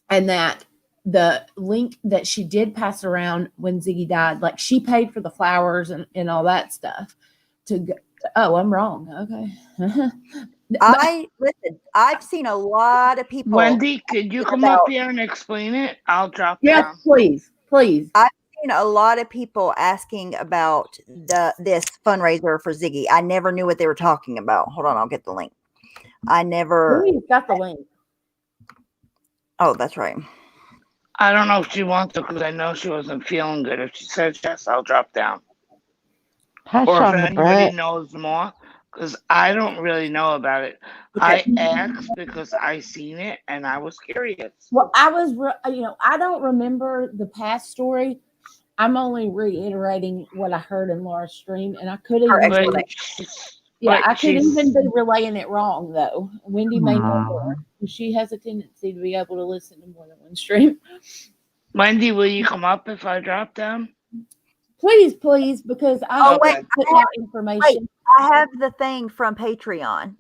that the link that she did pass around when Ziggy died, like she paid for the flowers and all that stuff to go. Oh, I'm wrong. Okay. I've seen a lot of people. Wendy, could you come up here and explain it? I'll drop down. Yes, please. I've seen a lot of people asking about this fundraiser for Ziggy. I never knew what they were talking about. Hold on, I'll get the link. I never. Who got the link? Oh, that's right. I don't know if she wants to because I know she wasn't feeling good. If she says yes, I'll drop down. Or if anybody knows more, because I don't really know about it. I asked because I seen it and I was curious. Well, I was, I don't remember the past story. I'm only reiterating what I heard in Laura's stream, and I could even I could even be relaying it wrong though. Wendy may know more. She has a tendency to be able to listen to more than one stream. Wendy, will you come up if I drop down? Please, because I wait, put out information. Wait, I have the thing from Patreon.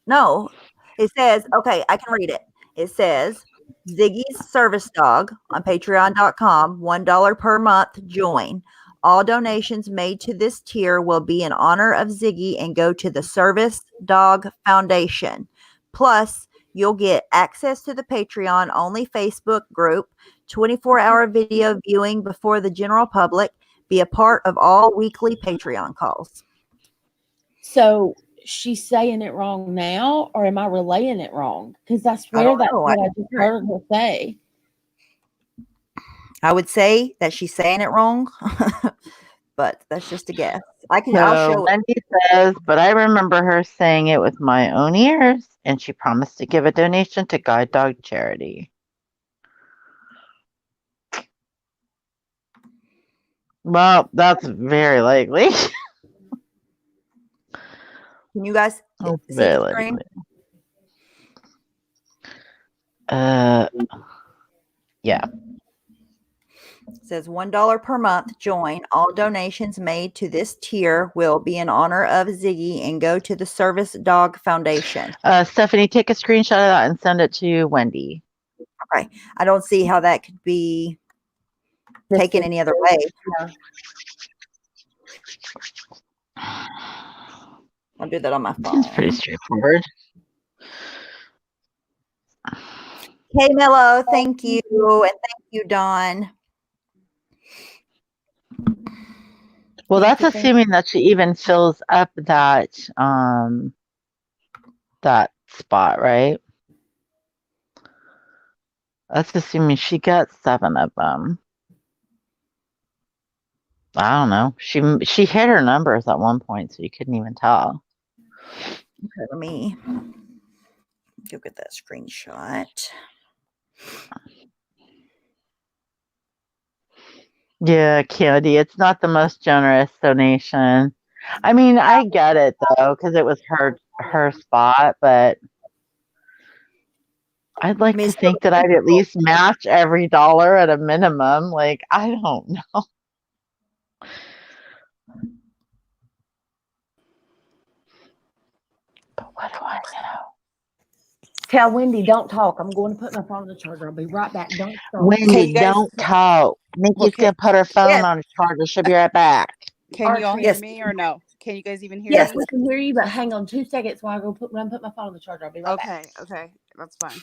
No, it says, okay, I can read it. It says, Ziggy's Service Dog on patreon.com, $1 per month, join. All donations made to this tier will be in honor of Ziggy and go to the Service Dog Foundation. Plus, you'll get access to the Patreon only Facebook group, 24-hour video viewing before the general public, be a part of all weekly Patreon calls. So she's saying it wrong now, or am I relaying it wrong? Because I swear that's what I just heard her say. I would say that she's saying it wrong, but that's just a guess. I'll show Wendy it. Says, but I remember her saying it with my own ears, and she promised to give a donation to Guide Dog Charity. Well, that's very likely. Can you guys see the screen? Yeah. It says $1 per month, join. All donations made to this tier will be in honor of Ziggy and go to the Service Dog Foundation. Stephanie, take a screenshot of that and send it to Wendy. Okay. I don't see how that could be taken any other way. I'll do that on my phone. It's pretty straightforward. Hey, Mello, thank you. And thank you, Dawn. Well, that's assuming that she even fills up that that spot, right? That's assuming she gets 7 of them. I don't know. She hit her numbers at one point, so you couldn't even tell. Okay, let me go get that screenshot. Yeah, Candy, it's not the most generous donation. I mean, I get it though, because it was her spot, but I'd like to think that I'd at least match every dollar at a minimum. Like, I don't know. But what do I know? Tell Wendy, don't talk. I'm going to put my phone on the charger. I'll be right back. Don't talk. Wendy, don't talk. Nikki's going to put her phone on a charger. She'll be right back. Can you all hear me or no? Can you guys even hear me? Yes, we can hear you, but hang on 2 seconds while I go put my phone on the charger. I'll be right back. Okay, that's fine.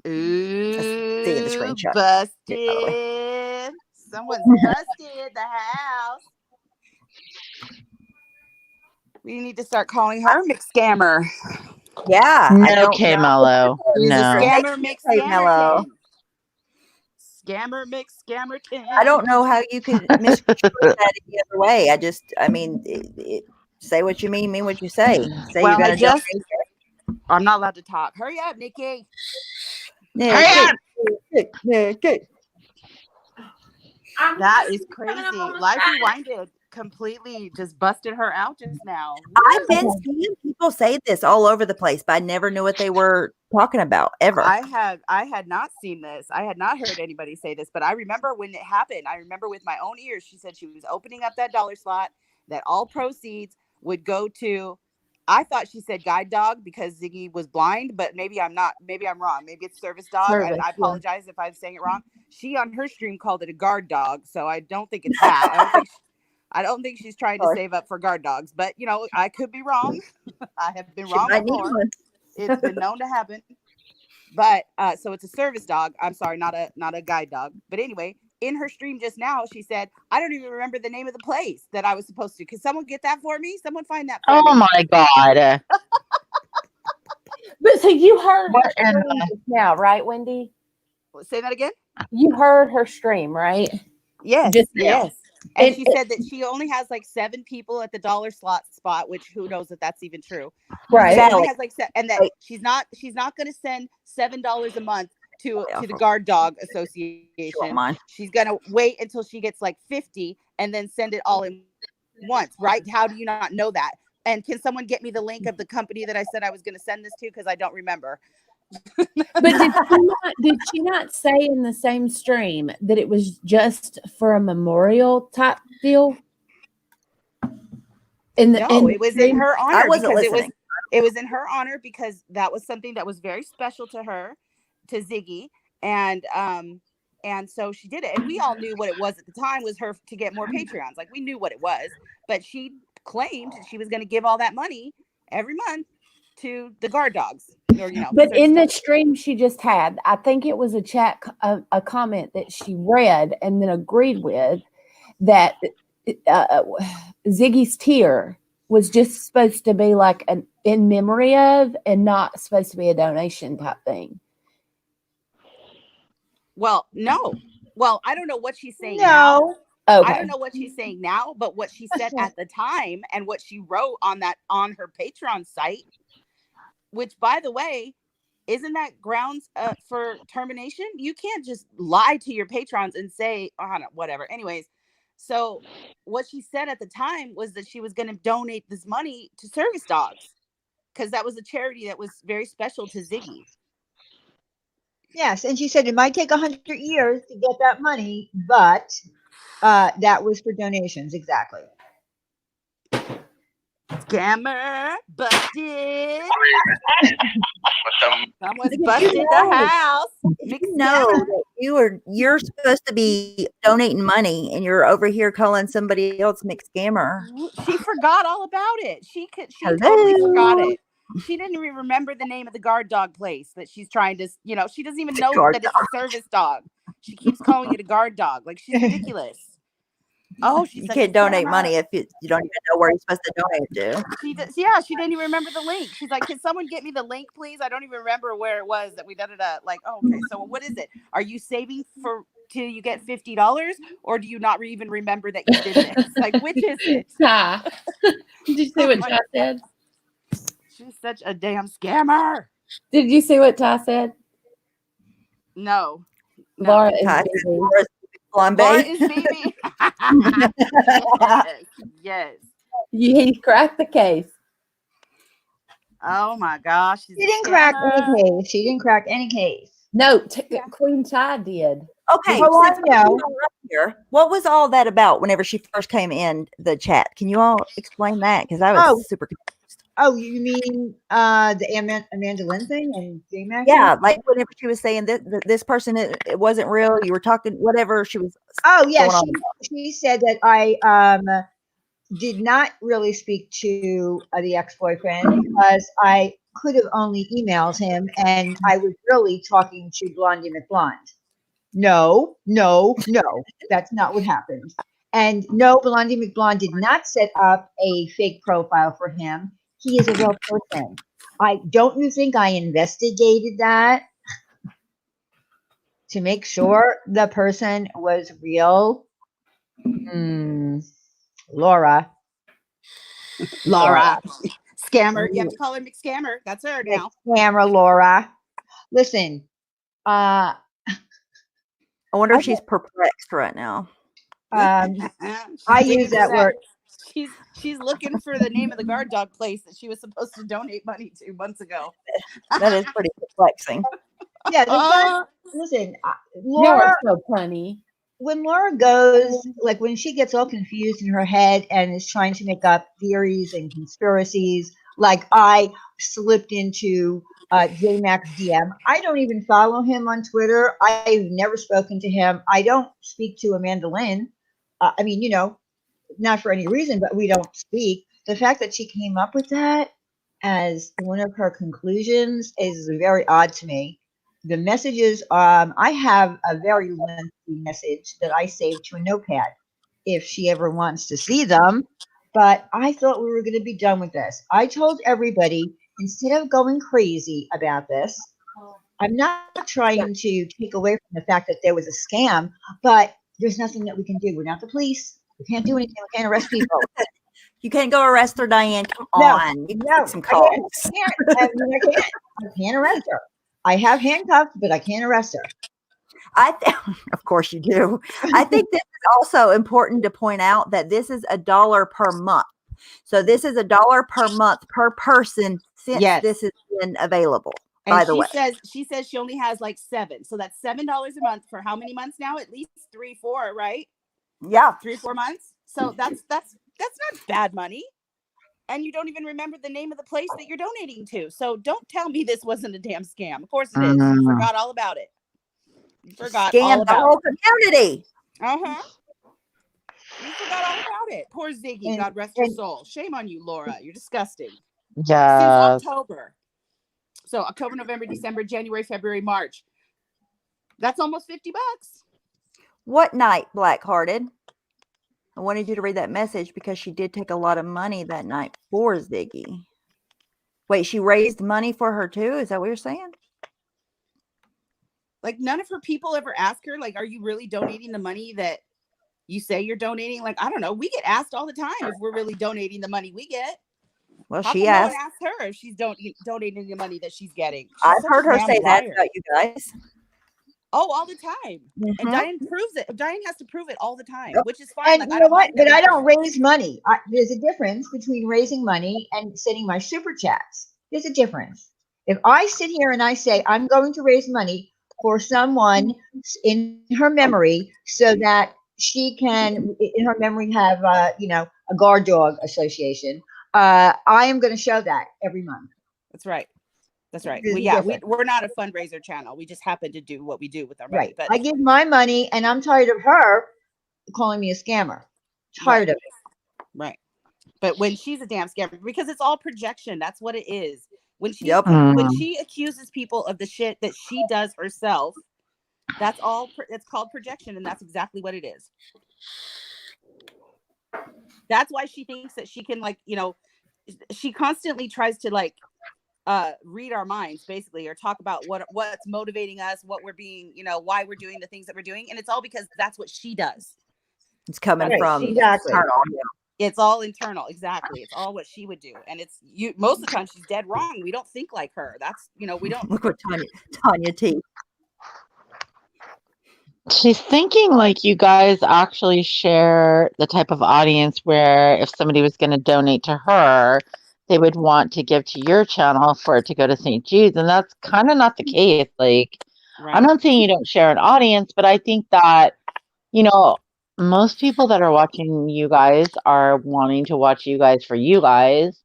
Ooh, see the screenshot. Busted. Someone's busted the house. We need to start calling her McScammer. Yeah. No, K-Mello. No. Scammer McScammer. Scammer McScammerton. I don't know how you could misconstrue that any other way. Say what you mean what you say. Say well, you got I'm not allowed to talk. Hurry up, Nikki. Hurry up. That is crazy. Live Rewinded completely just busted her out just now. I've been seeing people say this all over the place, but I never knew what they were talking about ever. I had not seen this. I had not heard anybody say this, but I remember when it happened. I remember with my own ears, she said she was opening up that dollar slot, that all proceeds would go to, I thought she said guide dog because Ziggy was blind, but maybe I'm not. Maybe I'm wrong. Maybe it's service dog. I apologize if I'm saying it wrong. She on her stream called it a guard dog, so I don't think it's that. I don't think she's trying to save up for guard dogs, but I could be wrong. I have been wrong before. It's been known to happen. But so it's a service dog. I'm sorry, not a guide dog. But anyway, in her stream just now, she said, I don't even remember the name of the place that I was supposed to. Can someone get that for me? Someone find that for me. Oh my God. But so you heard What her in stream just now, right, Wendy? Say that again. You heard her stream, right? Yes, Just now. yes. And And she said that she only has like 7 people at the dollar slot spot, which who knows if that's even true. right. She only has like and that she's not going to send $7 a month to the Guard Dog Association. She's going to wait until she gets like 50 and then send it all in once, right? How do you not know that? And can someone get me the link of the company that I said I was going to send this to, because I don't remember. But did she not say in the same stream that it was just for a memorial type deal? No, it was in her honor. I wasn't because listening. It was in her honor because that was something that was very special to her, to Ziggy, and so she did it. And we all knew what it was at the time was her to get more Patreons. Like, we knew what it was, but she claimed she was going to give all that money every month to the guard dogs. Or, but in the stream she just had, I think it was a comment that she read and then agreed with, that Ziggy's tier was just supposed to be like an in memory of, and not supposed to be a donation type thing. Well, no. Well, I don't know what she's saying now. Okay. I don't know what she's saying now, but what she said at the time and what she wrote on her Patreon site, which, by the way, isn't that grounds for termination? You can't just lie to your patrons and say, oh, no, whatever. Anyways, so what she said at the time was that she was going to donate this money to service dogs, because that was a charity that was very special to Ziggy. Yes, and she said it might take 100 years to get that money, but that was for donations. Exactly. Scammer busted. Someone's busted the house. No, you're supposed to be donating money, and you're over here calling somebody else Mick Scammer. She forgot all about it. She totally forgot it. She didn't even remember the name of the guard dog place that she's trying to, she doesn't even know that it's a service dog. She keeps calling it a guard dog. Like, she's ridiculous. Oh, you can't donate money if you don't even know where you're supposed to donate to. She didn't even remember the link. She's like, can someone get me the link, please? I don't even remember where it was that we did it at. Like, oh, okay, so what is it? Are you saving till you get $50, or do you not even remember that you did this? Like, which is it? Did you see what Ty said? She's such a damn scammer. Did you see what Ty said? No. Laura is baby. Yes. He cracked the case. Oh my gosh. She didn't crack any case. She didn't crack any case. No, Queen Ty did. Okay, what was all that about whenever she first came in the chat? Can you all explain that? Because I was super confused. Oh, you mean the Amanda Lynn thing and J-Mac? Yeah, like whenever she was saying that this person, it wasn't real. You were talking whatever she was. Oh yeah, she said that I did not really speak to the ex-boyfriend because I could have only emailed him, and I was really talking to Blondie McBlonde. No, that's not what happened. And no, Blondie McBlonde did not set up a fake profile for him. He is a real person. Don't you think I investigated that to make sure the person was real? Laura. Scammer. You have to call her McScammer. That's her now. Scammer, Laura. Listen, I wonder if she's perplexed right now. I use that word. She's looking for the name of the guard dog place that she was supposed to donate money to months ago. That is pretty perplexing. Yeah, listen, Laura, so funny. When Laura goes, like when she gets all confused in her head and is trying to make up theories and conspiracies, like I slipped into J-Mac's DM. I don't even follow him on Twitter. I've never spoken to him. I don't speak to Amanda Lynn. I mean, not for any reason, but we don't speak. The fact that she came up with that as one of her conclusions is very odd to me. the messages, I have a very lengthy message that I saved to a notepad if she ever wants to see them. But I thought we were going to be done with this. I told everybody, instead of going crazy about this, I'm not trying to take away from the fact that there was a scam, but there's nothing that we can do. We're not the police. We can't do anything. We can't arrest people. You can't go arrest her, Diane. Come No, on. You can no, make some I can't. calls. I can't arrest her. I have handcuffs, but I can't arrest her. Of course you do. I think this is also important to point out that this is $1 per month. So this is $1 per month per person since Yes. this has been available. And By the way, she says she only has like 7. So that's $7 a month for how many months now? At least 3, 4, right? Yeah. 3, 4 months. So that's not bad money. And you don't even remember the name of the place that you're donating to. So don't tell me this wasn't a damn scam. Of course it is. You forgot all about it. You forgot all scam the about whole it. community. Uh-huh. You forgot all about it. Poor Ziggy. God rest her soul. Shame on you, Laura. You're disgusting. Yeah. Since October. So October, November, December, January, February, March. That's almost $50. What night, Blackhearted? I wanted you to read that message because she did take a lot of money that night for Ziggy. Wait, she raised money for her too? Is that what you're saying? Like, none of her people ever ask her, like, are you really donating the money that you say you're donating? Like, I don't know. We get asked all the time if we're really donating the money we get. Well, How she come no asked. one asked her if she's donating the money that she's getting? She's I've such heard a her damn say that liar. about you guys. Oh, all the time. Mhm. And Diane proves it. Diane has to prove it all the time, Yep. which is fine. And Like, you I know don't what? mind But that I we don't prove it. raise money. There's a difference between raising money and sending my super chats. There's a difference. If I sit here and I say I'm going to raise money for someone in her memory so that she can, in her memory, have a guard dog association, I am going to show that every month. That's right. That's right. There's Well, a yeah, difference. we're not a fundraiser channel. We just happen to do what we do with our money. Right. But I give my money, and I'm tired of her calling me a scammer. Tired of it. Right. But when she's a damn scammer, because it's all projection. That's what it is. When she Yep. when she accuses people of the shit that she does herself, that's all. It's called projection, and that's exactly what it is. That's why she thinks that she can, like, she constantly tries to, like, read our minds, basically, or talk about what's motivating us, what we're being, why we're doing the things that we're doing, and it's all because that's what she does. It's coming Right, from exactly. internal. It's all internal. Exactly. It's all what she would do. And it's most of the time she's dead wrong. We don't think like her. That's, we don't. Look what Tanya T. She's thinking like you guys actually share the type of audience where if somebody was going to donate to her, they would want to give to your channel for it to go to St. Jude's. And that's kind of not the case. Like, Right. I'm not saying you don't share an audience, but I think that, most people that are watching you guys are wanting to watch you guys for you guys.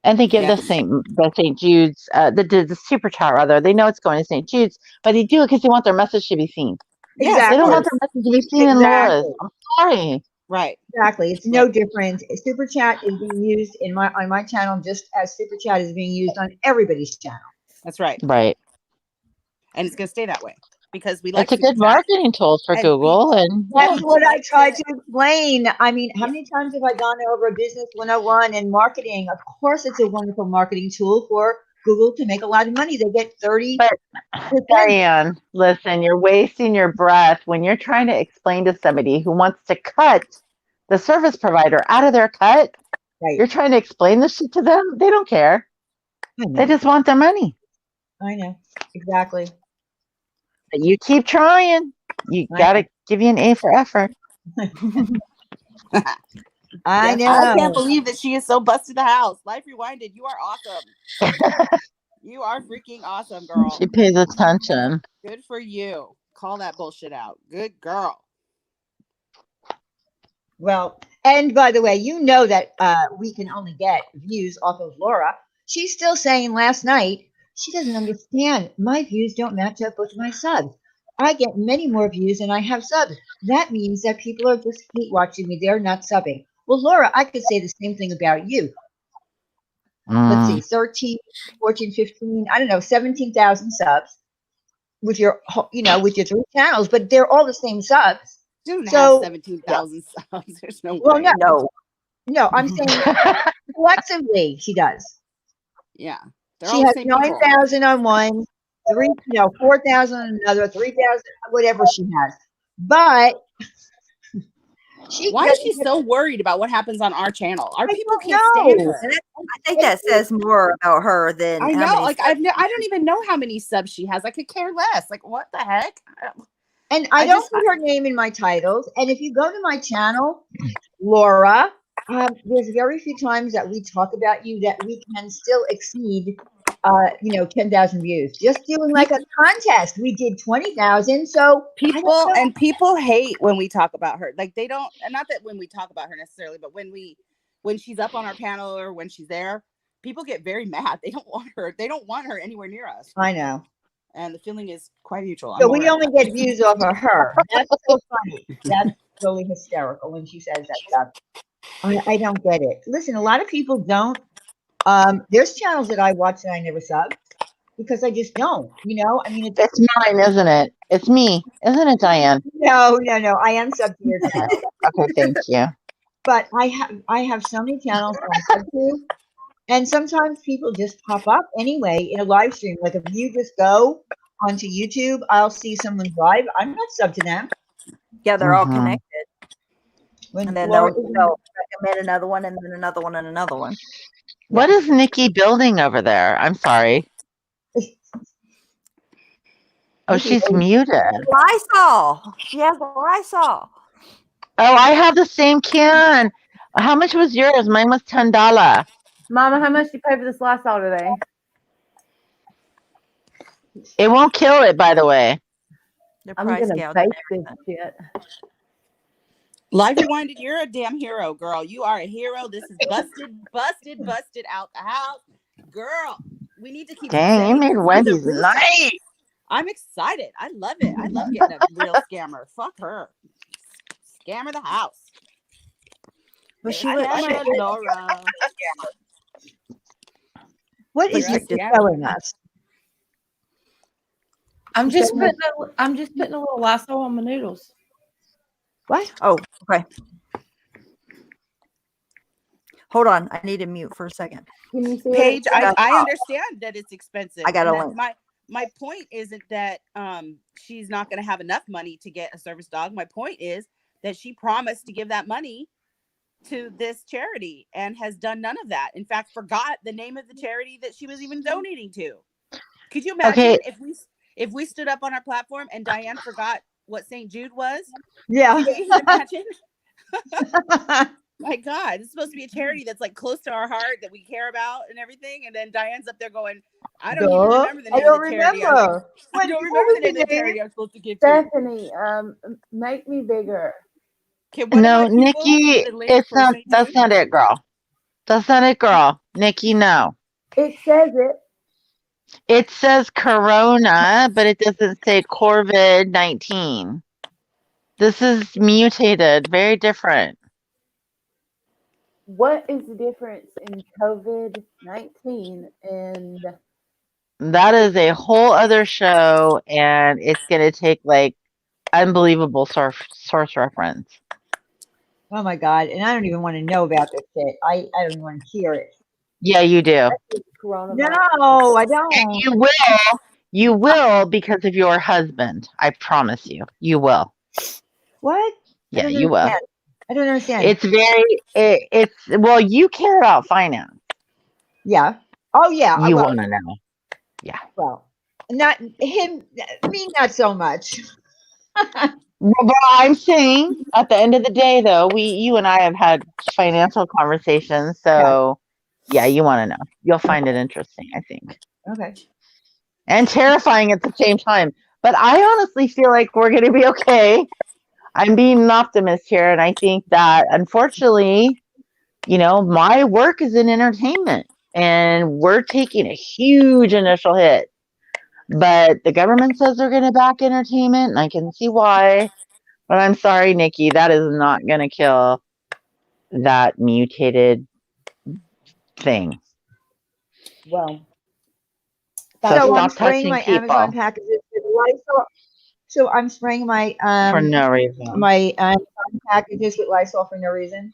And they give Yes. the St. Jude's, the super chat rather. They know it's going to St. Jude's, but they do it because they want their message to be seen. Yes, They don't of want course. their message to be seen in Laura's. I'm sorry. Right. Exactly. It's no different. Super chat is being used on my channel just as super chat is being used on everybody's channel. That's right. Right. And it's going to stay that way because we like It's a good super chat. marketing tool for And Google. And That's yeah. what I tried to explain. I mean, how many times have I gone over Business 101 and marketing? Of course, it's a wonderful marketing tool for Google to make a lot of money. They get 30%. But Diane, listen, you're wasting your breath when you're trying to explain to somebody who wants to cut the service provider out of their cut. Right. You're trying to explain this shit to them. They don't care. They just want their money. I know. Exactly. But you keep trying. You got to give you an A for effort. I know. I can't believe that she is so busted the house. Life Rewinded, you are awesome. You are freaking awesome, girl. She pays attention. Good for you. Call that bullshit out. Good girl. Well, and by the way, you know that we can only get views off of Laura. She's still saying last night she doesn't understand. My views don't match up with my subs. I get many more views than I have subs. That means that people are just hate watching me. They're not subbing. Well, Laura, I could say the same thing about you. Let's see, 13, 14, 15, I don't know, 17,000 subs. with your, with your 3 channels, but they're all the same subs. She doesn't So, have 17,000 subs. There's no well, way. no, I'm saying collectively she does. Yeah. They're She all the has same people. 9,000 on one, 4,000 on another, 3,000, whatever she has. But why is she so worried about what happens on our channel? Our people can't stand her. I think that says more about her than I how know. many Like I don't even know how many subs she has. I could care less. Like what the heck? And I don't put her name in my titles. And if you go to my channel, Laura, there's very few times that we talk about you that we can still exceed 10,000 views. Just doing like a contest. We did 20,000. So people hate when we talk about her. Like they don't, and not that when we talk about her necessarily, but when she's up on our panel or when she's there, people get very mad. They don't want her. They don't want her anywhere near us. I know. And the feeling is quite mutual. So we only get views off of her. That's so funny. That's really hysterical when she says that stuff. I don't get it. Listen, a lot of people don't. There's channels that I watch that I never sub because I just don't. I mean, it's mine, isn't it? It's me, isn't it, Diane? No. I am sub to your channel. Okay, thank you. But I have so many channels that I'm sub to, and sometimes people just pop up anyway in a live stream. Like if you just go onto YouTube, I'll see someone's live. I'm not sub to them. Yeah, they're all connected. When and then Laura they'll recommend another one, and then another one, and another one. What is Nikki building over there? I'm sorry. Oh, she's muted. Lysol. She has Lysol. Oh, I have the same can. How much was yours? Mine was $10. Mama, how much did you pay for this Lysol today? It won't kill it, by the way. I'm gonna bake this shit. Live Rewinded, you're a damn hero, girl. You are a hero. This is busted out the house. Girl, we need to keep Dang, you made Wendy's nice. nice. I'm excited. I love it. I love getting a real scammer. Fuck her. Scammer the house. But she Scammer Laura. What is this telling us? I'm just putting a little Lysol on my noodles. What? Oh, okay. Hold on. I need to mute for a second. Can you see Paige, it? I understand that it's expensive. I got a And link. my point isn't that she's not going to have enough money to get a service dog. My point is that she promised to give that money to this charity and has done none of that. In fact, forgot the name of the charity that she was even donating to. Could you imagine if we stood up on our platform and Diane forgot what St. Jude was? Yeah. Can you imagine? My God, it's supposed to be a charity that's like close to our heart that we care about and everything. And then Diane's up there going, I don't even remember the name of the charity. I don't remember the name of the charity I'm supposed to give to. Stephanie, make me bigger. No, Nikki, it's not. That's not it, girl. That's not it, girl. Nikki, no. It says it. It says Corona, but it doesn't say COVID-19. This is mutated, very different. What is the difference in COVID-19 and That is a whole other show, and it's going to take like unbelievable source reference. Oh my God. And I don't even want to know about this shit. I don't even want to hear it. Yeah, you do. No, I don't. And you will because of your husband. I promise you. You will. What? Yeah, you will. I don't understand. It's well, you care about finance. Yeah. Oh yeah. You want to know. Yeah. Well, not him, me, not so much. But I'm saying at the end of the day, though, you and I have had financial conversations. So yeah, you want to know. You'll find it interesting, I think. Okay. And terrifying at the same time. But I honestly feel like we're going to be okay. I'm being an optimist here. And I think that, unfortunately, my work is in entertainment. And we're taking a huge initial hit. But the government says they're going to back entertainment. And I can see why. But I'm sorry, Nikki. That is not going to kill that mutated thing. Well. So I'm stop spraying touching my people. Amazon packages with Lysol. So I'm spraying my For no reason. my packages with Lysol for no reason.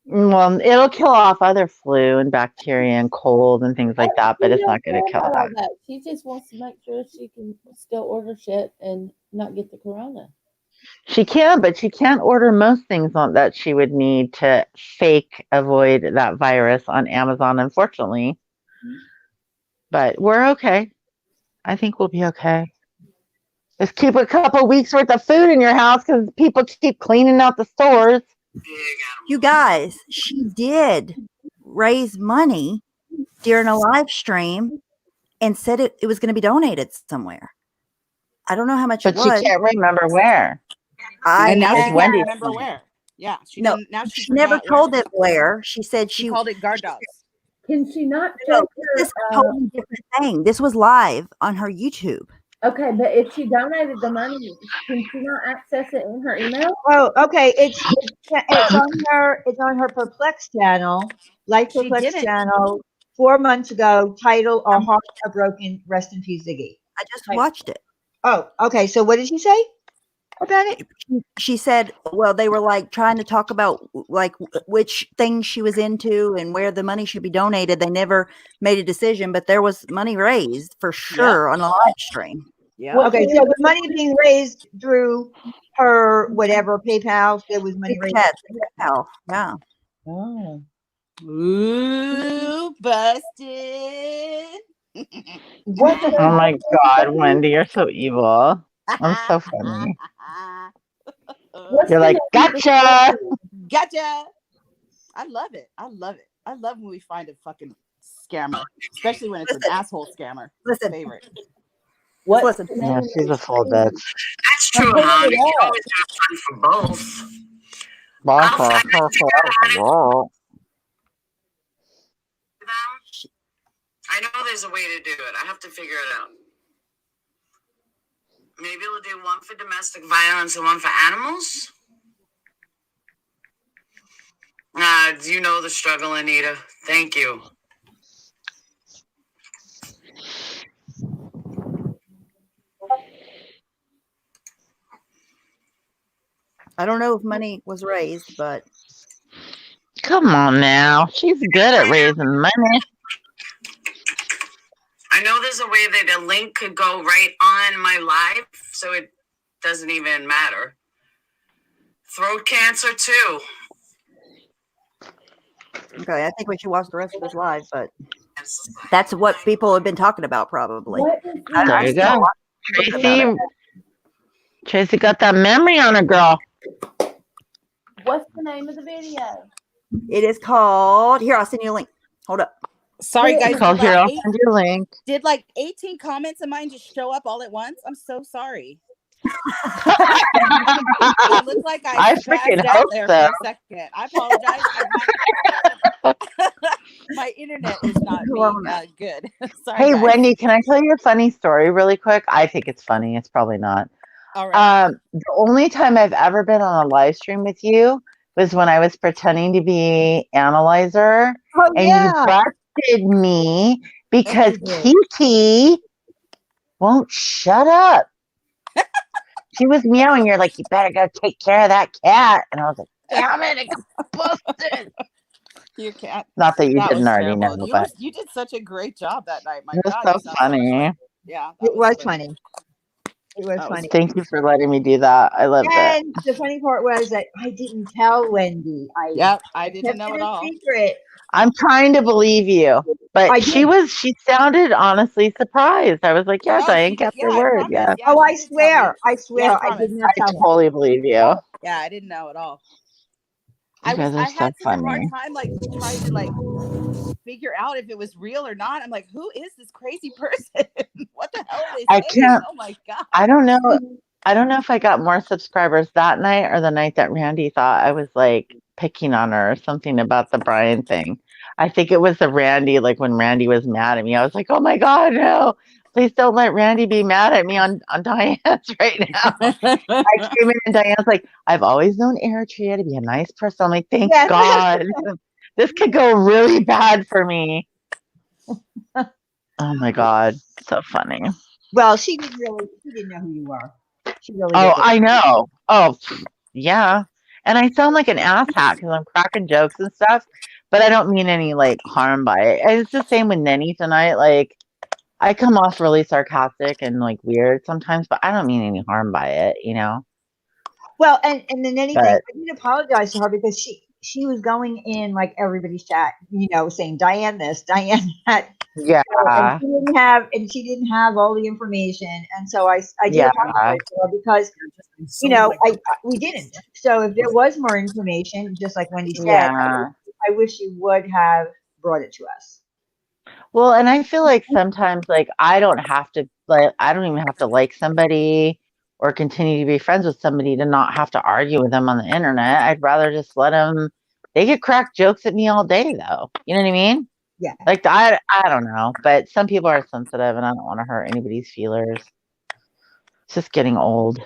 Well, it'll kill off other flu and bacteria and cold and things like that, but She it's don't not going to care kill about all that. that. She just wants to make sure she can still order shit and not get the corona. She can, but she can't order most things on that she would need to fake avoid that virus on Amazon, unfortunately. But we're okay. I think we'll be okay. Just keep a couple weeks worth of food in your house because people keep cleaning out the stores. You guys, she did raise money during a live stream and said it was going to be donated somewhere. I don't know how much But it she was. can't remember where. And now It's she Wendy's can't remember fault. where. Yeah, she No, doesn't. Now she she never forgot where. told them where. She said She she called it guard dogs. Can she not No, check this is a her? totally different thing. This was live on her YouTube. Okay, but if she donated the money, can she not access it in her email? Oh, okay. It's on her Perplex channel, Life She Perplex didn't. channel, 4 months ago. Title: Our Hearts Are Broken. Rest in peace, Ziggy. I just watched it. Oh, okay. So what did she say about it? She said, well, they were like trying to talk about like which things she was into and where the money should be donated. They never made a decision, but there was money raised for sure on a live stream. Yeah. Okay, so the money being raised through her whatever PayPal, there was money raised. PayPal, yeah. Oh. Ooh, busted. Oh my God, Wendy, you're so evil. I'm so funny. You're like, gotcha. Gotcha. I love it. I love it. I love when we find a fucking scammer, especially when it's an asshole scammer. Listen. Favorite. What? Listen. Yeah, she's a full bitch. That's true, Mom. You can always have fun for both. I know there's a way to do it. I have to figure it out. Maybe we'll do one for domestic violence and one for animals. You know the struggle, Anita. Thank you. I don't know if money was raised, but Come on now. She's good at raising money. I know there's a way that a link could go right on my live, so it doesn't even matter. Throat cancer too. okay, I think we should watch the rest of this live, but that's what people have been talking about probably. There you go. Tracy got that memory on her, girl. What's the name of the video? It is called, here, I'll send you a link. Hold up. Sorry, guys. It's called did Here, like I'll send you a link. Did like 18 comments of mine just show up all at once? I'm so sorry. It looked like I I freaking spazzed out hope there so. for a second. I apologize. My internet is not being good. Sorry, Hey, guys. Wendy, can I tell you a funny story really quick? I think it's funny. It's probably not. All right. The only time I've ever been on a live stream with you was when I was pretending to be Analyzer, Oh, and yeah. you busted me because Yes, you Kiki won't shut up. She was meowing. You're like, you better go take care of that cat. And I was like, damn it, it got busted. You can't. Not that you That didn't was already terrible. know, You, but you did such a great job that night. My it was God, so you sound so much funny. fun. Yeah, that It was good. funny. It was That was funny. Thank you for letting me do that. I loved it. And the funny part was that I didn't tell Wendy. Yep, I didn't kept know it at a all. secret. I'm trying to believe you, I but she did. sounded honestly surprised. I was like, yeah, No, Diane she did. kept her Yeah, I word. promise. Yeah, Yeah, Oh, she I did tell me. swear. I Yeah, swear. I I promise. did not I tell her. totally believe you. Yeah, I didn't know at all. You guys I are so had such a hard funny. time like trying to like figure out if it was real or not. I'm like, who is this crazy person? What the hell are they I saying? can't. Oh my God. I don't know. I don't know if I got more subscribers that night or the night that Randy thought I was like picking on her or something about the Brian thing. I think it was the Randy, like when Randy was mad at me. I was like, oh my God, no. Please don't let Randy be mad at me on Diane's right now. I came in and Diane's like, I've always known Eritrea to be a nice person. I'm like, thank Yes. God. This could go really bad for me. Oh my God. So funny. Well, she didn't know who you were. She really Oh, didn't. I know. Oh, yeah. And I sound like an asshat because I'm cracking jokes and stuff, but I don't mean any like harm by it. And it's the same with Nenny tonight. Like, I come off really sarcastic and like weird sometimes, but I don't mean any harm by it, you know. Well, and then anything, But I did apologize to her because she was going in like everybody's chat, you know, saying Diane this, Diane that. yeah, And she didn't have all the information, and so I did yeah, apologize to her because you know we didn't. So if there was more information, just like Wendy said, yeah. I wish you would have brought it to us. Well, and I feel like sometimes like I don't even have to like somebody or continue to be friends with somebody to not have to argue with them on the internet. I'd rather just let them. They could crack jokes at me all day, though. You know what I mean? Yeah. Like I don't know, but some people are sensitive, and I don't want to hurt anybody's feelers. It's just getting old.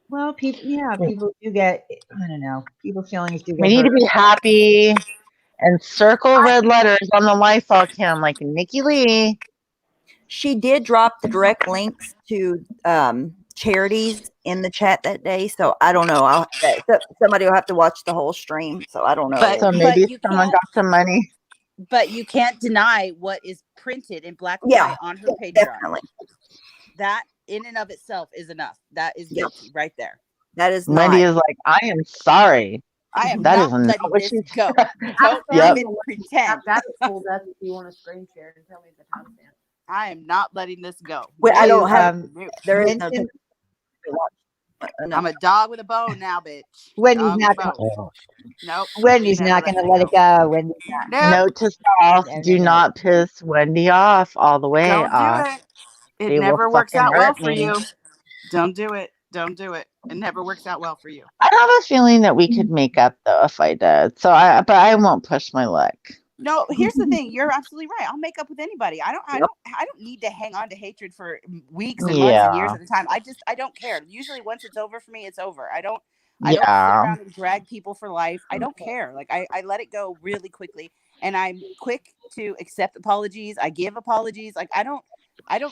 Well, people do get, I don't know, people's feelings do get We need to hurt. be happy and circle red letters on the Lysol can like Nikki Lee. She did drop the direct links to charities in the chat that day, so I don't know. Somebody will have to watch the whole stream, so I don't know. So maybe someone got some money. But you can't deny what is printed in black and white on her page. Definitely. That in and of itself is enough. That is guilty right there. That is Wendy is like, I am sorry. I am that not is not letting what this she go. said. Don't Yep. even pretend. I've got it pulled up if you want to screen share and tell me the timestamp. I am not letting this go. Wait, I don't have. There is no. Winston- I'm a dog with a bone now, bitch. Wendy's Dog not with a gonna. bone. Nope. Wendy's not going to let it go. Wendy's not. Note to self: do not piss Wendy off all the way Don't do off. it. They It will never works fucking out well hurt for me. you. Don't do it. Don't do it. It never works out well for you. I have a feeling that we could make up though if I did. But I won't push my luck. No, here's the thing. You're absolutely right. I'll make up with anybody. I don't need to hang on to hatred for weeks and months and years Yeah. at a time. I don't care. Usually once it's over for me, it's over. I don't sit Yeah. around and drag people for life. I don't care. Like I let it go really quickly, and I'm quick to accept apologies. I give apologies. Like I don't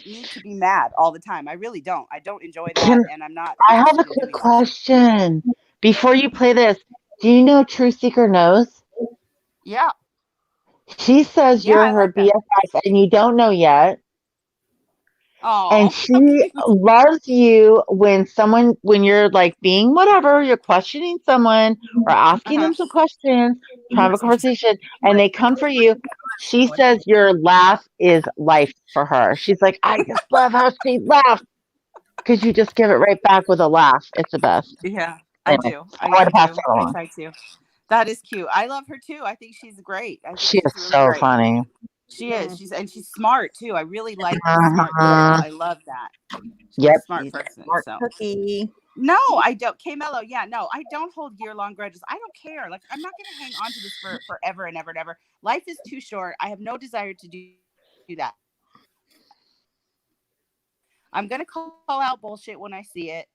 need to be mad all the time. I really don't. I don't enjoy that, and I'm not. I have a quick question before you play this. Do you know True Seeker knows? Yeah. She says Yeah, you're I her like that. BFF and you don't know yet. Oh. And she loves you when you're like being whatever, you're questioning someone or asking them some questions, trying to have a conversation, and they come for you. She says your laugh is life for her. She's like, I just love how she laughs. Because you just give it right back with a laugh. It's the best. Yeah, I Anyway, do. I want to pass do. that I along. try to. That is cute. I love her too. I think she's great. I think She is she's really so great. funny. She is. She's smart too. I really like the smart girl. I love that. She's Yep. a smart person. Smart So. cookie. No, I don't. K Mello, yeah, no, I don't hold year-long grudges. I don't care. Like, I'm not gonna hang on to this for forever and ever and ever. Life is too short. I have no desire to do that. I'm gonna call out bullshit when I see it,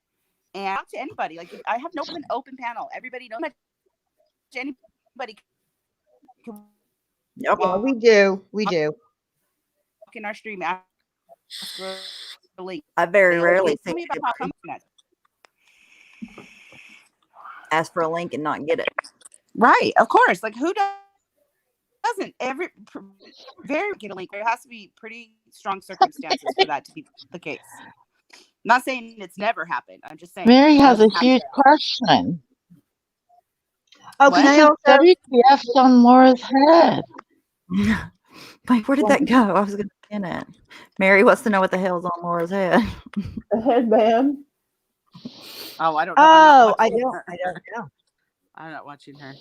and not to anybody. Like, I have an open panel. Everybody knows that anybody can Yep. Yeah, we do. We do. walk in our stream. Ask for a link. I very Tell rarely me think about how coming. ask for a link and not get it. Right, of course. Like, who doesn't? Very get a link. There has to be pretty strong circumstances for that to be the case. Not saying it's never happened. I'm just saying. Mary it has a doesn't have huge to. question. Oh, can I also? WTF's on Laura's head. Wait, where did that go? I was going to pin it. Mary wants to know what the hell's on Laura's head. A headband. Oh, I don't know. Oh, I I'm don't know. I'm not watching her.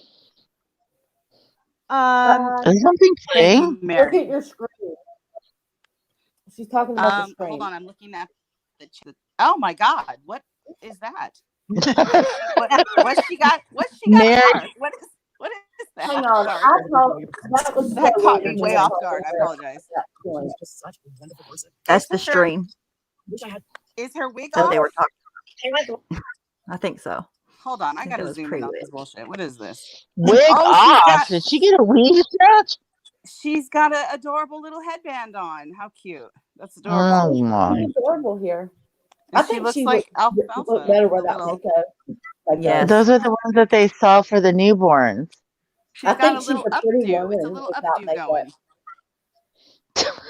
Is something playing? Look Mary. at your screen. She's talking about the screen. Hold on. I'm looking at the. Oh my God! What is that? What's she got? What's she got? Mary. What is that? Hang on. Sorry. I thought that was That so caught me weird. way off guard. I apologize. That's the stream. Is her wig So off? they were talking. I think so. Hold on, I think it gotta was zoom in on pre-wig. this bullshit. What is this? Wig Oh, off. Did she get a weave stretch? She's got an adorable little headband on. How cute. That's adorable. Oh my. She's adorable here. And I she think looks she like look alfalfa. better with a without little- makeup. Like Yes. Those are the ones that they sell for the newborns. She's I got think a she's little a pretty updo. It's a woman little without updo makeup. going.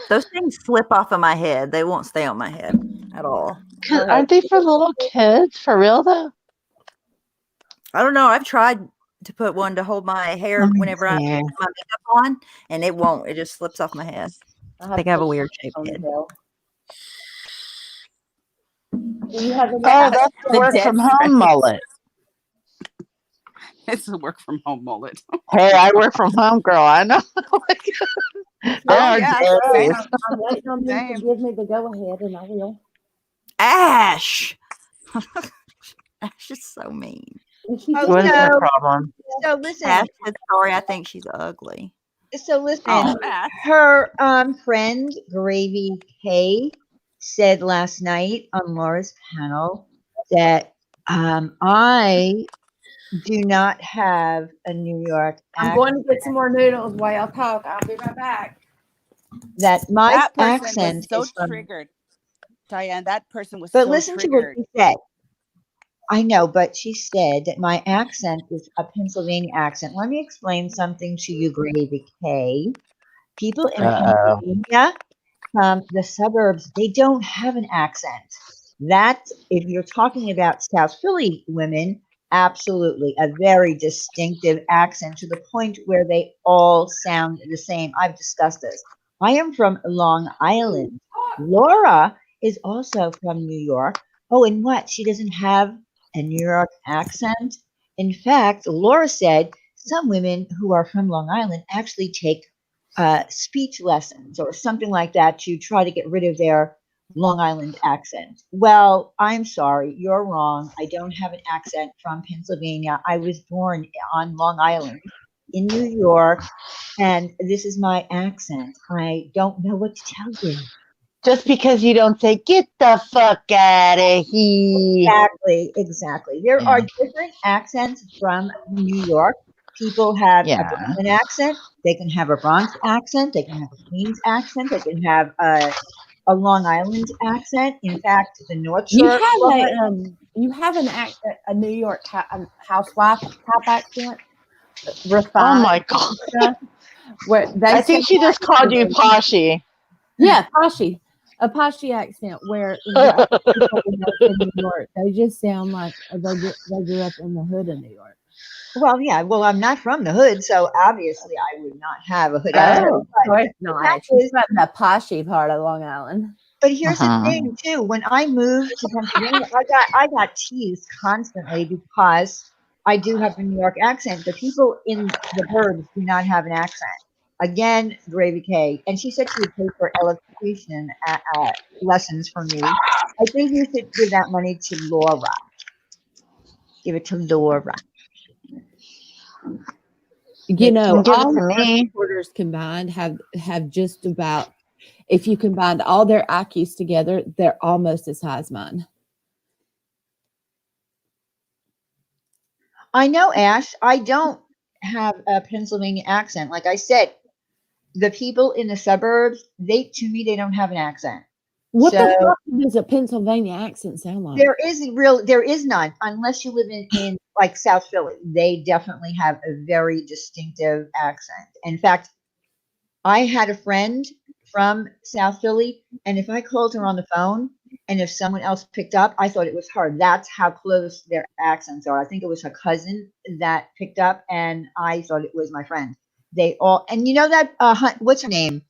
Those things slip off of my head. They won't stay on my head at all. Aren't they for little kids? For real though? I don't know. I've tried to put one to hold my hair whenever I put see. my makeup on, and it won't. It just slips off my head. I think I have a weird shaped head. Do you have any? Oh, that's the The work dead from home threads. mullet. It's a work from home mullet. Hey, I work from home, girl. I know. There are yeah, days. I'm waiting on them to Same. give me the go ahead, and I will. Ash. Ash is so mean. Oh, What is her so, problem? so listen. Ash said, "Sorry, I think she's ugly." So listen. Oh, Ash. Her friend Gravy K said last night on Laura's panel that I do not have a New York I'm going to get some more noodles while y'all talk. I'll be right back. that my That person accent was so is from, triggered. Diane, that person was but so listen to triggered. what she said. I know, but she said that my accent is a Pennsylvania accent. Let me explain something to you, Gravy K. People in Uh-oh. Pennsylvania, the suburbs, they don't have an accent. That, if you're talking about South Philly women, absolutely a very distinctive accent to the point where they all sound the same. I've discussed this. I am from Long Island. Laura is also from New York. Oh, and what? She doesn't have a New York accent. In fact, Laura said some women who are from Long Island actually take speech lessons or something like that to try to get rid of their Long Island accent. Well, I'm sorry, you're wrong. I don't have an accent from Pennsylvania. I was born on Long Island in New York, and this is my accent. I don't know what to tell you. Just because you don't say, get the fuck out of here. Exactly. There are different accents from New York. People have a Brooklyn accent. They can have a Bronx accent. They can have a Queens accent. They can have a Long Island accent. In fact, the North Shore. You have a New York housewife type accent. Refined. Oh my god! Where I think she just called you Poshy. Yeah, Poshy. A Poshy accent where people in New York, they just sound like they grew up in the hood of New York. Well, yeah. Well, I'm not from the hood, so obviously I would not have a hood accent. Oh, of course not. She's from the Poshy part of Long Island. But here's the thing, too. When I moved to Pennsylvania, I got teased constantly because I do have a New York accent. The people in the burbs do not have an accent. Again, Gravy K. And she said she would pay for elocution lessons from me. I think you should give that money to Laura. Give it to Laura. You know, give it all to me. reporters combined have just about, if you combined all their IQs together, they're almost as high as mine. I know, Ash. I don't have a Pennsylvania accent. Like I said, the people in the suburbs, to me, they don't have an accent. What the fuck does a Pennsylvania accent sound like? There is none, unless you live in like South Philly. They definitely have a very distinctive accent. In fact, I had a friend from South Philly, and if I called her on the phone, and if someone else picked up, I thought it was her. That's how close their accents are. I think it was her cousin that picked up, and I thought it was my friend. They all, and you know that, what's her name?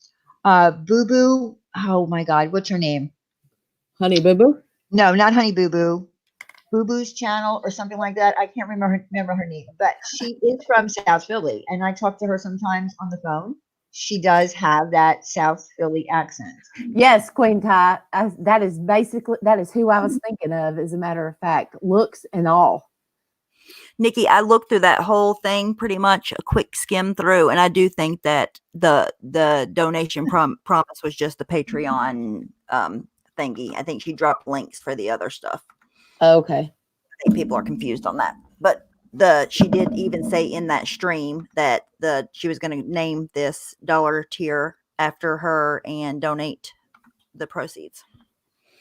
Boo Boo. Oh my God, what's her name? Honey Boo Boo? No, not Honey Boo Boo. Boo Boo's channel or something like that. I can't remember her name, but she is from South Philly, and I talk to her sometimes on the phone. She does have that South Philly accent. Yes, Queen Ty. That is who I was thinking of, as a matter of fact, looks and all. Nikki, I looked through that whole thing, pretty much a quick skim through, and I do think that the donation promise was just the Patreon thingy. I think she dropped links for the other stuff. Okay. I think people are confused on that, but she did even say in that stream that she was going to name this dollar tier after her and donate the proceeds.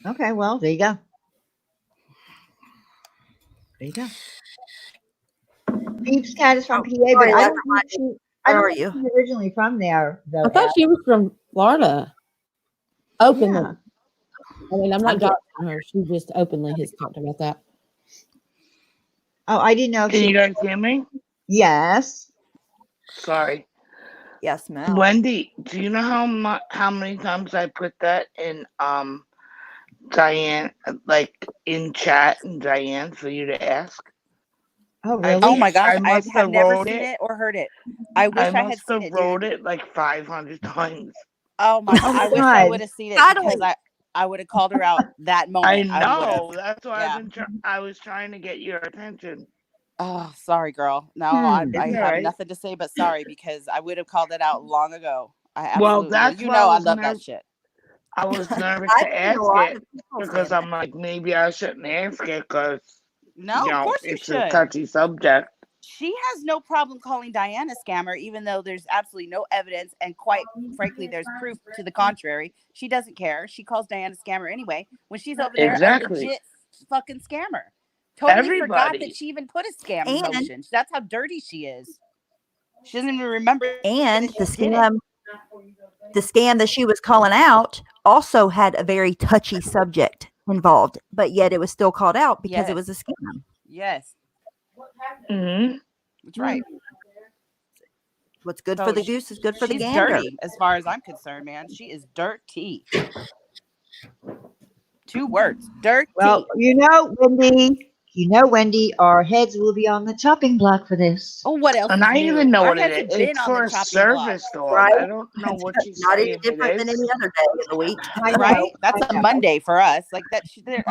Okay, well, there you go. There you go. Peeps Cat is from PA, but sorry, I that's don't think she. Where I don't are think you? she's originally from there, though. I thought she was from Florida. Openly. Yeah. I mean, I'm not I'm getting- doxing her. She just openly has talked about that. Oh, I didn't know if Can she. you guys hear me? Yes. Sorry. Yes, ma'am. Wendy, do you know how many times I put that in Diane, like in chat and Diane for you to ask? Oh, I really? Oh my gosh, I I must have have never wrote seen it. it or heard it. I wish I had must seen have it, wrote dude. it like 500 times. Oh my! Oh my I wish I God. would have seen it Title because it. I would have called her out that I moment. I would know. have. That's why Yeah. I was trying to get your attention. Oh, sorry, girl. No, I It's have alright. nothing to say but sorry because I would have called it out long ago. I Well, absolutely. that's You why know I I was love that shit. I was nervous I've to seen a ask lot it of people because saying I'm like, maybe I shouldn't ask it because No, of course you it's a should. touchy subject. She has no problem calling Diana a scammer, even though there's absolutely no evidence, and quite frankly, there's proof to the contrary. She doesn't care. She calls Diana a scammer anyway when she's over there Exactly. a legit fucking scammer. Totally forgot Everybody. that she even put a scam in And- motion. That's how dirty she is. She doesn't even remember. And that the she did it. scam that she was calling out also had a very touchy subject involved, but yet it was still called out because it Yes. was a scam. Yes, Mm-hmm. that's right. What's good So for the goose is good for the she's gander. dirty, as far as I'm concerned, man. She is dirty. 2 words, dirty. Well, Wendy, our heads will be on the chopping block for this. Oh, what else? And is I new? even know Our what it heads is. have been It's on for the a chopping block, service dog. Right? I don't know what you Not say any if different it than is. any other day of the week. I know. right? That's I a know. Monday for us. Like that, we're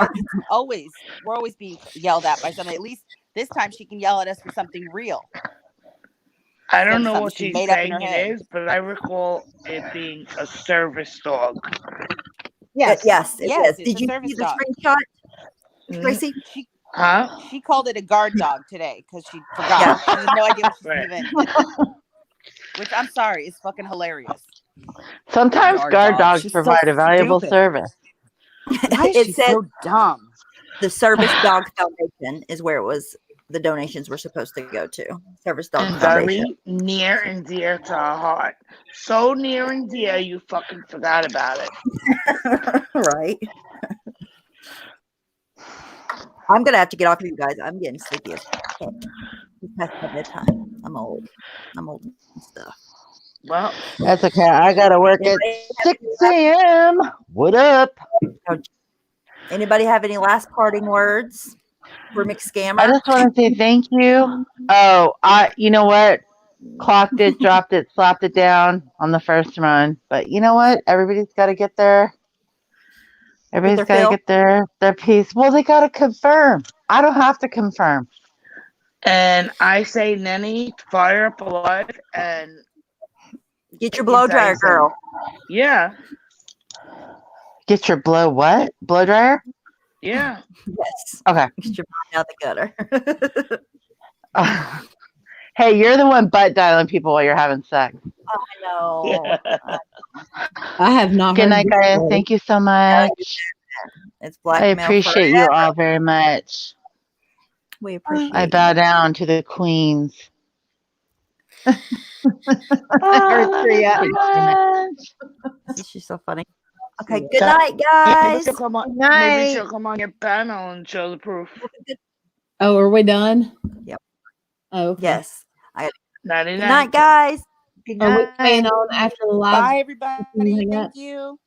always being yelled at by somebody. At least this time she can yell at us for something real. I don't Instead of know something what she she's made up in saying her it head. is, but I recall it being a service dog. Yes. Yes, it Yes, is. it's Did a you service see the dog. screenshot, Mhm. Tracy? Huh? She called it a guard dog today because she forgot. She has no idea what she's Right. even. Which I'm sorry is fucking hilarious. Sometimes guard dogs She's provide so a valuable stupid. service. Why is It she says so dumb? the Service Dog Foundation is where the donations were supposed to go to. Service Dog And Foundation. very near and dear to our heart. So near and dear, you fucking forgot about it. Right. I'm gonna have to get off you guys. I'm getting sleepy as fuck. It's past my bedtime. I'm old and stuff. Well, That's okay. I gotta work at 6 a.m. What up? Anybody have any last parting words for McScammer? I just want to say thank you. Oh, you know what? Clocked it, dropped it, slapped it down on the first run. But you know what? Everybody's got to get their. Everybody's got to get their piece. Well, they got to confirm. I don't have to confirm. and I say, Nenny, fire up alive and Get your blow dryer, girl. Yeah. Get your blow dryer? Yeah. Yes. Okay. Get your mind out the gutter. Hey, you're the one butt dialing people while you're having sex. I know. I have not Good heard night, this guys. word. Thank you so much. It's I blackmail. appreciate you all very much. We appreciate I bow down to the queens. She's so funny. Okay, good night, guys. Maybe she'll come on your panel and show the proof. Oh, are we done? Yep. Oh, okay. Yes. Good night, guys. Good Are we night. staying on after the live? Bye, everybody. Hang up? Thank you.